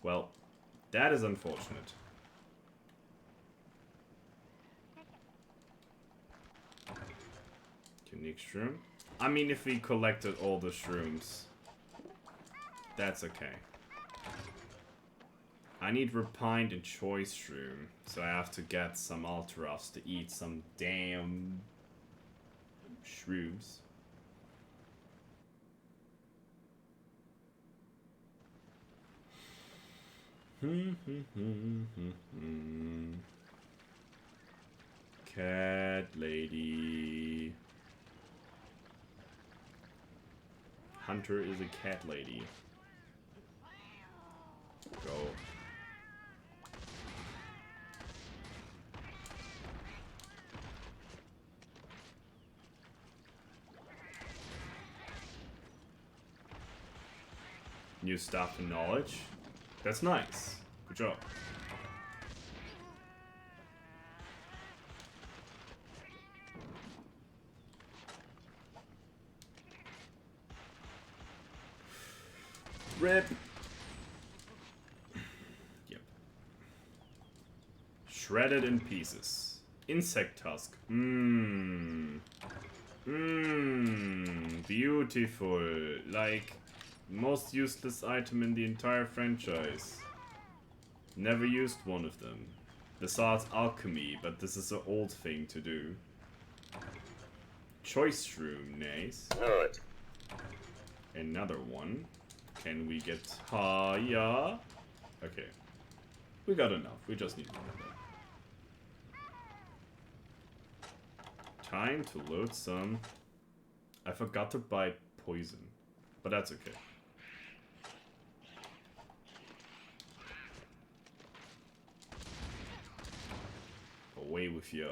Well, that is unfortunate. Unique shroom. I mean, if we collected all the shrooms, that's okay. I need refined and choice shroom, so I have to get some Alteroffs to eat some damn shrooms. Cat lady. Hunter is a cat lady. Go. New stuff and knowledge. That's nice. Good job. Rip. Yep. Shredded in pieces. Insect tusk. Beautiful. Like, most useless item in the entire franchise. Never used one of them. Besides alchemy, but this is an old thing to do. Choice shroom, nice.
Alright.
Another one. Can we get higher? Okay. We got enough. We just need one of them. Time to load some. I forgot to buy poison, but that's okay. Away with you.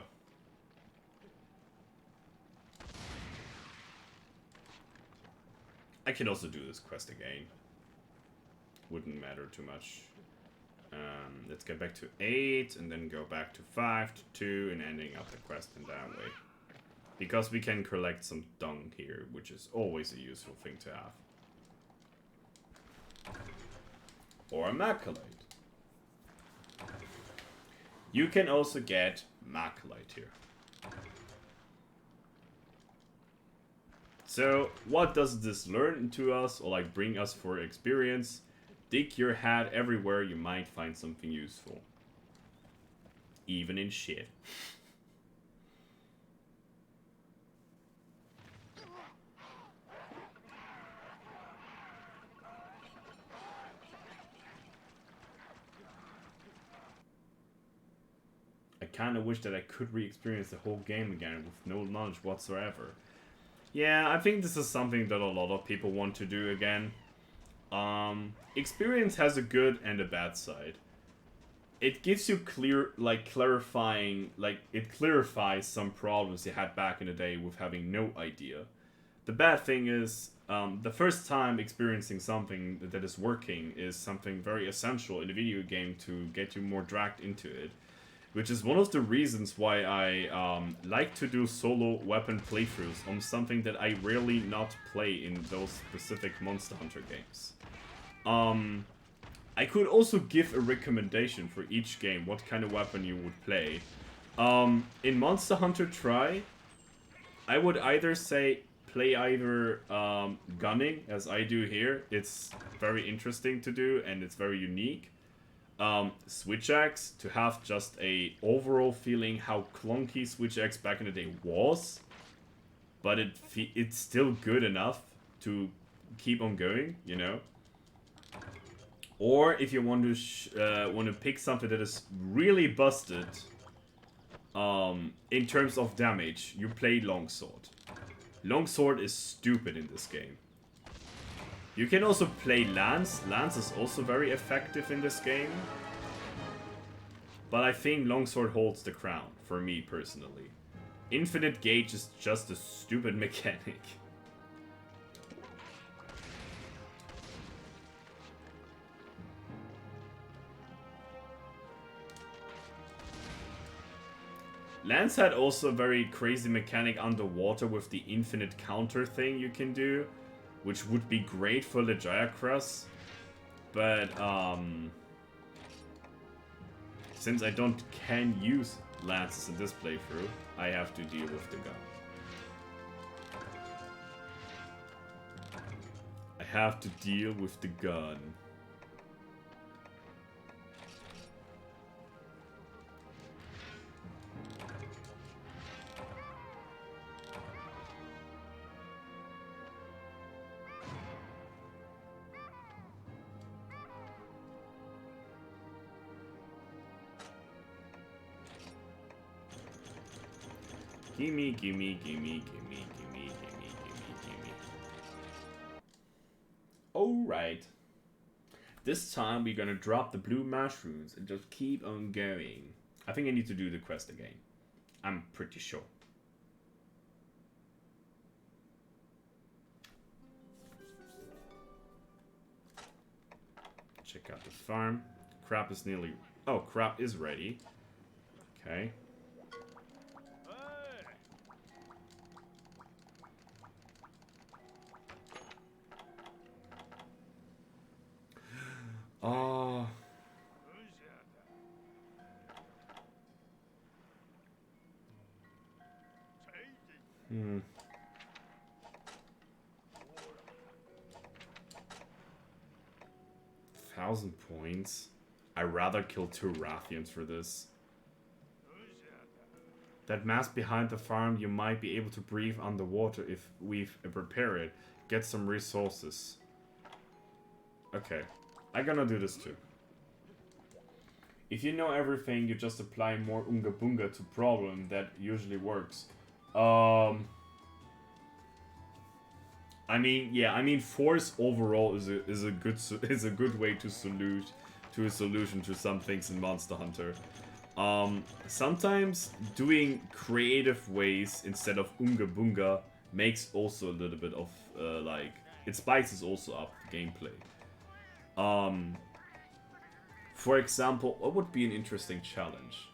I can also do this quest again. Wouldn't matter too much. Let's get back to 8 and then go back to 5 to 2 and ending up the quest in that way. Because we can collect some dung here, which is always a useful thing to have. Or a Maculite. You can also get Maculite here. So, what does this learn to us, or like bring us for experience? Dig your head everywhere, you might find something useful. Even in shit. I kinda wish that I could re-experience the whole game again with no knowledge whatsoever. Yeah, I think this is something that a lot of people want to do again. Experience has a good and a bad side. It gives you clarifying, it clarifies some problems you had back in the day with having no idea. The bad thing is, the first time experiencing something that is working is something very essential in a video game to get you more dragged into it. Which is one of the reasons why I like to do solo weapon playthroughs on something that I rarely not play in those specific Monster Hunter games. I could also give a recommendation for each game, what kind of weapon you would play. In Monster Hunter Tri, I would either say play either gunning, as I do here. It's very interesting to do and it's very unique. Switch axe, to have just a overall feeling how clunky Switch axe back in the day was, but it's still good enough to keep on going, you know. Or if you want to pick something that is really busted, in terms of damage, you play longsword. Longsword is stupid in this game. You can also play Lance. Lance is also very effective in this game. But I think Longsword holds the crown, for me personally. Infinite Gauge is just a stupid mechanic. Lance had also a very crazy mechanic underwater with the infinite counter thing you can do, which would be great for the Jayakras. But, since I can use lances in this playthrough, I have to deal with the gun. I have to deal with the gun. Gimme, gimme, gimme, gimme, gimme, gimme, gimme, gimme. Alright. This time we're gonna drop the blue mushrooms and just keep on going. I think I need to do the quest again. I'm pretty sure. Check out the farm. Crap is nearly... Oh, crap is ready. Okay. Oh. Hmm. 1,000 points. I'd rather kill 2 Rathians for this. That mask behind the farm, you might be able to breathe underwater if we've repaired it. Get some resources. Okay. I'm gonna do this too. If you know everything, you just apply more Unga Bunga to problem. That usually works. I mean, yeah. I mean, force overall is a good way to a solution to some things in Monster Hunter. Sometimes doing creative ways instead of Unga Bunga makes also a little bit of like it spices also up the gameplay. For example, what would be an interesting challenge?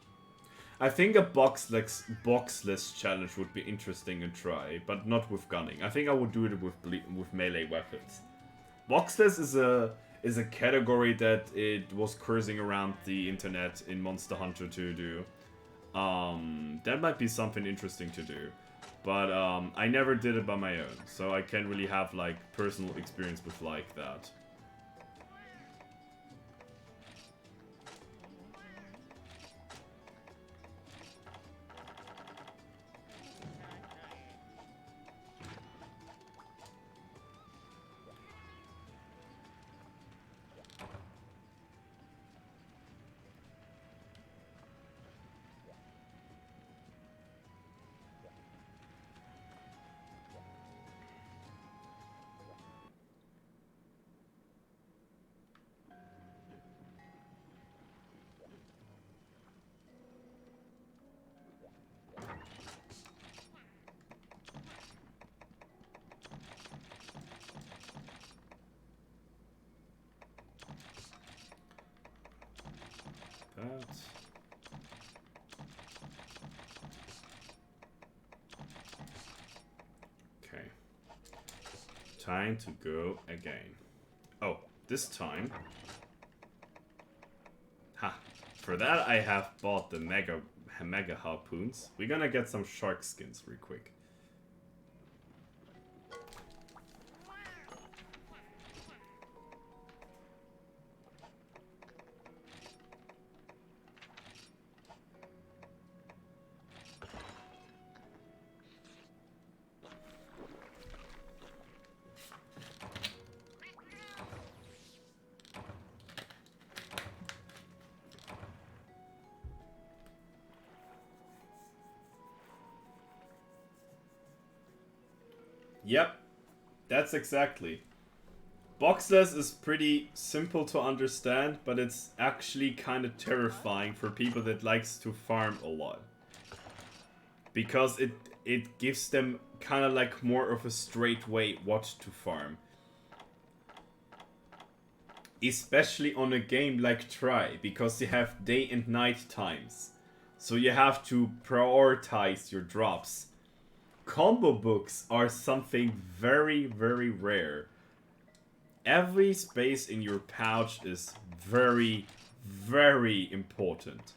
I think a boxless challenge would be interesting to try, but not with gunning. I think I would do it with melee weapons. Boxless is a category that it was cursing around the internet in Monster Hunter to do. That might be something interesting to do, but I never did it by my own, so I can't really have like personal experience with like that. Okay. Time to go again. Oh, this time. Ha! For that I have bought the mega harpoons. We're gonna get some shark skins real quick. Yep, that's exactly. Boxless is pretty simple to understand, but it's actually kind of terrifying for people that likes to farm a lot. Because it gives them kind of like more of a straight way what to farm. Especially on a game like Try, because you have day and night times.
So you have to prioritize your drops. Combo books are something very, very rare. Every space in your pouch is very, very important.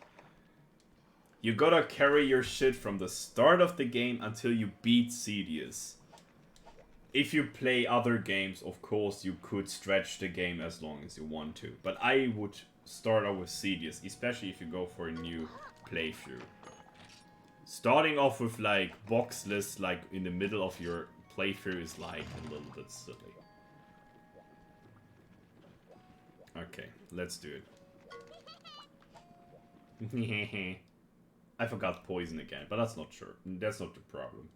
You gotta carry your shit from the start of the game until you beat Cedius. If you play other games, of course, you could stretch the game as long as you want to. But I would start out with Cedius, especially if you go for a new playthrough. Starting off with, like, box lists, like, in the middle of your playthrough is, like, a little bit silly. Okay, let's do it. I forgot poison again, but that's not sure. That's not the problem.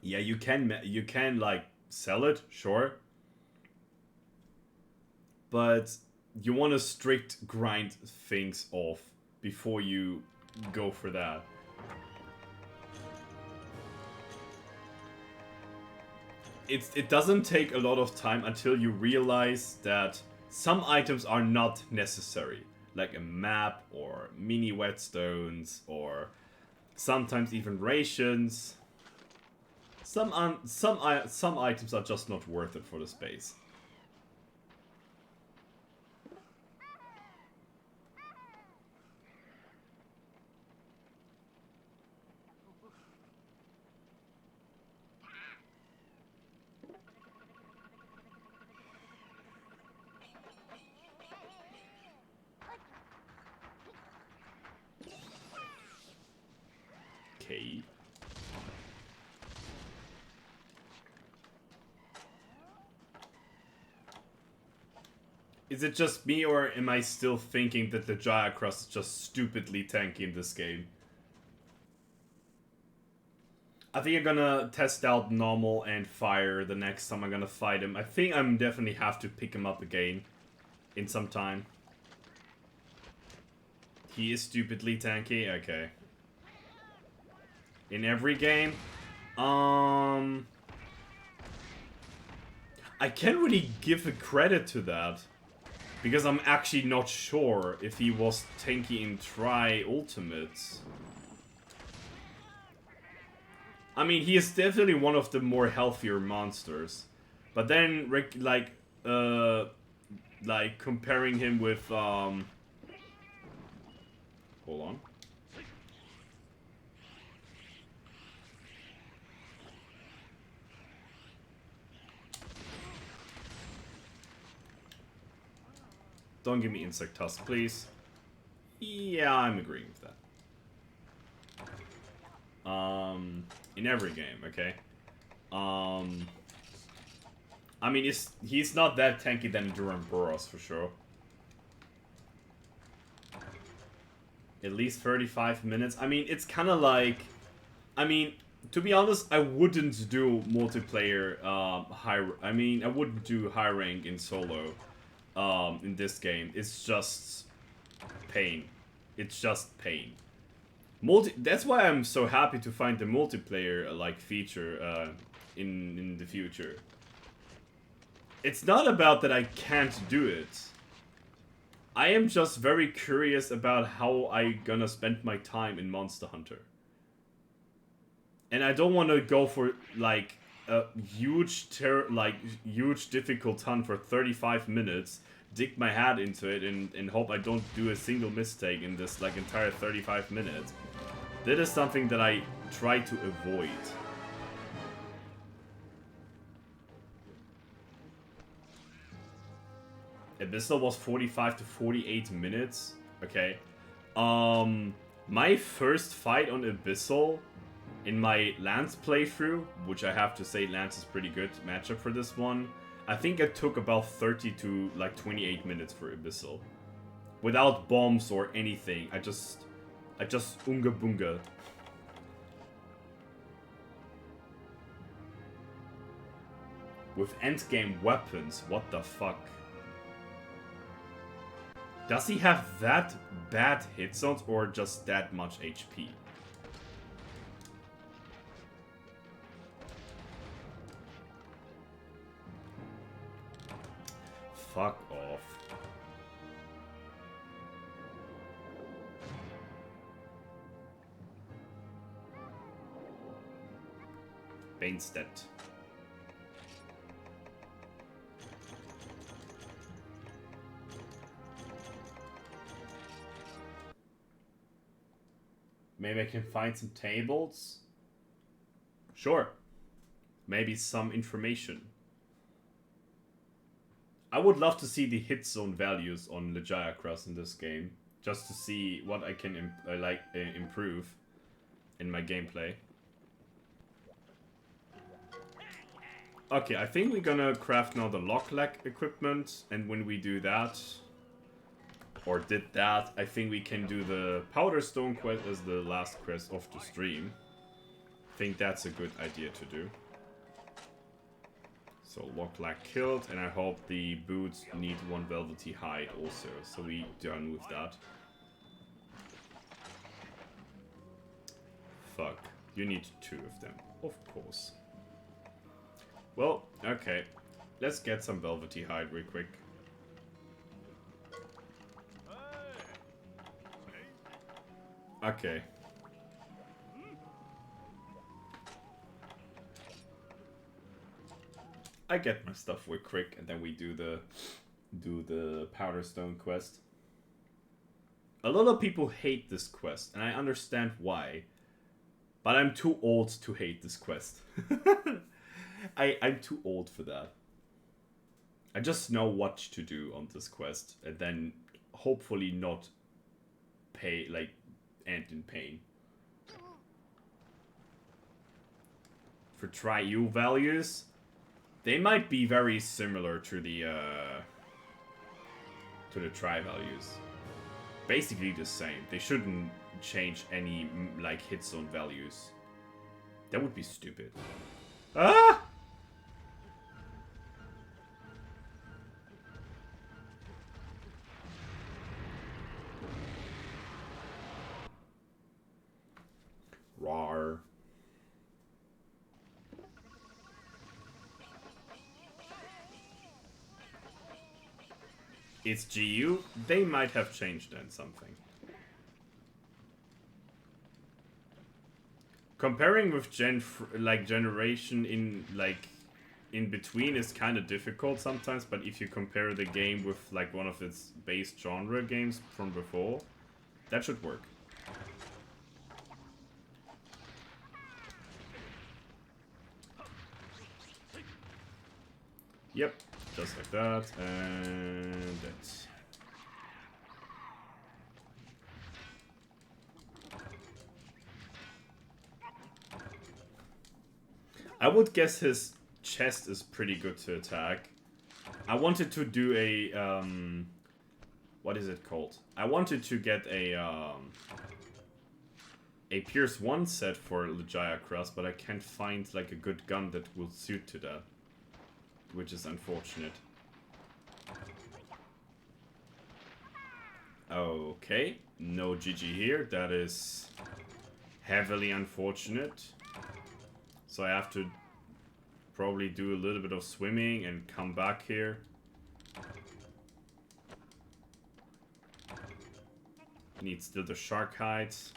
Yeah, you can like sell it, sure. But you want to strict grind things off before you go for that. It doesn't take a lot of time until you realize that some items are not necessary. Like a map or mini whetstones or sometimes even rations. Some items are just not worth it for the space. Okay. Is it just me, or am I still thinking that the Jayacross is just stupidly tanky in this game? I think I'm gonna test out normal and fire the next time I'm gonna fight him. I think I'm definitely have to pick him up again in some time. He is stupidly tanky? Okay. In every game? I can't really give a credit to that. Because I'm actually not sure if he was tanky in Tri-Ultimates. I mean, he is definitely one of the more healthier monsters. But then, like comparing him with, hold on. Don't give me insect tusk, please. Yeah, I'm agreeing with that. In every game, okay? I mean, he's not that tanky than Duramboros, for sure. At least 35 minutes. I mean, it's kind of like... I mean, to be honest, I wouldn't do multiplayer I wouldn't do high rank in solo. In this game. It's just pain. It's just pain. That's why I'm so happy to find the multiplayer like feature in the future. It's not about that I can't do it. I am just very curious about how I gonna spend my time in Monster Hunter. And I don't want to go for like a huge difficult hunt for 35 minutes, dig my head into it, and hope I don't do a single mistake in this like entire 35 minutes. That is something that I try to avoid. Abyssal was 45 to 48 minutes. Okay. My first fight on Abyssal in my Lance playthrough, which I have to say Lance is pretty good matchup for this one, I think it took about 30 to like 28 minutes for Abyssal. Without bombs or anything. I just unga bunga. With endgame weapons, what the fuck? Does he have that bad hit zones or just that much HP?
fuck off. Bainstead. Maybe I can find some tables? Sure. Maybe some information. I would love to see the hit zone values on Legiah Cross in this game. Just to see what I can improve in my gameplay. Okay, I think we're gonna craft now the lock-lack equipment, and when we do that, or did that, I think we can do the Powder Stone quest as the last quest of the stream. I think that's a good idea to do. So lock-lack killed, and I hope the boots need one velvety hide also, so we done with that. Fuck, you need 2 of them, of course. Well, okay. Let's get some velvety hide real quick. Okay. I get my stuff real quick, and then we do the Powder Stone quest. A lot of people hate this quest, and I understand why. But I'm too old to hate this quest. I'm too old for that. I just know what to do on this quest, and then hopefully not end in pain. For tri-U values, they might be very similar to the tri values. Basically the same. They shouldn't change any hit zone values. That would be stupid. Ah! Rawr. It's GU. They might have changed then something. Comparing with generation in between is kind of difficult sometimes, but if you compare the game with one of its base genre games from before, that should work. Yep, just like that, and that's... I would guess his chest is pretty good to attack. I wanted to do a, what is it called? I wanted to get a Pierce 1 set for Legiah Cross, but I can't find a good gun that will suit to that. Which is unfortunate. Okay, no GG here. That is heavily unfortunate. So I have to probably do a little bit of swimming and come back here. Need still the shark hides.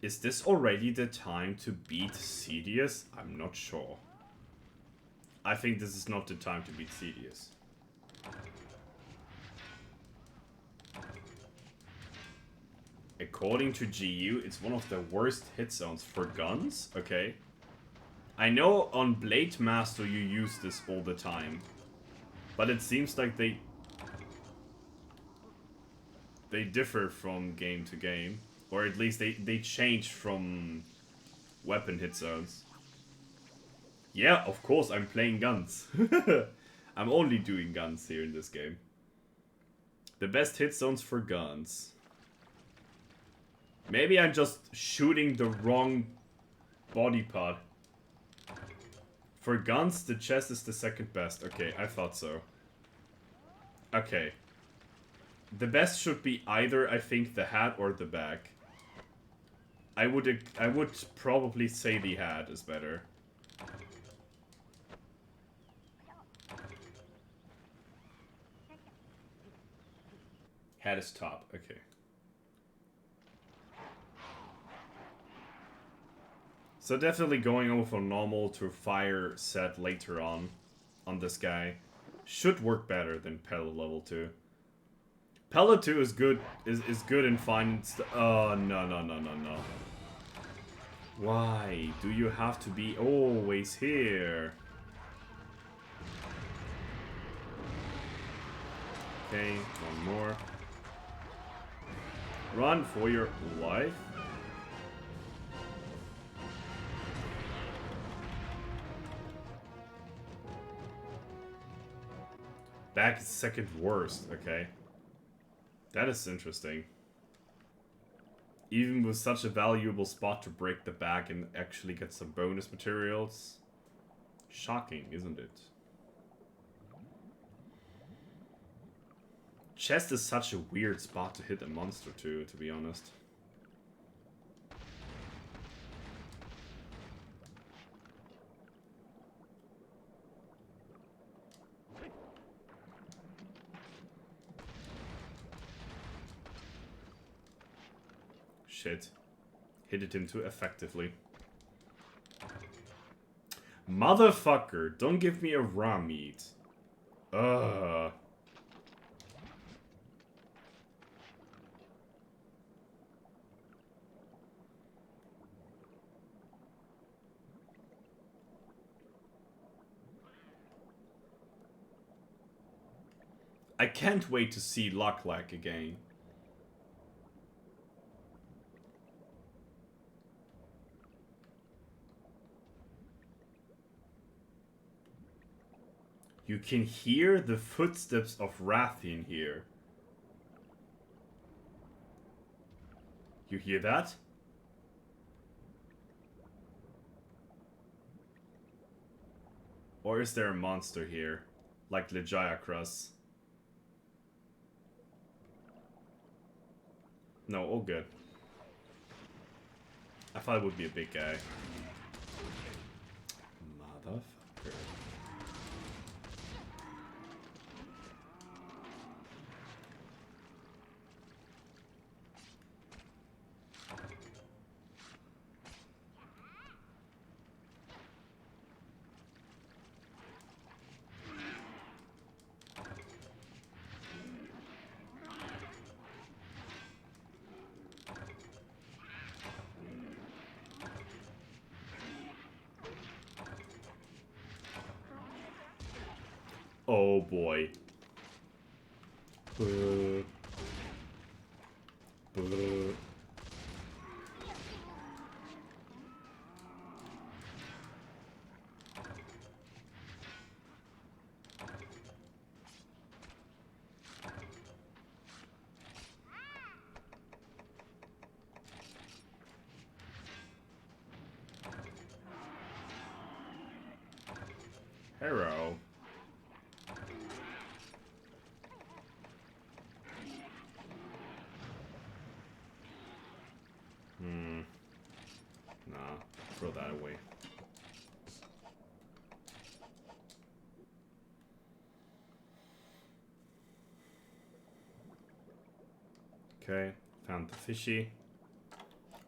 Is this already the time to beat Cedius? I'm not sure. I think this is not the time to beat Cedius. According to GU, it's one of the worst hit zones for guns. Okay. I know on Blade Master you use this all the time. But it seems like they differ from game to game. Or at least they change from weapon hit zones. Yeah, of course, I'm playing guns. I'm only doing guns here in this game. The best hit zones for guns. Maybe I'm just shooting the wrong body part. For guns, the chest is the second best. Okay, I thought so. Okay. The best should be either, I think, the hat or the back. I would probably say the hat is better. Head is top. Okay. So definitely going over from normal to fire set later on this guy should work better than Pellet level 2. Pellet 2 is good is good and fine. Oh no. Why do you have to be always here? Okay, one more. Run for your life. Back is second worst, okay. That is interesting. Even with such a valuable spot to break the back and actually get some bonus materials. Shocking, isn't it? Chest is such a weird spot to hit a monster to be honest. Shit. Hit him too effectively. Motherfucker, don't give me a raw meat. Ugh. I can't wait to see Luck-Like again. You can hear the footsteps of Rathian here. You hear that? Or is there a monster here? Like Legiacrus? No, all good. I thought it would be a big guy. Motherfucker. Oh boy. Hero. Nah, throw that away. Okay, found the fishy.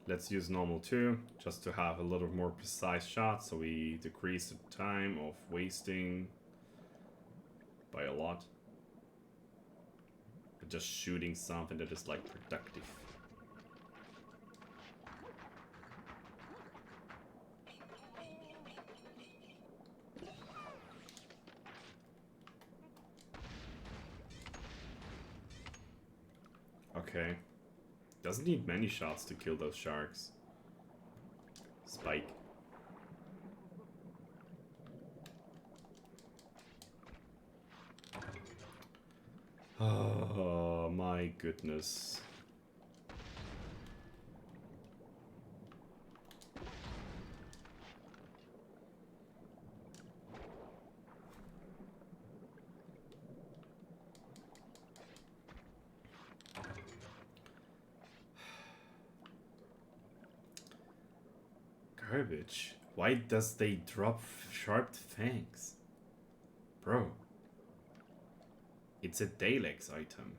Let's use normal 2, just to have a little more precise shot, so we decrease the time of wasting by a lot. But just shooting something that is like productive. Okay. Doesn't need many shots to kill those sharks. Spike. Oh my goodness. Garbage. Why does they drop sharp fangs? Bro. It's a Dalex item.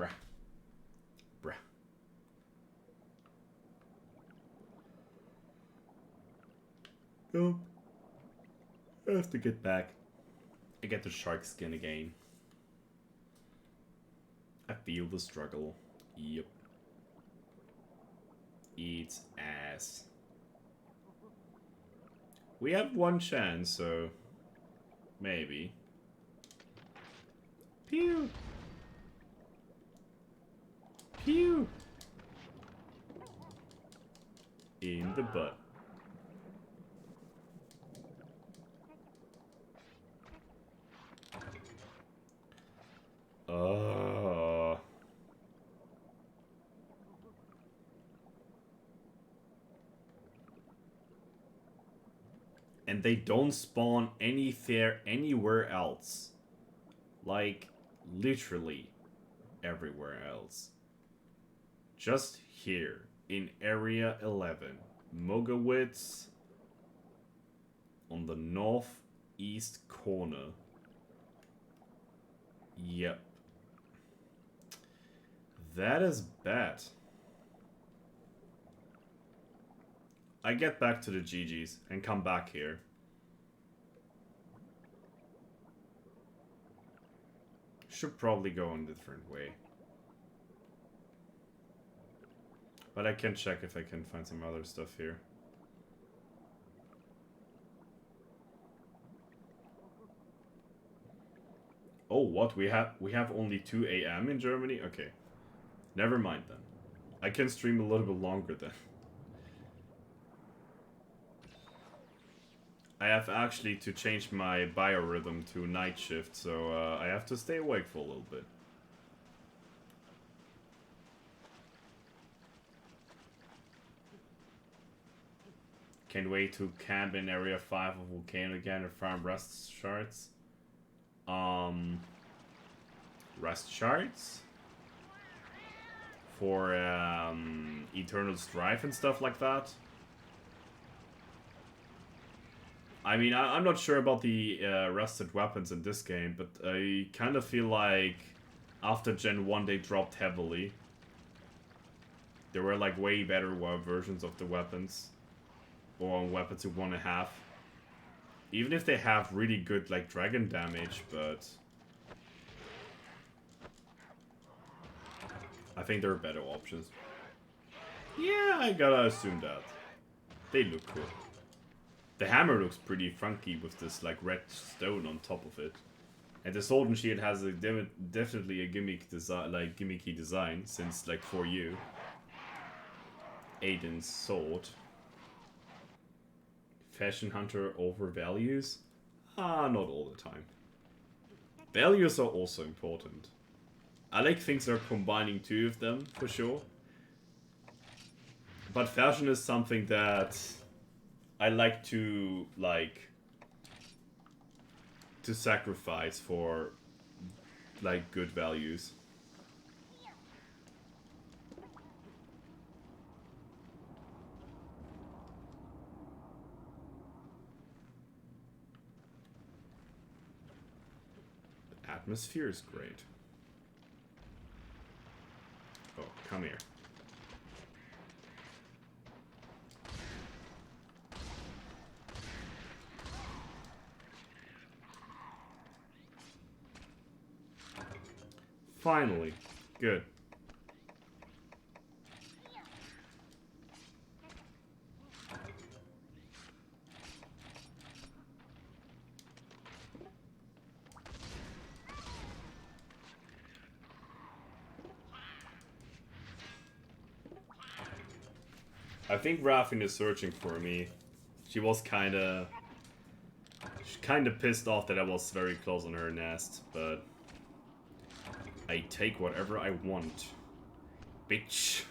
Bruh. Bruh. Nope. I have to get back. I get the shark skin again. I feel the struggle. Yep. Eats ass. We have one chance, so maybe. Pew! Pew! In the butt. And they don't spawn anywhere else. Like, literally everywhere else. Just here, in Area 11. Mogowitz, on the northeast corner. Yep. That is bad. I get back to the GGs and come back here. Should probably go in a different way. But I can check if I can find some other stuff here. Oh, what? We have only 2 AM in Germany? Okay. Never mind then. I can stream a little bit longer then. I have actually to change my biorhythm to night shift, so I have to stay awake for a little bit. Can't wait to camp in Area 5 of Volcano again and farm rest shards. Rest shards? For Eternal Strife and stuff like that. I mean, I'm not sure about the rusted weapons in this game, but I kind of feel like after Gen 1 they dropped heavily. There were like way better versions of the weapons. Or weapons you want to have. Even if they have really good like dragon damage, but I think there are better options. Yeah, I gotta assume that. They look cool. The hammer looks pretty funky with this like red stone on top of it. And the sword and shield has a definitely a gimmicky design since like for you. Aiden's sword. Fashion hunter over values? Ah, not all the time. Values are also important. I like things that are combining 2 of them, for sure. But fashion is something that I like to, to sacrifice for, like, good values. The atmosphere is great. Oh, come here. Finally. Good. I think Raffin is searching for me. She was kinda pissed off that I was very close on her nest, but I take whatever I want. Bitch.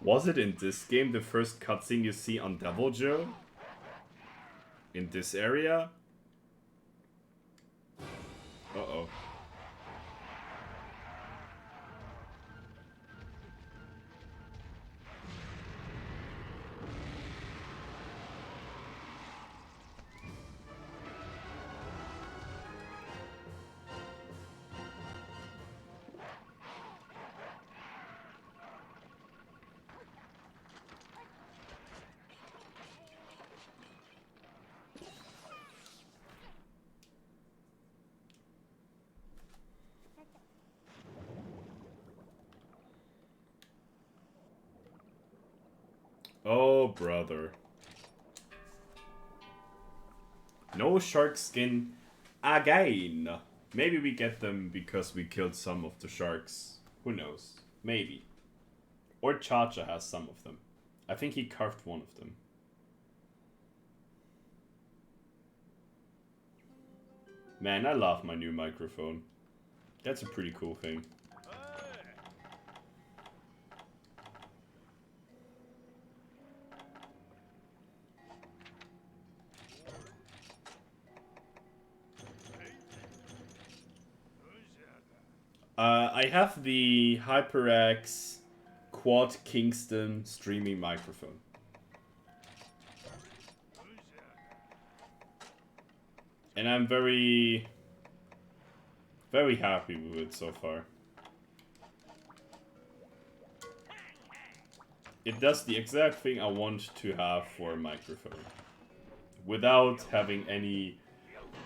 Was it in this game the first cutscene you see on Devil Joe? In this area? Uh-oh.
brother. No shark skin again. Maybe we get them because we killed some of the sharks. Who knows? Maybe. Or Chacha has some of them. I think he carved one of them. Man, I love my new microphone. That's a pretty cool thing. I have the HyperX Quad Kingston streaming microphone. And I'm very happy with it so far. It does the exact thing I want to have for a microphone. Without having any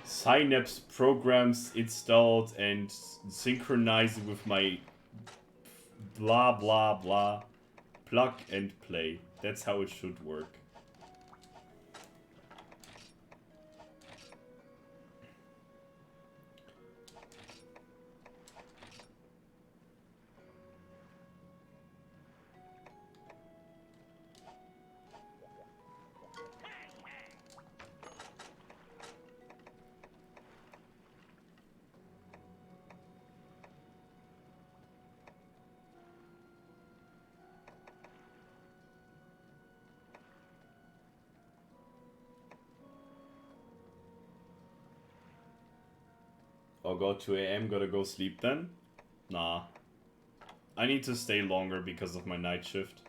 Synapse programs installed and synchronizing with my blah blah blah. Plug and play. That's how it should work. I'll go 2 AM, gotta go sleep then? Nah. I need to stay longer because of my night shift.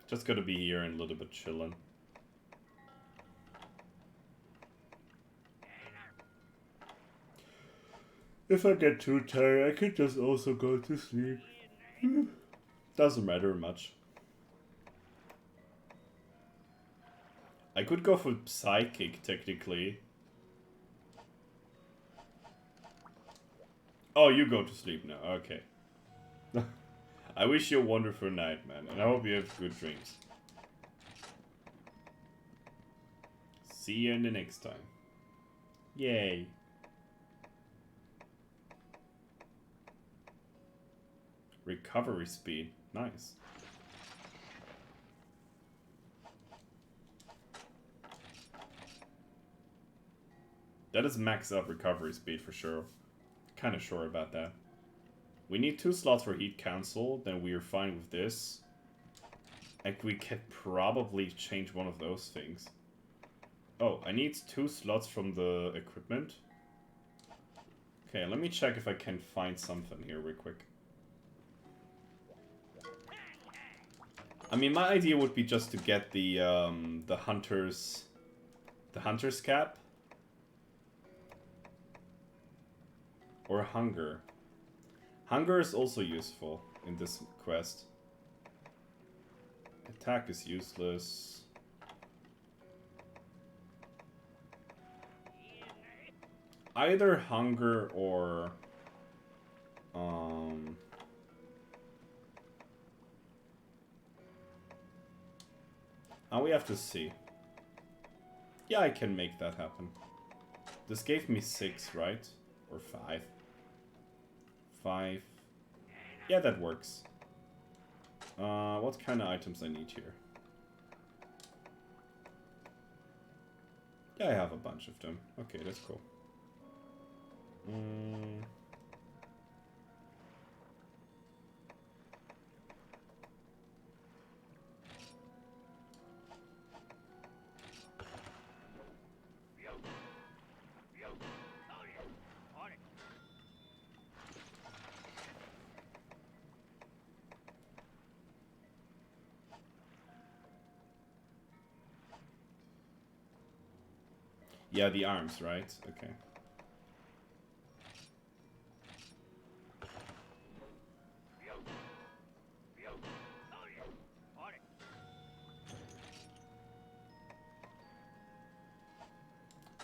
Just gotta be here and a little bit chillin'. If I get too tired, I could just also go to sleep. Doesn't matter much. I could go for Psychic, technically. Oh, you go to sleep now. Okay. I wish you a wonderful night, man. And I hope you have good dreams. See you in the next time. Yay. Recovery speed. Nice. That is max up recovery speed for sure. Kind of sure about that. We need 2 slots for heat cancel, then we are fine with this. And we can probably change one of those things. Oh, I need 2 slots from the equipment. Okay, let me check if I can find something here real quick. I mean, my idea would be just to get the hunter's cap. Or hunger. Hunger is also useful in this quest. Attack is useless. Either hunger or... Oh, we have to see. Yeah, I can make that happen. This gave me 6, right? Or 5. 5. Yeah, that works. What kind of items I need here? Yeah, I have a bunch of them. Okay, that's cool. Yeah, the arms, right? Okay.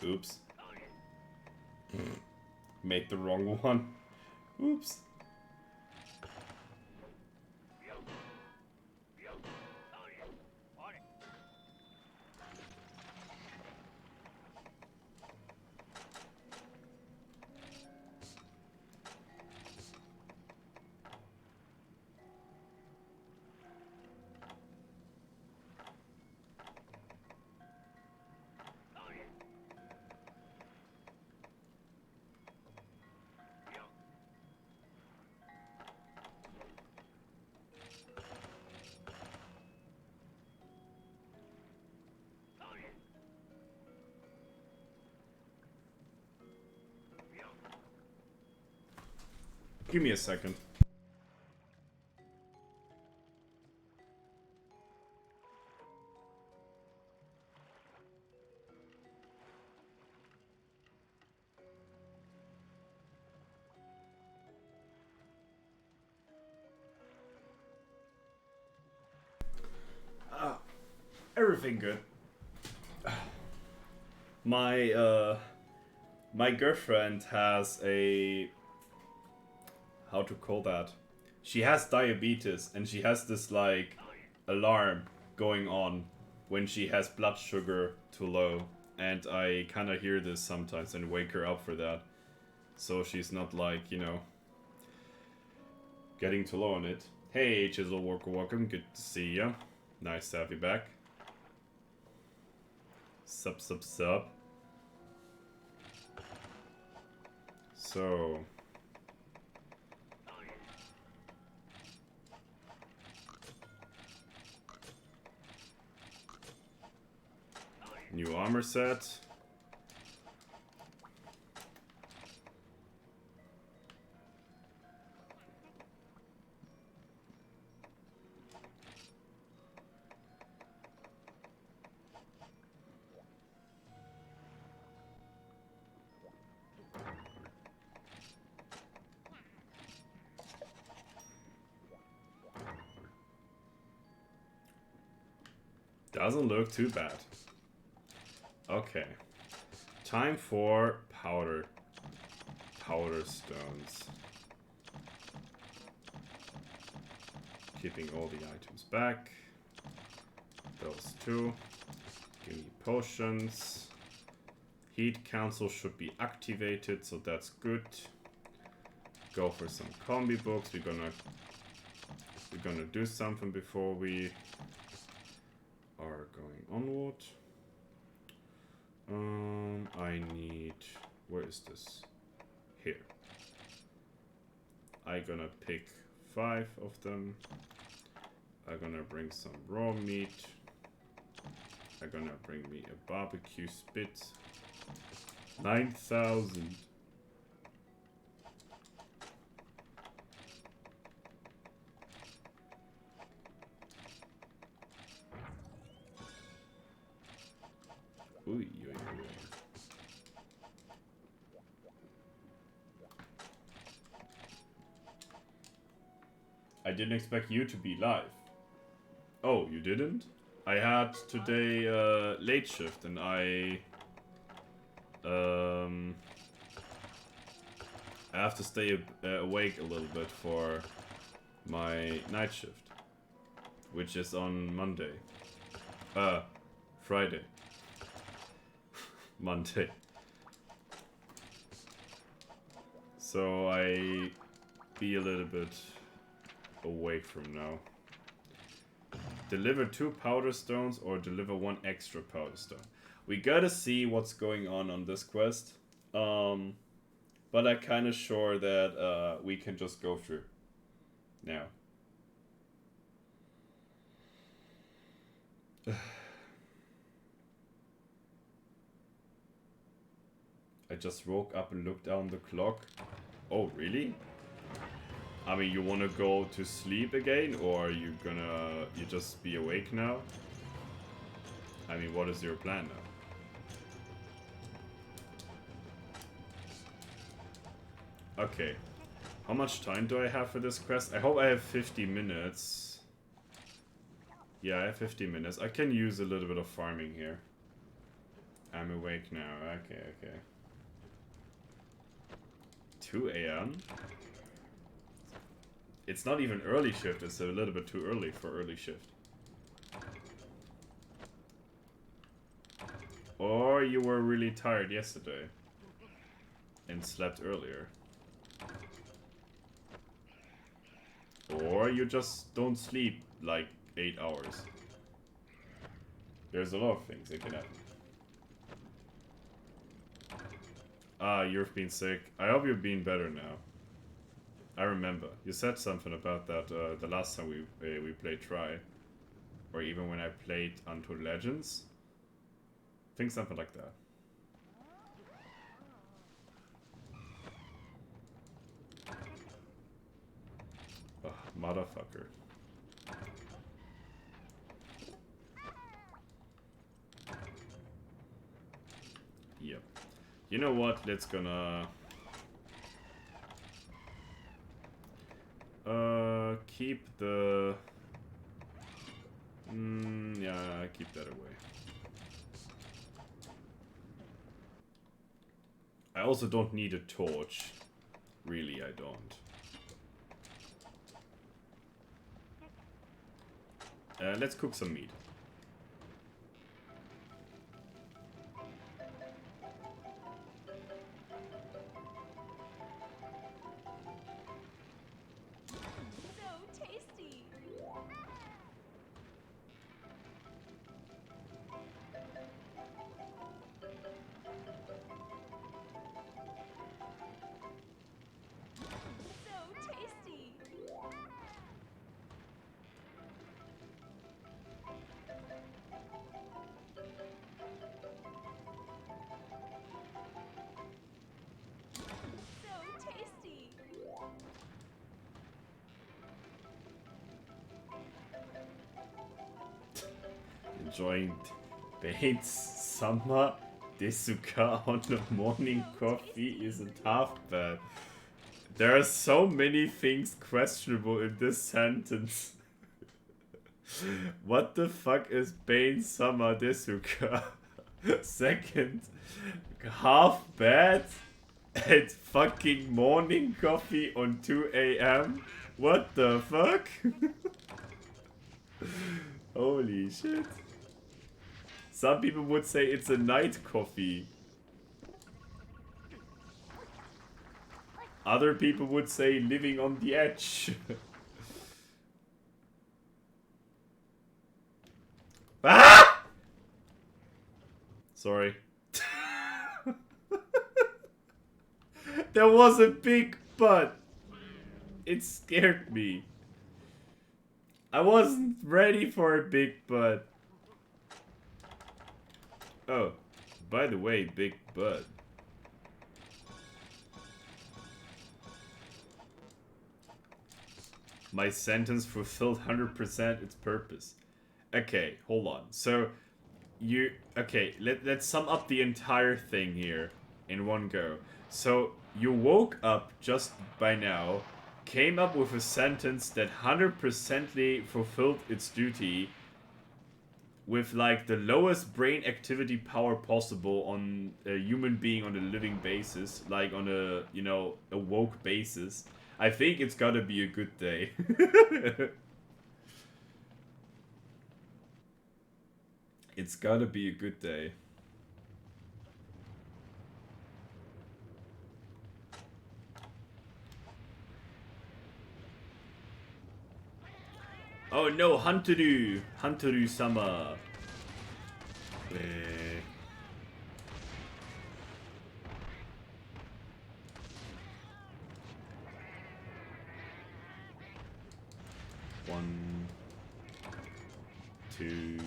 Oops. Made the wrong one. Oops. Give me a second. Everything good. My girlfriend has a, how to call that? She has diabetes and she has this like alarm going on when she has blood sugar too low, and I kind of hear this sometimes and wake her up for that, so she's not like, you know, getting too low on it. Hey Chisel Walker, welcome, good to see ya. Nice to have you back. Sup. So new armor set. Doesn't look too bad. Okay. Time for powder stones. Keeping all the items back. Those two. Give me potions. Heat cancel should be activated, so that's good. Go for some combi books. We're gonna do something before we are going onward. I need, where is this? Here. I'm gonna pick 5 of them. I'm gonna bring some raw meat. I'm gonna bring me a barbecue spit. 9,000. Ooh. I didn't expect you to be live. Oh, you didn't? I had today late shift and I have to stay awake a little bit for my night shift, which is on Monday. Friday. Monday. So I be a little bit awake from now. Deliver 2 powder stones or deliver 1 extra powder stone. We gotta see what's going on this quest. But I'm kinda sure that we can just go through now. I just woke up and looked down the clock. Oh, really? I mean, you wanna go to sleep again, or you just be awake now? I mean, what is your plan now? Okay. How much time do I have for this quest? I hope I have 50 minutes. Yeah, I have 50 minutes. I can use a little bit of farming here. I'm awake now. Okay. 2 AM? It's not even early shift, it's a little bit too early for early shift. Or you were really tired yesterday and slept earlier. Or you just don't sleep like 8 hours. There's a lot of things that can happen. Ah, you've been sick. I hope you've been better now. I remember. You said something about that the last time we played Try. Or even when I played Untold Legends. I think something like that. Motherfucker. Yep. You know what? Let's gonna... keep the... yeah, keep that away. I also don't need a torch. Really, I don't. Let's cook some meat.
So tasty. So tasty. So tasty.
Enjoying Bates summer Desuka on the morning coffee isn't half bad. There are so many things questionable in this sentence. What the fuck is Bane Summer Desuka? Second, half bad at fucking morning coffee on 2 AM? What the fuck? Holy shit. Some people would say it's a night coffee. Other people would say living on the edge. Ah! Sorry. There was a big butt. It scared me. I wasn't ready for a big butt. Oh, by the way, big butt. My sentence fulfilled 100% its purpose. Okay, hold on. So, let's sum up the entire thing here in one go. So, you woke up just by now, came up with a sentence that 100%ly fulfilled its duty with like the lowest brain activity power possible on a human being on a living basis, like on a, you know, a woke basis. I think it's gotta be a good day. It's gotta be a good day. Oh no, Hunteru! Hunteru-sama! One, two,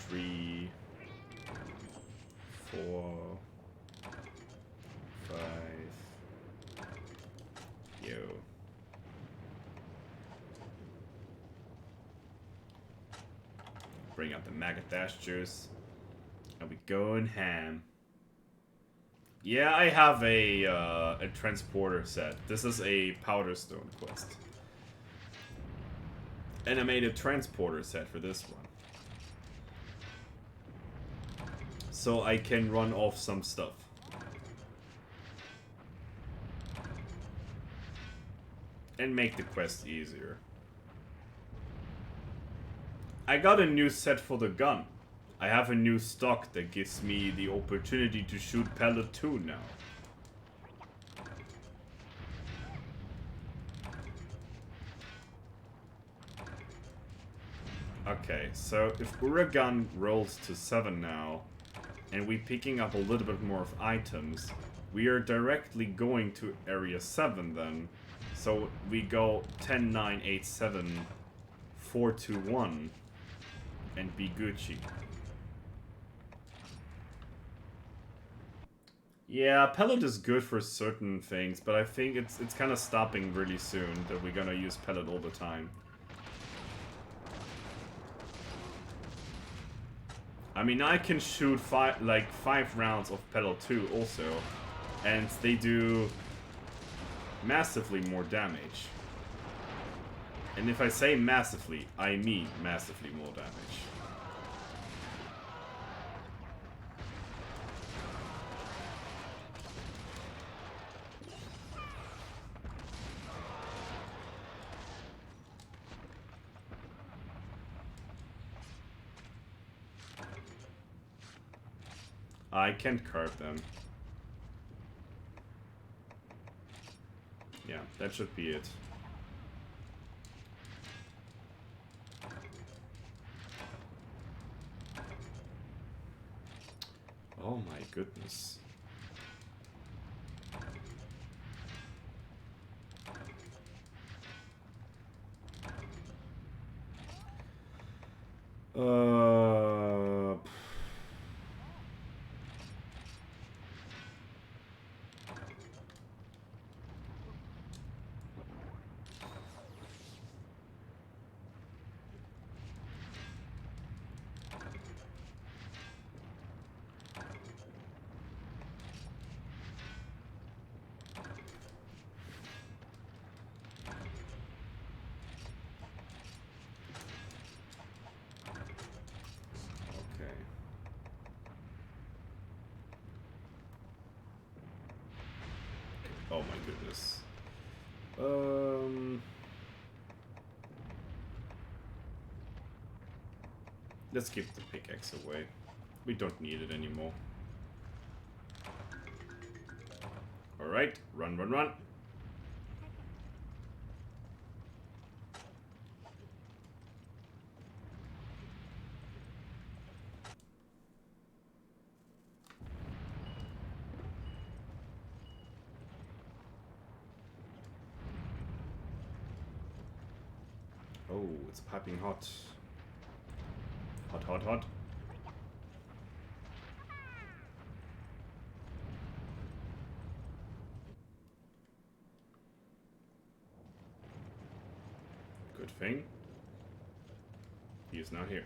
3, 4, 5. Yo. Bring out the Magadash juice. And we going ham. Yeah, I have a transporter set. This is a Powder Stone quest. And I made a transporter set for this one. So I can run off some stuff. And make the quest easier. I got a new set for the gun. I have a new stock that gives me the opportunity to shoot pellet 2 now. Okay, so if Uragan rolls to 7 now, and we're picking up a little bit more of items, we are directly going to area 7 then. So we go 10, 9, 8, 7, 4, 2, 1, and be Gucci. Yeah, pellet is good for certain things, but I think it's kind of stopping really soon that we're gonna use pellet all the time. I mean, I can shoot five rounds of pellet too, also, and they do massively more damage. And if I say massively, I mean massively more damage. I can't carve them. Yeah, that should be it. Oh my goodness. Uh... Okay. Oh my goodness. Let's give the pickaxe away. We don't need it anymore. Alright, run, run, run. Oh, it's piping hot. Hot, hot, hot. Good thing. He is now here.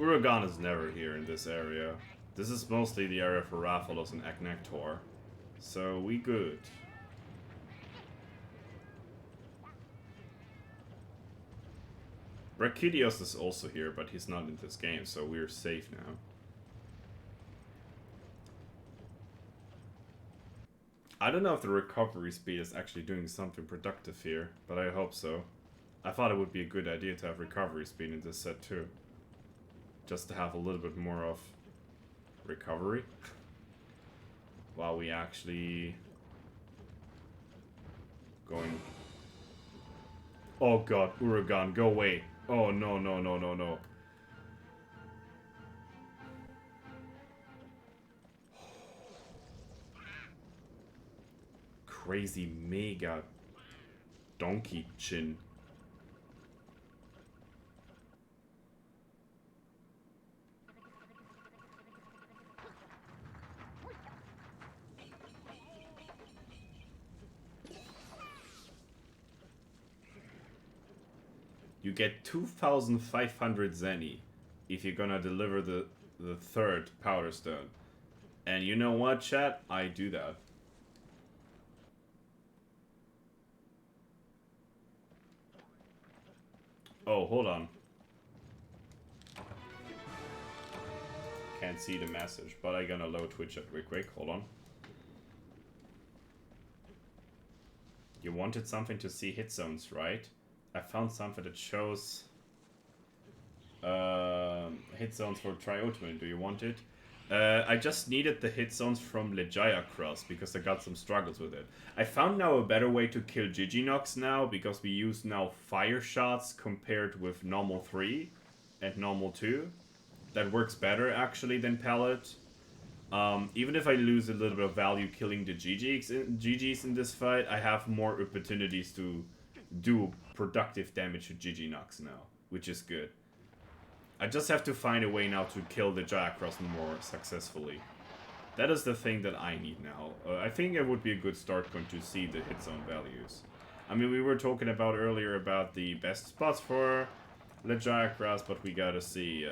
Uragan is never here in this area. This is mostly the area for Rathalos and Agnaktor. So we good. Brachydios is also here, but he's not in this game, so we're safe now. I don't know if the recovery speed is actually doing something productive here, but I hope so. I thought it would be a good idea to have recovery speed in this set too. Just to have a little bit more of recovery. While we actually... going... Oh god, Uragan, go away. Oh no, no, no, no, no. Crazy mega donkey chin. You get 2,500 Zenny if you're gonna deliver the third powder stone. And you know what, chat? I do that. Oh, hold on. Can't see the message, but I'm gonna load Twitch up real quick. Hold on. You wanted something to see hit zones, right? I found something that shows hit zones for Triotman. Do you want it? I just needed the hit zones from Legiah Cross because I got some struggles with it. I found now a better way to kill Giginox now because we use now fire shots compared with normal 3 and normal 2. That works better actually than pellet. Even if I lose a little bit of value killing the GGs in this fight, I have more opportunities to do productive damage to Giginox now, which is good. I just have to find a way now to kill the Jackrass more successfully. That is the thing that I need now. I think it would be a good start point to see the hit zone values. I mean, we were talking about earlier about the best spots for the Jackrass, but we gotta see,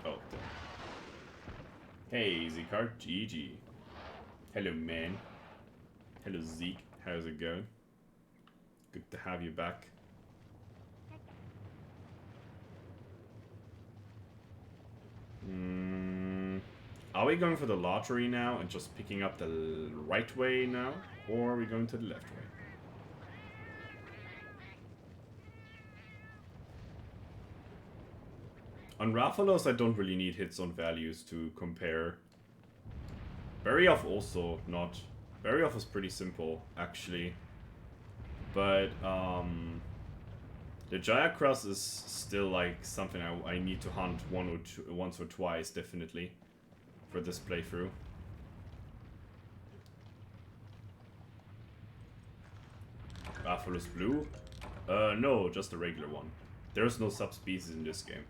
oh, hey, Z-Card, GG. Hello, man. Hello, Zeke. How's it going? Good to have you back. Are we going for the lottery now and just picking up the right way now? Or are we going to the left way? On Rathalos, I don't really need hit zone values to compare. Berioff also not. Berioff is pretty simple, actually. But, the Jayacross is still like something I need to hunt once or twice, definitely, for this playthrough. Rathalos blue? No, just a regular one. There's no subspecies in this game.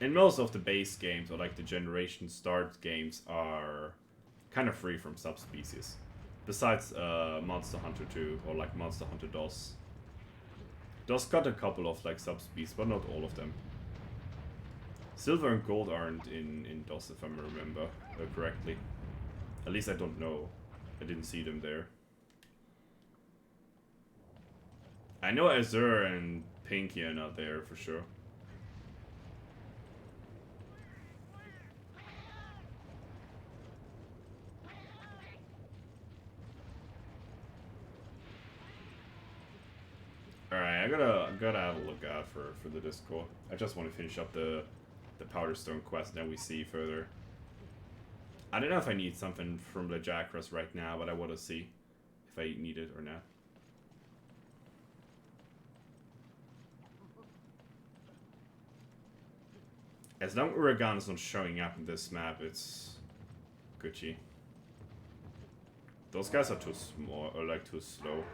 And most of the base games, or like the generation start games, are kind of free from subspecies. Besides Monster Hunter 2, or like Monster Hunter DOS. DOS got a couple of like subspecies, but not all of them. Silver and gold aren't in DOS, if I remember correctly. At least I don't know. I didn't see them there. I know Azure and Pinky are not there for sure. Alright, I gotta have a look out for the Discord. I just want to finish up the Powderstone quest, then we see further. I don't know if I need something from the Jackrass right now, but I want to see if I need it or not. As long as Uragan is not showing up in this map, it's Gucci. Those guys are too small, or like too slow.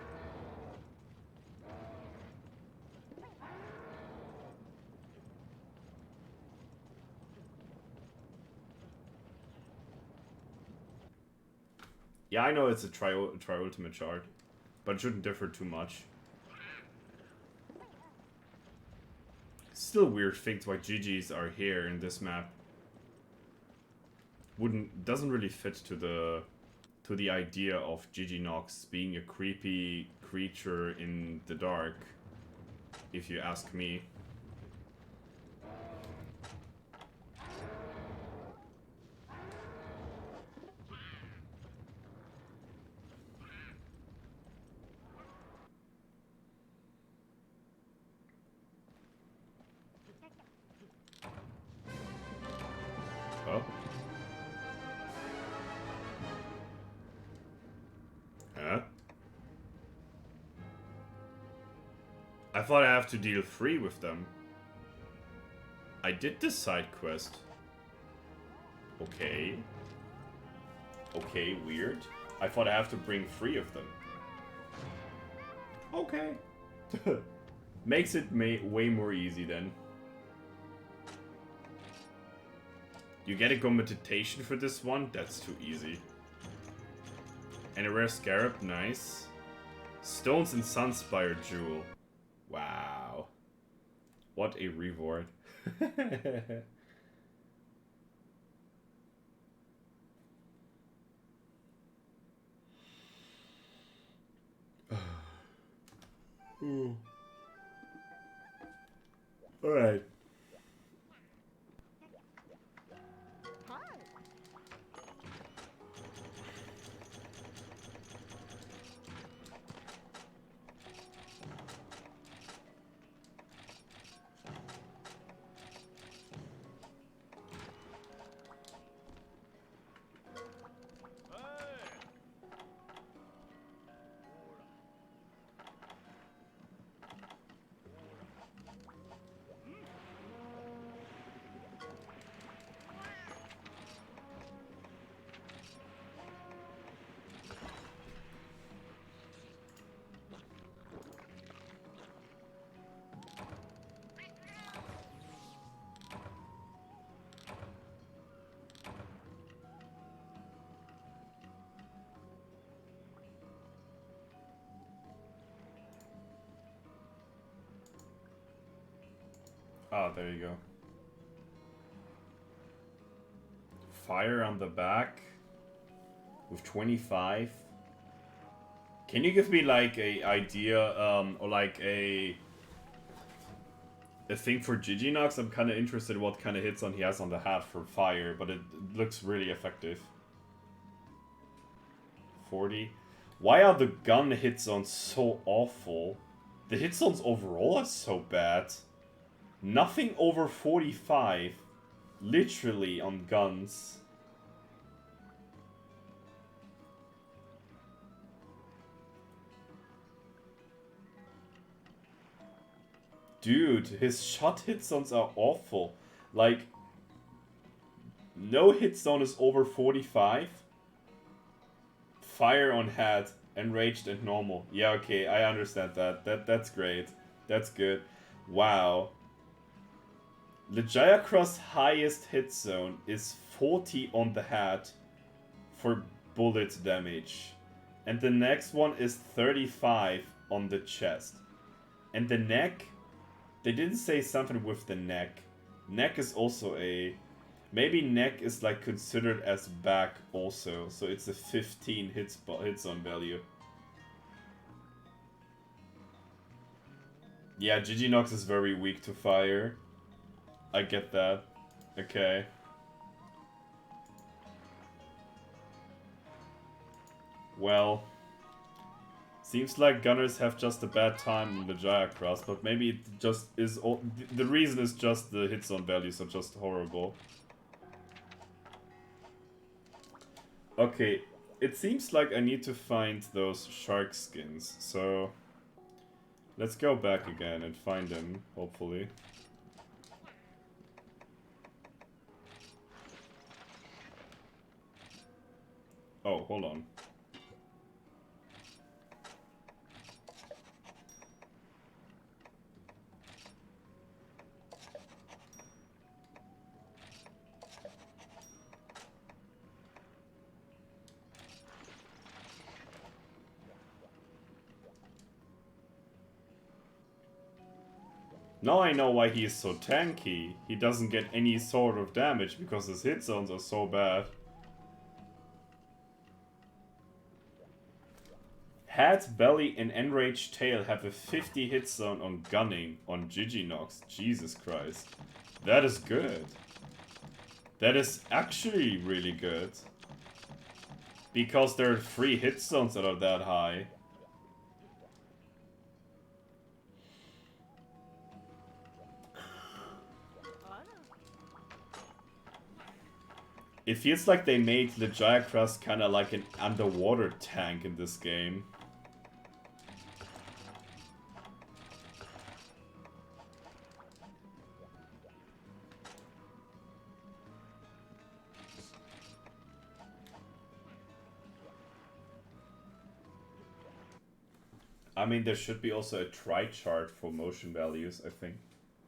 Yeah, I know it's a tri-ultimate chart, but it shouldn't differ too much. Still weird things why GGs are here in this map. Doesn't really fit to the idea of GG Nox being a creepy creature in the dark, if you ask me. Oh. Huh? I thought I have to deal 3 with them. I did this side quest. Okay. Okay, weird. I thought I have to bring 3 of them. Okay. Makes it way more easy then. You get a meditation for this one? That's too easy. And a rare scarab, nice. Stones and Sunspire Jewel. Wow. What a reward. Alright. Oh, there you go. Fire on the back with 25. Can you give me like a idea or like a thing for Giginox? I'm kind of interested in what kind of hits on he has on the hat for fire, but it looks really effective. 40. Why are the gun hit zones so awful? The hit zones overall are so bad. Nothing over 45. Literally on guns. Dude, his shot hit zones are awful. Like, no hit zone is over 45. Fire on hat, enraged and normal. Yeah, okay, I understand that. That's great. That's good. Wow. Lejaya Cross' highest hit zone is 40 on the hat for bullet damage. And the next one is 35 on the chest. And the neck, they didn't say something with the neck. Neck is also a... Maybe neck is like considered as back also. So it's a 15 hit zone value. Yeah, Giginox is very weak to fire. I get that. Okay. Well, seems like gunners have just a bad time in the Jaya Cross, but maybe it just is all, the reason is just the hit zone values are just horrible. Okay, it seems like I need to find those shark skins, so let's go back again and find them, hopefully. Oh, hold on. Now I know why he is so tanky. He doesn't get any sort of damage because his hit zones are so bad. Head, belly, and enraged tail have a 50 hit zone on gunning on Giginox. Jesus Christ. That is good. That is actually really good. Because there are 3 hit zones that are that high. It feels like they made Lejaya Cross kinda like an underwater tank in this game. I mean, there should be also a try chart for motion values, I think.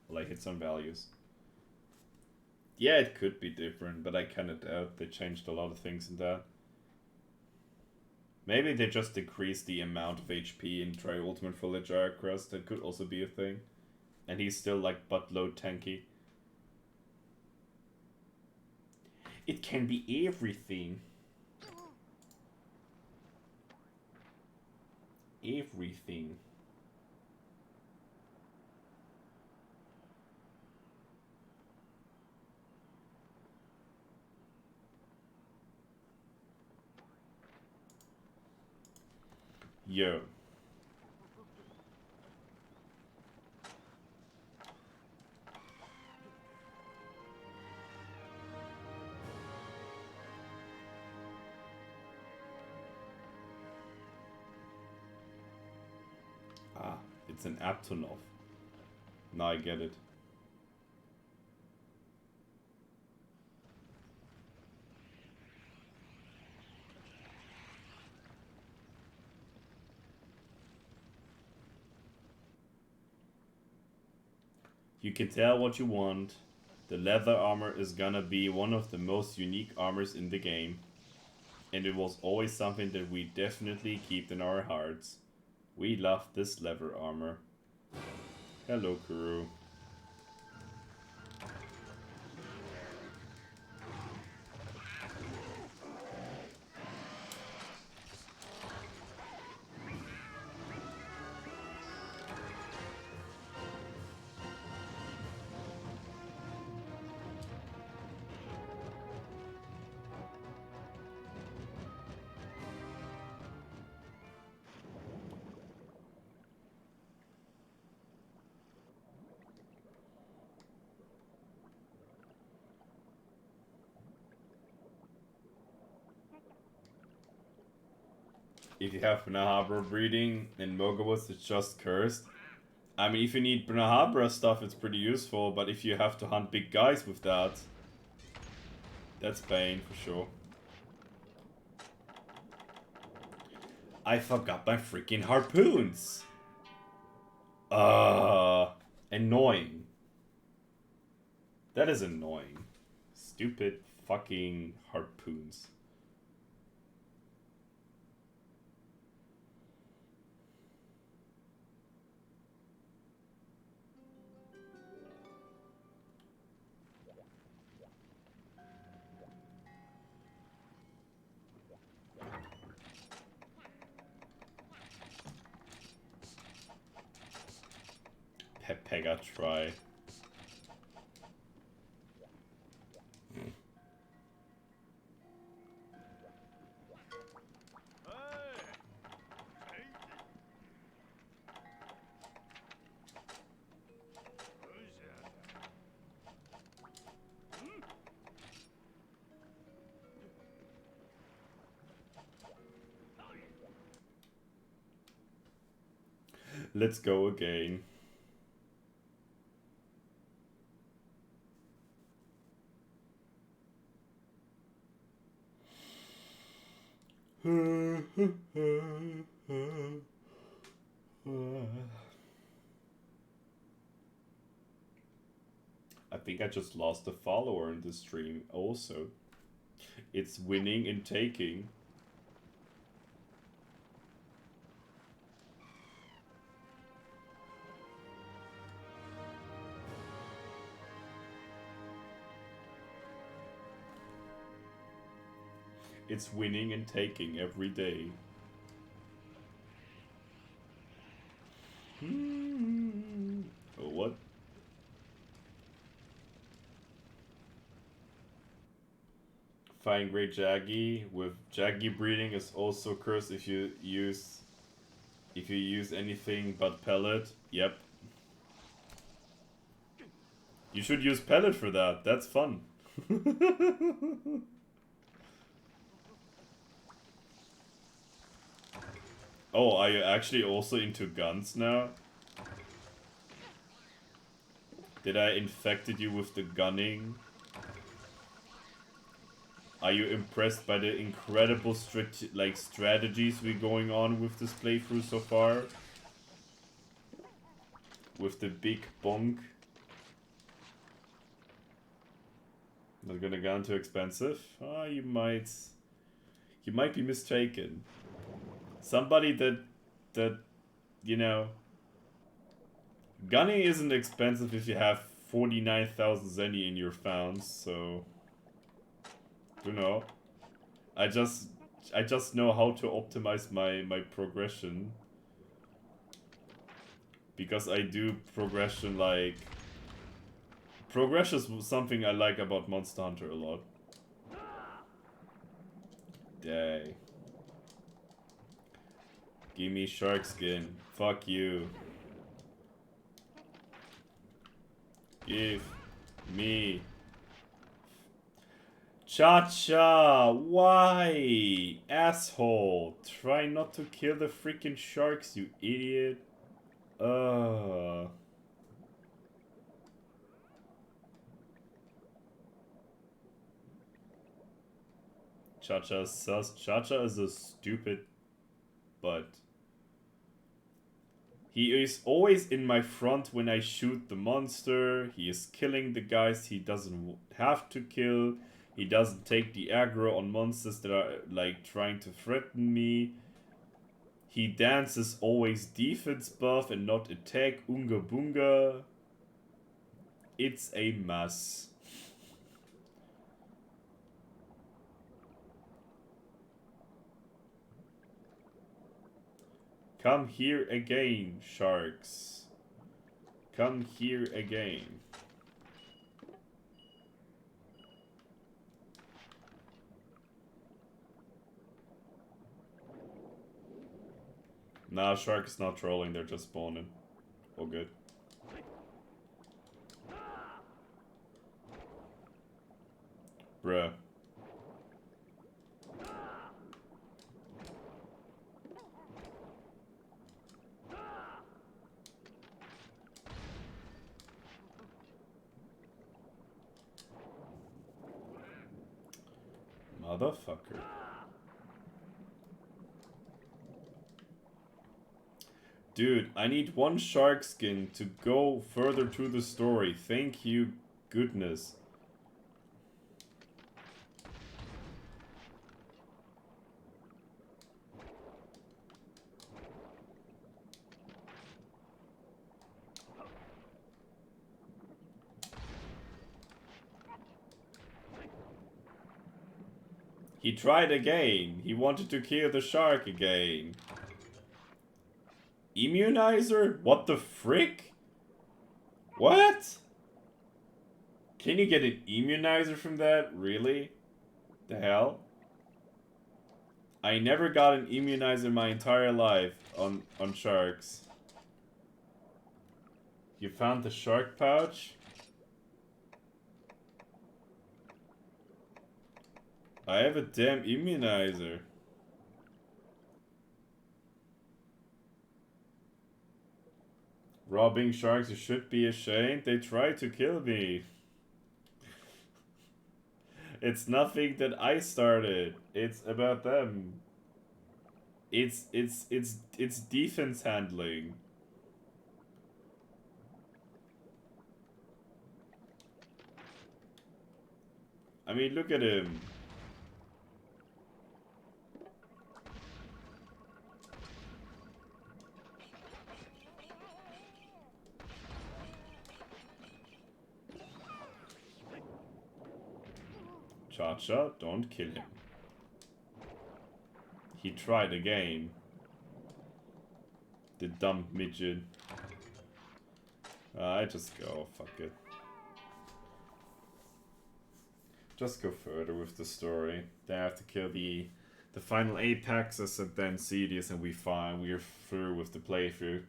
Like hit zone values. Yeah, it could be different, but I kinda doubt they changed a lot of things in that. Maybe they just decreased the amount of HP in Tri Ultimate for Lejaya Cross. That could also be a thing. And he's still like buttload tanky. It can be everything. Everything. Yo. Ah, it's an Aptonov. Now I get it. You can tell what you want. The leather armor is gonna be one of the most unique armors in the game. And it was always something that we definitely keep in our hearts. We love this leather armor. Hello, Kuru.
if you have Banahabra breeding and Mogawoods, it's just cursed. I mean, if you need Banahabra stuff, it's pretty useful, but if you have to hunt big guys with that, that's pain for sure. I forgot my freaking harpoons! Annoying. That is annoying. Stupid fucking harpoons. Pega try. Let's go again. I think I just lost a follower in the stream also. It's winning and taking. It's winning and taking every day. Oh, what? Fine grade Jaggy with Jaggy breeding is also cursed if you use anything but pellet. Yep. You should use pellet for that. That's fun. Oh, are you actually also into guns now? Did I infected you with the gunning? Are you impressed by the incredible strategies we're going on with this playthrough so far? With the big bonk? Not gonna gun too expensive? Ah, you might be mistaken. Somebody that you know, gunning isn't expensive if you have 49,000 zenny in your founds, so don't know. I just know how to optimize my progression, because I do progression like progression is something I like about Monster Hunter a lot. Dang. Give me shark skin. Fuck you. Give me. Cha-cha! Why? Asshole! Try not to kill the freaking sharks, you idiot. Cha-cha sus. Cha-cha is a stupid butt. He is always in my front when I shoot the monster. He is killing the guys he doesn't have to kill. He doesn't take the aggro on monsters that are like trying to threaten me. He dances always defense buff and not attack Unga Bunga. It's a mess. Come here again, sharks. Come here again. Nah, shark is not trolling, they're just spawning. All good. Bruh. Motherfucker. Dude, I need one shark skin to go further to the story. Thank you, goodness. He tried again. He wanted to kill the shark again. Immunizer? What the frick? What? Can you get an immunizer from that? Really? The hell? I never got an immunizer my entire life on sharks. You found the shark pouch? I have a damn immunizer. Robbing sharks, you should be ashamed. They tried to kill me. It's nothing that I started. It's about them. It's defense handling. I mean, look at him. Cha-cha, don't kill him. He tried again. The dumb midget. I just go, fuck it. Just go further with the story. They have to kill the final apexes and then Cedius and we're fine. We're through with the playthrough.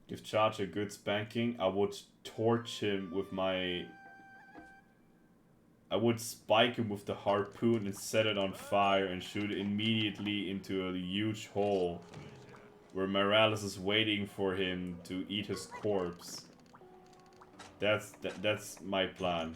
Give Charge a good spanking. I would torch him with my... I would spike him with the harpoon and set it on fire and shoot it immediately into a huge hole where Morales is waiting for him to eat his corpse. That's my plan.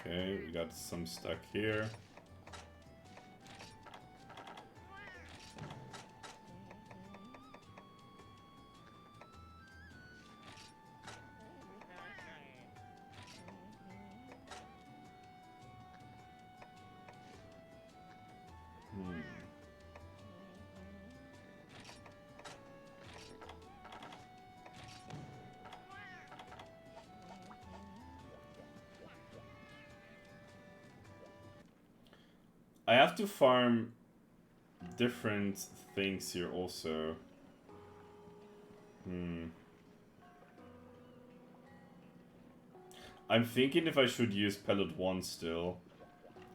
Okay, we got some stuck here. I have to farm different things here also. I'm thinking if I should use pellet 1 still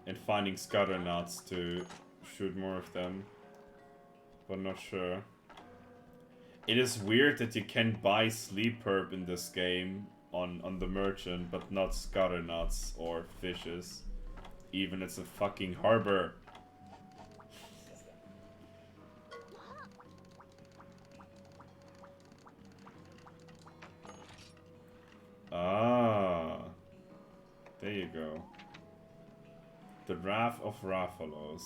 and finding scatter nuts to shoot more of them, but not sure. It is weird that you can buy sleep herb in this game on the merchant, but not scatter nuts or fishes. Even it's a fucking harbor. Ah, there you go. The Wrath of Rathalos.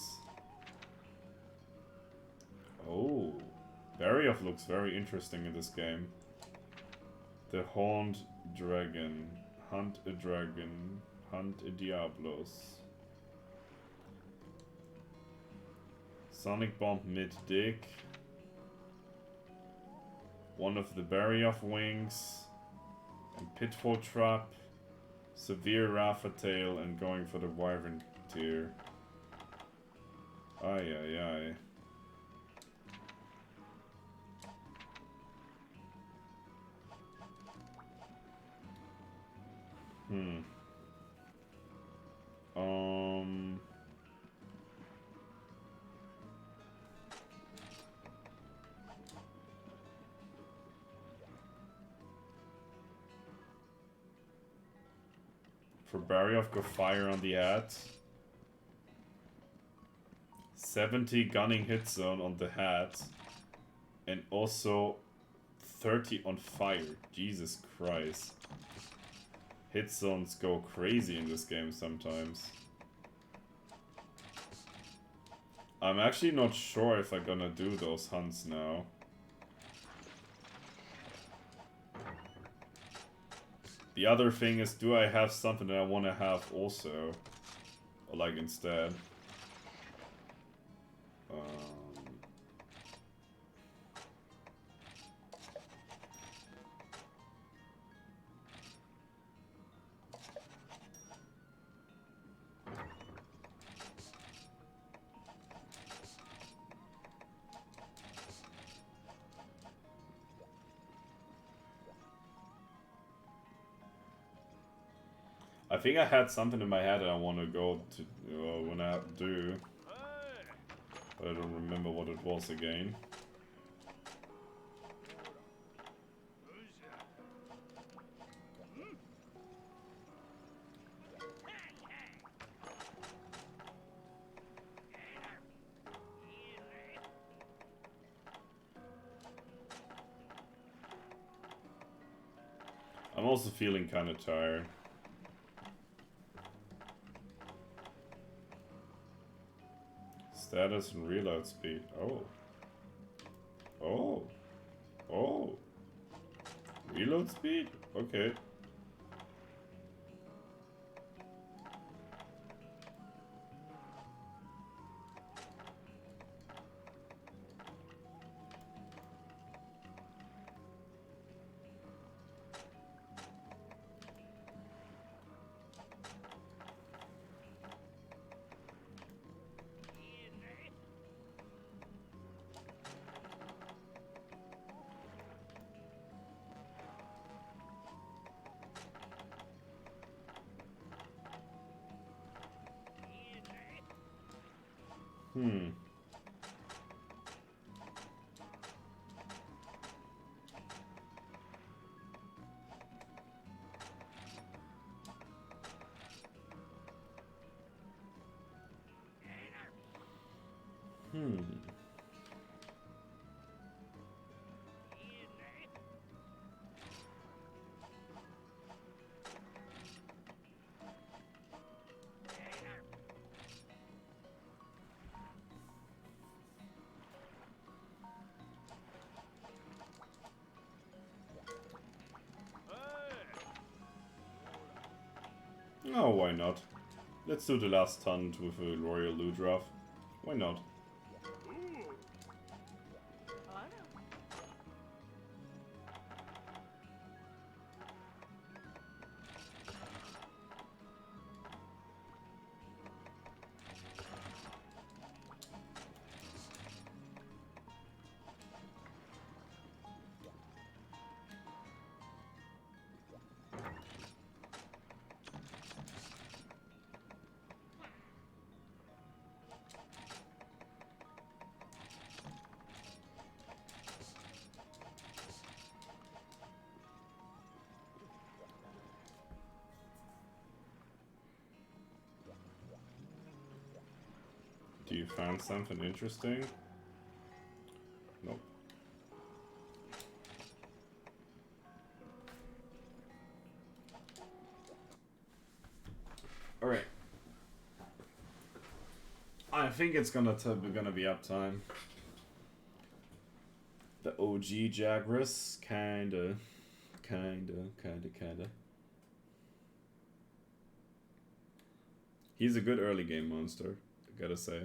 Oh, Barioth looks very interesting in this game.
The Horned Dragon. Hunt a dragon. Hunt a Diablos. Sonic Bomb mid-dick. One of the Barrier of Wings. And Pitfall Trap. Severe Rafa Tail and going for the Wyvern Tear. Ay ay ay. For Barioth, go fire on the hat. 70 gunning hit zone on the hat. And also 30 on fire. Jesus Christ. Hit zones go crazy in this game sometimes. I'm actually not sure if I'm gonna do those hunts now. The other thing is, do I have something that I want to have also? Or like instead? I think I had something in my head that I want to go to when I do, but I don't remember what it was again. I'm also feeling kind of tired. Status and reload speed. Oh. Oh. Oh. Reload speed? Okay. Oh, why not? Let's do the last hunt with a Royal Ludraff. Why not? Do you find something interesting? Nope. Alright. I think it's gonna be up time. The OG Jagras kinda
Kinda. He's a good early game monster, I gotta say.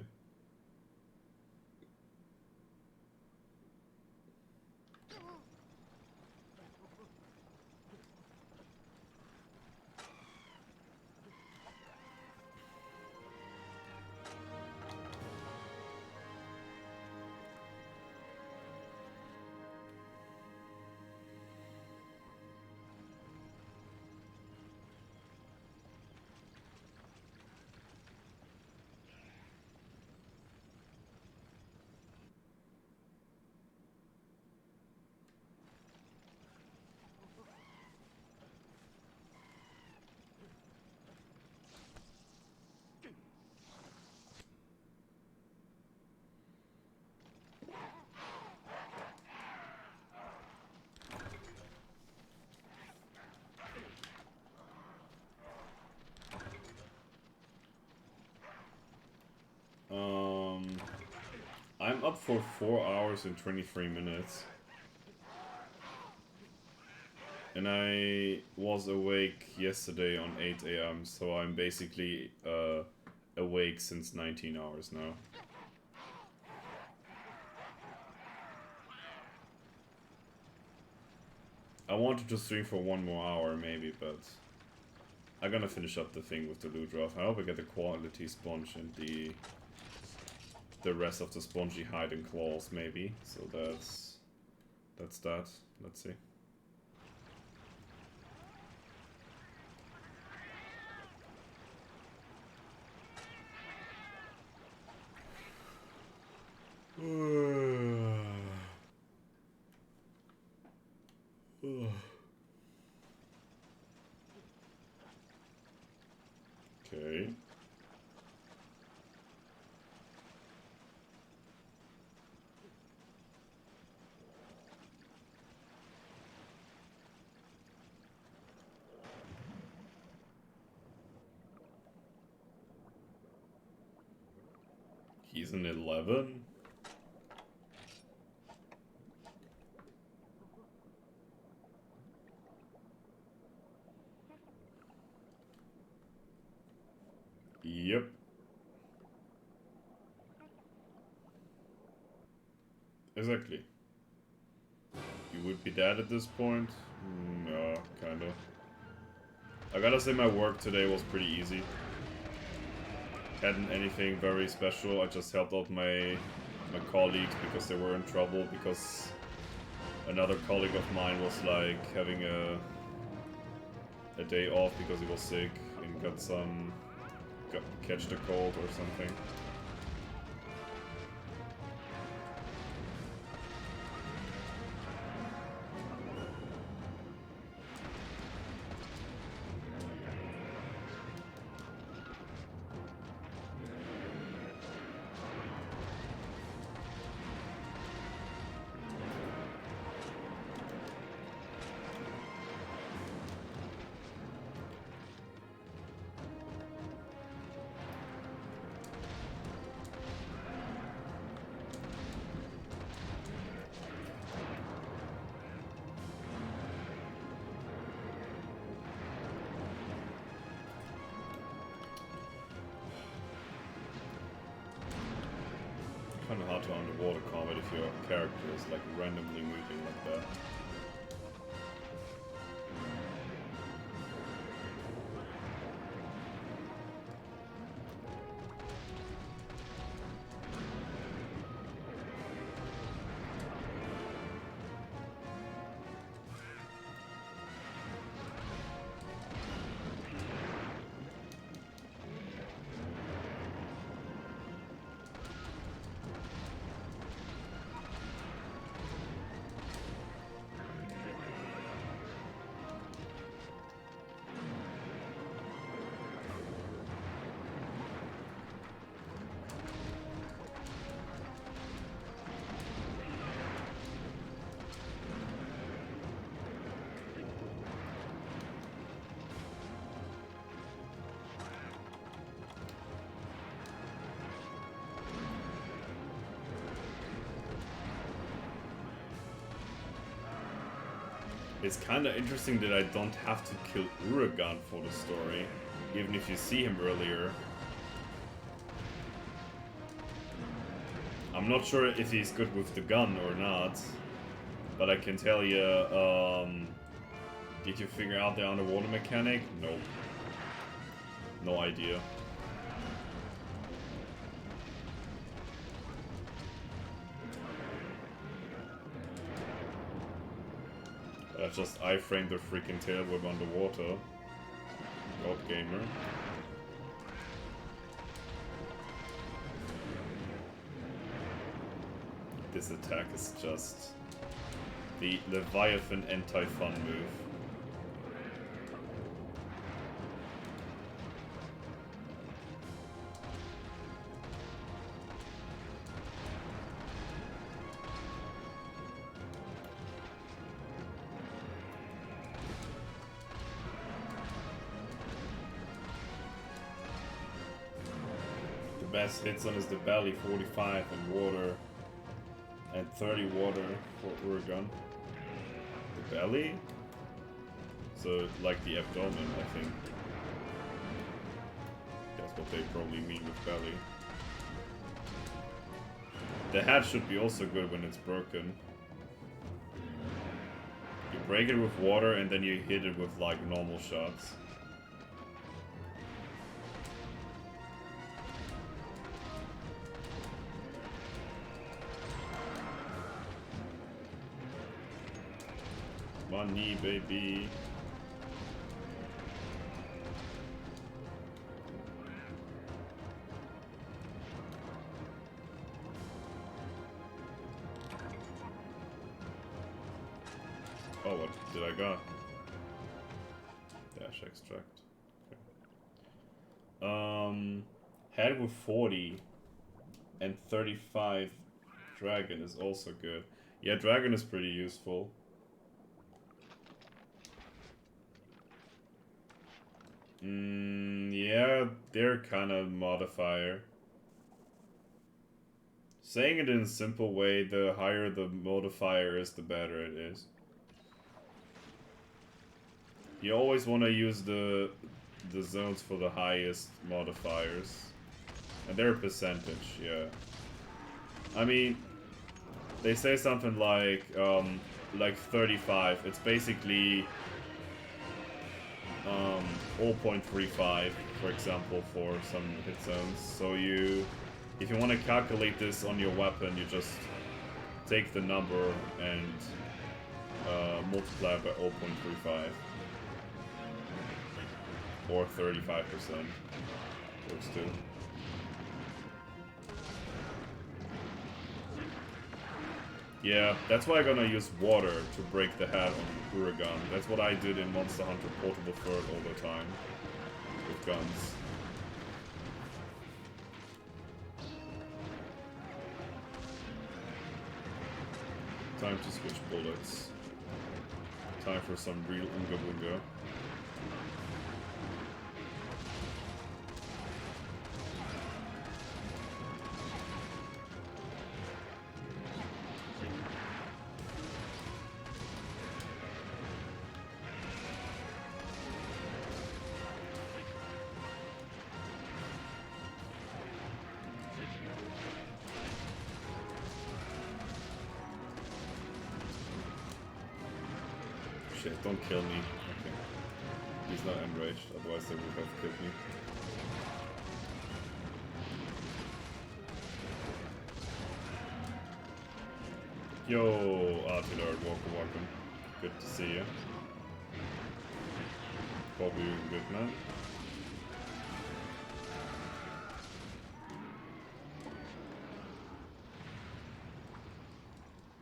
I'm up for 4 hours and 23 minutes. And I was awake yesterday on 8 AM, so I'm basically awake since 19 hours now. I wanted to stream for 1 more hour maybe, but I'm gonna finish up the thing with the loot drop. I hope I get the quality sponge and the rest of the spongy hide and claws maybe. So that's that. Let's see. Okay. He's an 11? Yep. Exactly. You would be dead at this point? No, kinda. I gotta say my work today was pretty easy. Hadn't anything very special, I just helped out my colleagues because they were in trouble, because another colleague of mine was like having a day off because he was sick and catch the cold or something. Kind of hard to underwater combat if your character is like randomly moving like that.
It's kind of interesting that I don't have to kill Uragan for the story, even if you see him earlier. I'm not sure if he's good with the gun or not, but I can tell you, did you figure out the underwater mechanic? No. No idea. I just iframed the freaking tail whip underwater. God gamer. This attack is just the Leviathan anti-fun move. The best hits on is the belly, 45 and water. And 30 water for Uragan. The belly? So, like the abdomen, I think. That's what they probably mean with belly. The head should be also good when it's broken. You break it with water and then you hit it with like normal shots. Money, baby. Oh, what did I got? Dash extract. Okay. Head with 40 and 35 dragon is also good. Yeah, dragon is pretty useful. Yeah, they're kind of modifier. Saying it in a simple way, the higher the modifier is, the better it is. You always want to use the zones for the highest modifiers. And they're a percentage, yeah. I mean, they say something like 35. It's basically 0.35, for example, for some hit zones. So if you want to calculate this on your weapon, you just take the number and multiply by 0.35. Or 35%. Works too. Yeah, that's why I'm gonna use water to break the head on Uragan. That's what I did in Monster Hunter Portable Third all the time. With guns. Time to switch bullets. Time for some real Unga Bunga. Shit, don't kill me. Okay. He's not enraged, otherwise they would have killed me. Yo, Artillard, welcome. Good to see you. Hope you're good, man.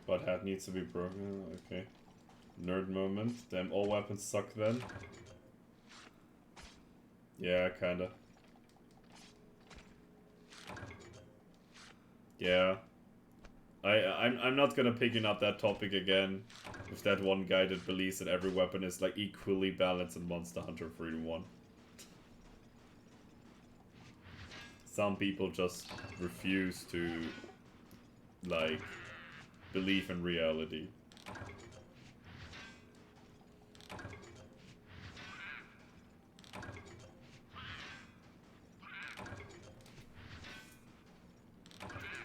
But hat needs to be broken, okay. Nerd moment. Damn, all weapons suck then. Yeah, kinda. Yeah. I'm not gonna picking up that topic again with that one guy that believes that every weapon is like equally balanced in Monster Hunter Freedom 1. Some people just refuse to like believe in reality.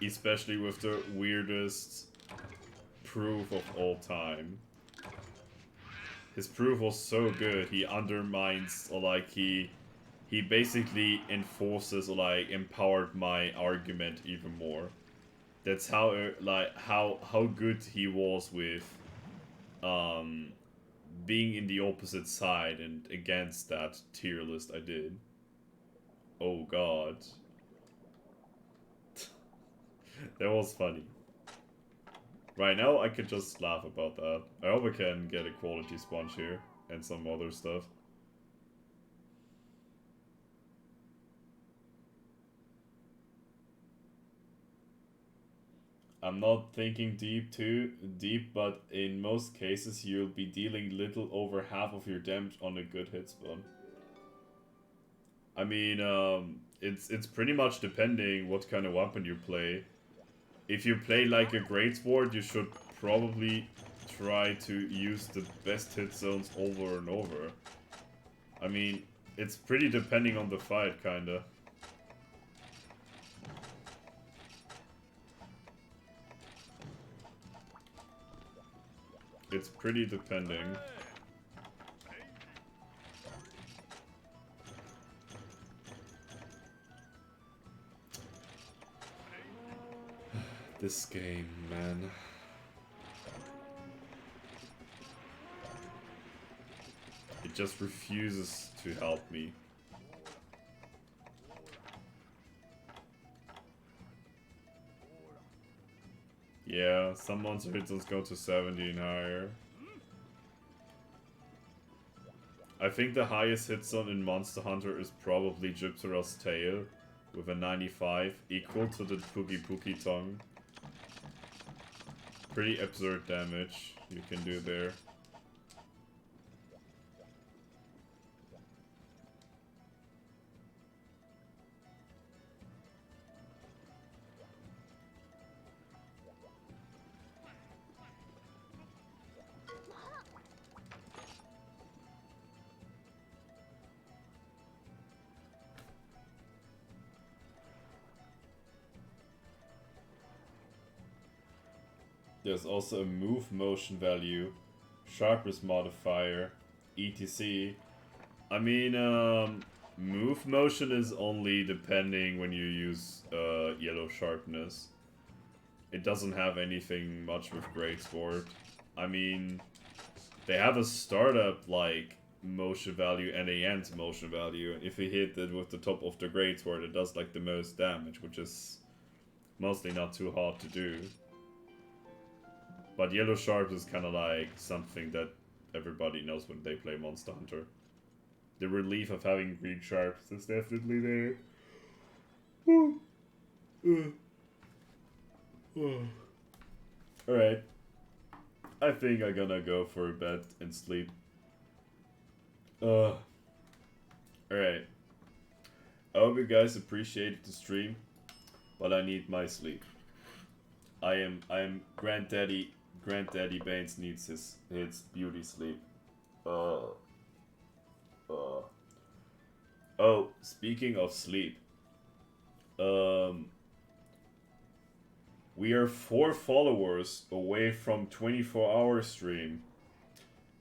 Especially with the weirdest proof of all time. His proof was so good, he undermines, or like, he basically enforces, or like, empowered my argument even more. That's how, like, how good he was with, being in the opposite side and against that tier list I did. Oh god. That was funny. Right now, I could just laugh about that. I hope I can get a quality sponge here and some other stuff. I'm not thinking too deep, but in most cases you'll be dealing little over half of your damage on a good hit spawn. I mean, it's pretty much depending what kind of weapon you play. If you play like a greatsword, you should probably try to use the best hit zones over and over. I mean, it's pretty depending on the fight, kinda. It's pretty depending. This game, man. It just refuses to help me. Yeah, some monster hit zones go to 70 and higher. I think the highest hit zone in Monster Hunter is probably Gypsera's Tail, with a 95, equal to the Pookie Tongue. Pretty absurd damage you can do there. There's also a move motion value, sharpness modifier, etc. I mean, move motion is only depending when you use yellow sharpness. It doesn't have anything much with greatsword. I mean, they have a startup like motion value and a end motion value. And if you hit it with the top of the greatsword, it does like the most damage, which is mostly not too hard to do. But yellow sharp is kind of like something that everybody knows when they play Monster Hunter. The relief of having green sharps is definitely there. Alright. I think I'm gonna go for a bed and sleep. Alright. I hope you guys appreciated the stream, but I need my sleep. I am Granddaddy Baines needs his beauty sleep. Oh, speaking of sleep. We are 4 followers away from 24-hour stream.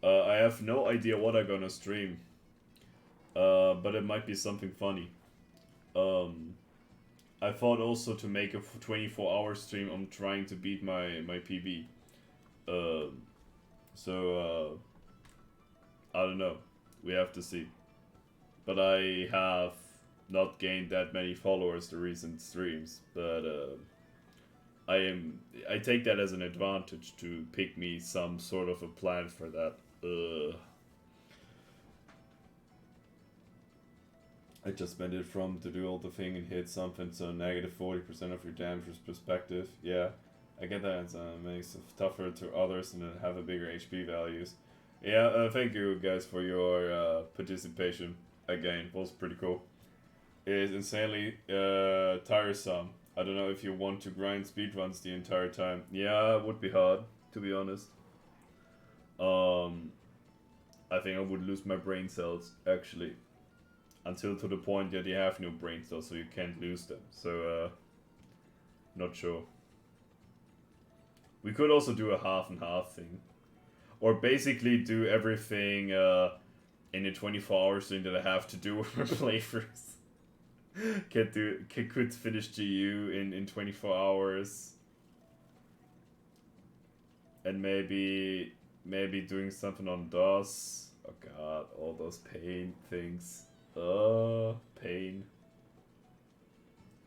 I have no idea what I'm gonna stream. But it might be something funny. I thought also to make a 24-hour stream. I'm trying to beat my PB. I don't know. We have to see. But I have not gained that many followers the recent streams. But I take that as an advantage to pick me some sort of a plan for that. I just spent it from to do all the thing and hit something, so negative 40% of your damage perspective. Yeah, I get that. It makes it tougher to others and then have a bigger HP values. Yeah, thank you guys for your participation. Again, it was pretty cool. It is insanely tiresome. I don't know if you want to grind speedruns the entire time. Yeah, it would be hard, to be honest. I think I would lose my brain cells, actually. Until to the point that you have no brain cells, so you can't lose them. So,
Not sure. We could also do a half and half thing. Or basically do everything in a 24 hours thing that I have to do with my playthroughs. Could finish GU in 24 hours. And maybe doing something on DOS. Oh god, all those pain things. Pain.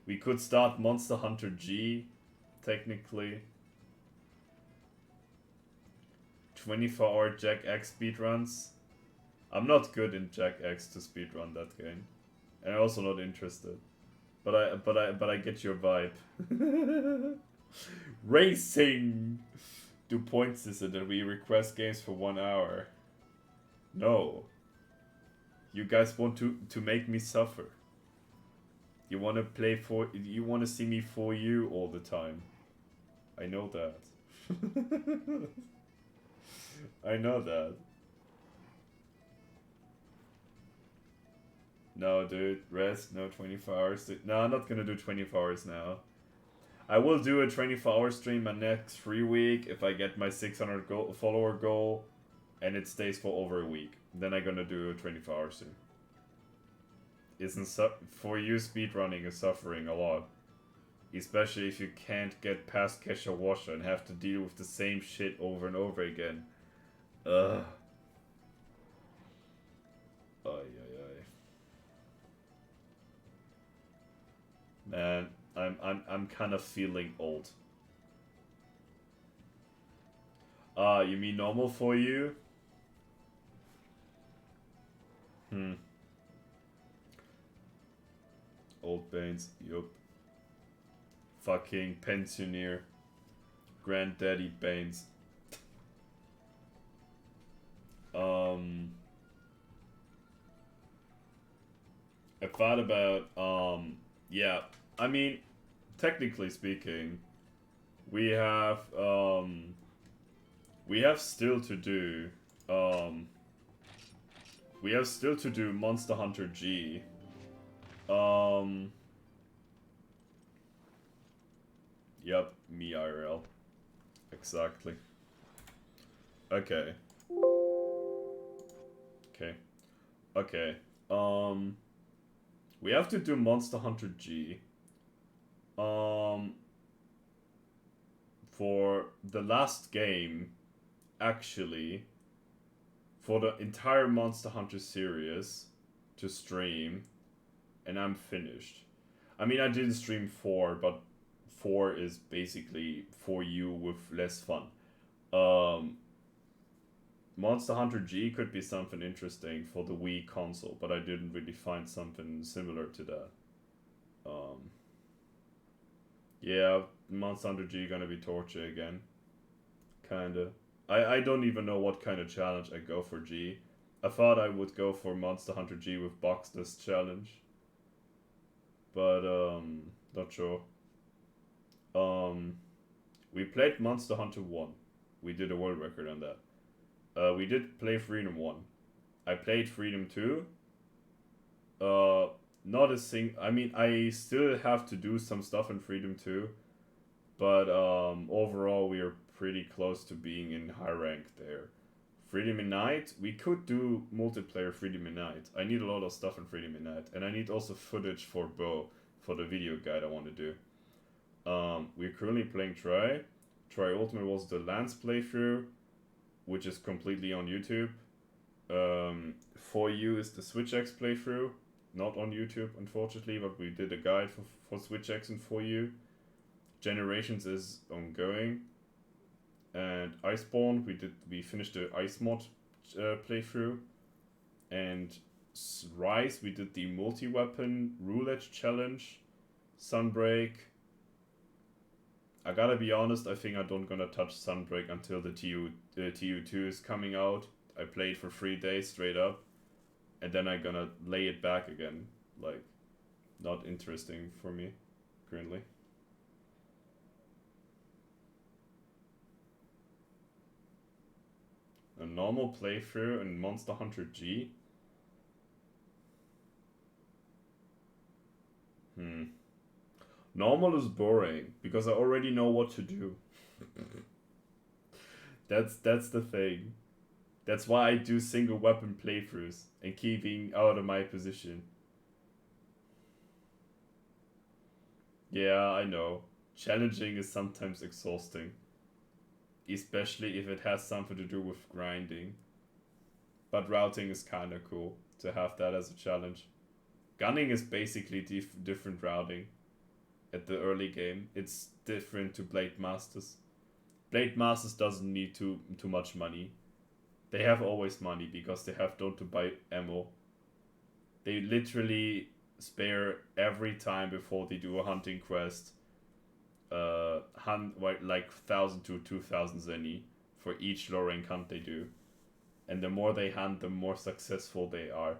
We could start Monster Hunter G, technically. 24-hour Jack X speedruns. I'm not good in Jack X to speedrun that game. And I'm also not interested. But I get your vibe. Racing! Do point system that we request games for 1 hour. No. You guys want to make me suffer. You wanna you wanna see me for you all the time. I know that. I know that. No, dude, rest, no 24 hours. No, I'm not gonna do 24 hours now. I will do a 24-hour stream my next free week if I get my 600 follower goal and it stays for over a week. Then I'm gonna do a 24-hour stream. For you, speedrunning is suffering a lot. Especially if you can't get past Kesha Washer and have to deal with the same shit over and over again. Ugh. Ay, ay, ay. Man, I'm kind of feeling old. You mean normal for you? Old Banes, yup. Fucking pensioner. Granddaddy Banes. I thought about, yeah, I mean, technically speaking, we have still to do, Monster Hunter G. Yep, me IRL. Exactly. Okay. Okay. We have to do Monster Hunter G. For the last game, actually, for the entire Monster Hunter series to stream, and I'm finished. I mean, I didn't stream 4, but 4 is basically for you with less fun. Monster Hunter G could be something interesting for the Wii console, but I didn't really find something similar to that. Yeah, Monster Hunter G gonna be torture again. Kinda. I don't even know what kind of challenge I go for G. I thought I would go for Monster Hunter G with Boxless challenge. But, not sure. We played Monster Hunter 1. We did a world record on that. We did play Freedom 1. I played Freedom 2. Not a I mean, I still have to do some stuff in Freedom 2. But, overall, we are pretty close to being in high rank there. Freedom in Night, we could do multiplayer Freedom in Night. I need a lot of stuff in Freedom in Night. And I need also footage for Bo, for the video guide I want to do. We're currently playing Try. Try Ultimate was the Lance playthrough, which is completely on YouTube. For You is the Switch X playthrough, not on YouTube, unfortunately, but we did a guide for Switch X and For You. Generations is ongoing. And Iceborne, we finished the Ice mod playthrough. And Rise, we did the multi-weapon roulette challenge. Sunbreak. I gotta be honest, I think I don't gonna touch Sunbreak until the TU2 is coming out. I played for 3 days straight up. And then I'm gonna lay it back again. Like, not interesting for me, currently. A normal playthrough in Monster Hunter G? Normal is boring because I already know what to do. That's the thing. That's why I do single weapon playthroughs and keeping out of my position. Yeah, I know. Challenging is sometimes exhausting. Especially if it has something to do with grinding. But routing is kinda cool to have that as a challenge. Gunning is basically different routing at the early game. It's different to Blade Masters. Blade Masters doesn't need too much money. They have always money because they have don't to buy ammo. They literally spare every time before they do a hunting quest. Hunt like 1,000 to 2,000 zenny for each low rank hunt they do. And the more they hunt, the more successful they are.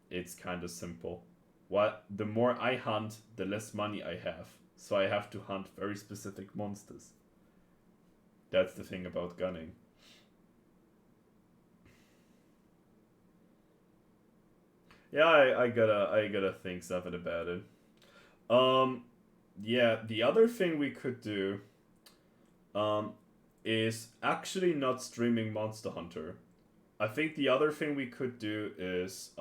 It's kind of simple. The more I hunt, the less money I have. So I have to hunt very specific monsters. That's the thing about gunning. Yeah, I gotta think something about it. Yeah, the other thing we could do is actually not streaming Monster Hunter. I think the other thing we could do is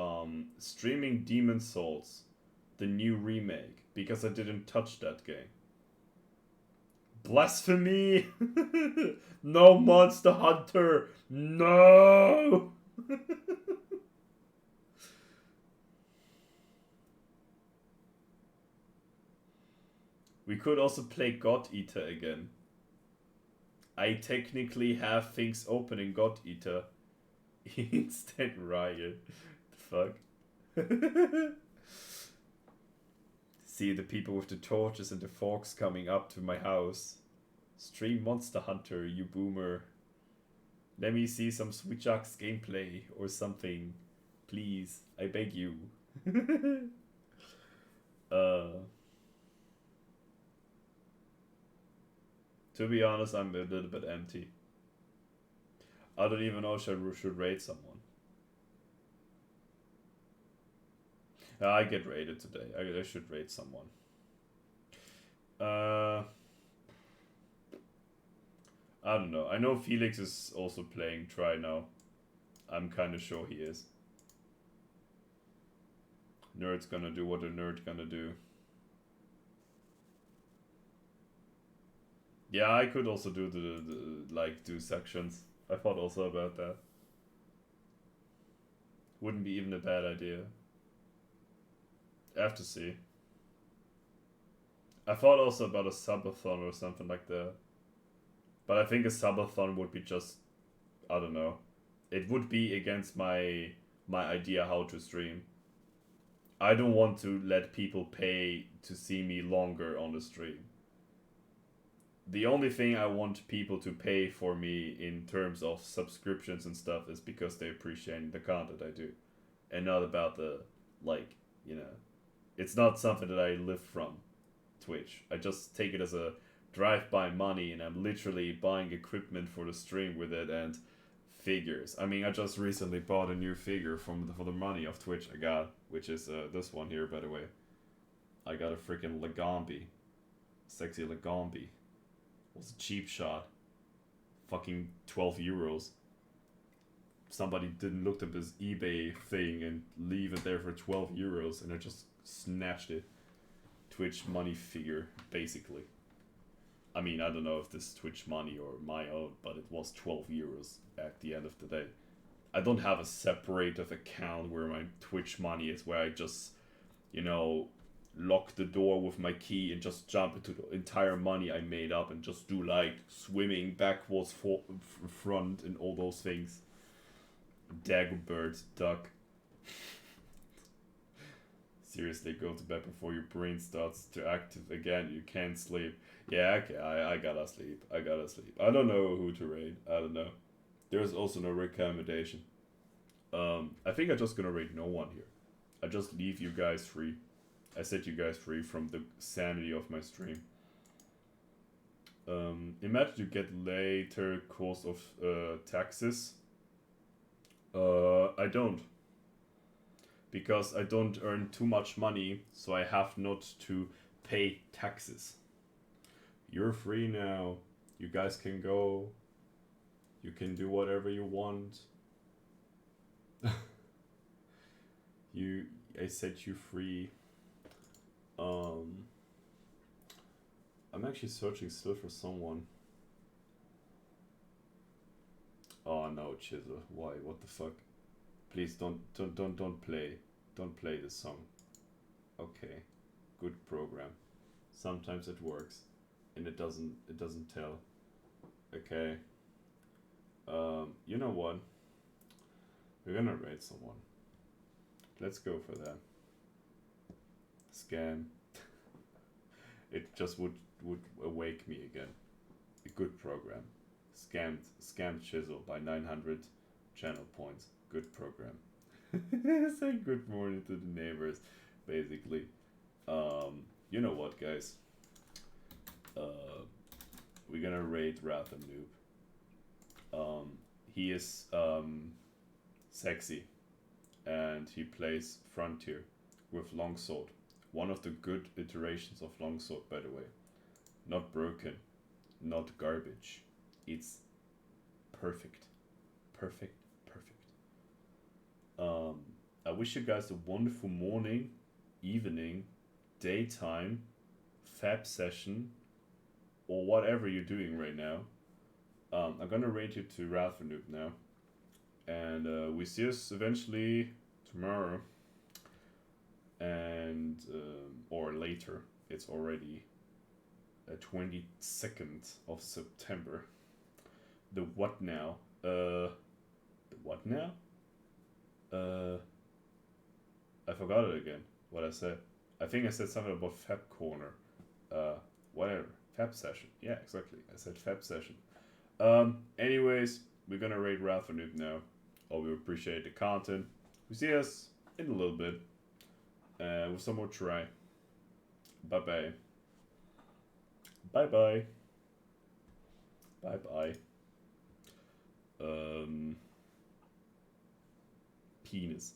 streaming Demon Souls, the new remake, because I didn't touch that game. Blasphemy! No Monster Hunter! No! We could also play God Eater again. I technically have things open in God Eater. Instant riot. The fuck? See the people with the torches and the forks coming up to my house. Stream Monster Hunter, you boomer. Let me see some Switchux gameplay or something. Please, I beg you. To be honest, I'm a little bit empty. I don't even know if I should raid someone. I get raided today. I should raid someone. I don't know. I know Felix is also playing Try Now. I'm kind of sure he is. Nerd's gonna do what a nerd gonna do. Yeah, I could also do do sections. I thought also about that. Wouldn't be even a bad idea. I have to see. I thought also about a subathon or something like that. But I think a subathon would be just, I don't know. It would be against my idea how to stream. I don't want to let people pay to see me longer on the stream. The only thing I want people to pay for me in terms of subscriptions and stuff is because they appreciate the content I do. And not about the, like, you know. It's not something that I live from Twitch. I just take it as a drive-by money and I'm literally buying equipment for the stream with it and figures. I mean, I just recently bought a new figure for the money of Twitch I got, which is this one here, by the way. I got a freaking Legambi. Sexy Legambi. It was a cheap shot. Fucking 12 euros. Somebody didn't look up his eBay thing and leave it there for 12 euros and I just snatched it. Twitch money figure, basically. I mean, I don't know if this is Twitch money or my own, but it was 12 euros at the end of the day. I don't have a separated account where my Twitch money is, where I just, you know, lock the door with my key and just jump into the entire money I made up and just do like swimming backwards, front and all those things. Dagobert, duck. Seriously, go to bed before your brain starts to active again. You can't sleep. Yeah, okay, I gotta sleep. I gotta sleep. I don't know who to raid. I don't know. There's also no recommendation. I think I'm just gonna raid no one here. I just leave you guys free. I set you guys free from the sanity of my stream. Imagine you get later cost of taxes. I don't. Because I don't earn too much money, so I have not to
pay taxes. You're free now. You guys can go. You can do whatever you want. I set you free. I'm actually searching still for someone. Oh no, Chisel. Why? What the fuck? Please don't play this song. Okay. Good program. Sometimes it works. And it doesn't tell. Okay. You know what? We're gonna raid someone. Let's go for that. Scam. It just would awake me again. A good program. Scammed Chisel by 900 channel points. Good program. Say good morning to the neighbors, basically. You know what, guys? We're gonna raid Rather Noob. He is sexy, and he plays Frontier with Longsword. One of the good iterations of Longsword, by the way. Not broken, not garbage. It's perfect. Perfect. I wish you guys a wonderful morning, evening, daytime, fab session, or whatever you're doing right now. I'm gonna rate you to Rather Noob now. And we see us eventually tomorrow. And or later. It's already 22nd of September. The what now? The what now? I forgot it again. What I said. I think I said something about Fab Corner. Whatever. Fab Session. Yeah, exactly. I said Fab Session. Anyways, we're gonna rate Rather Noob now. We appreciate the content. We see us in a little bit. With some more try. Bye bye. Bye bye. Bye bye. Penis.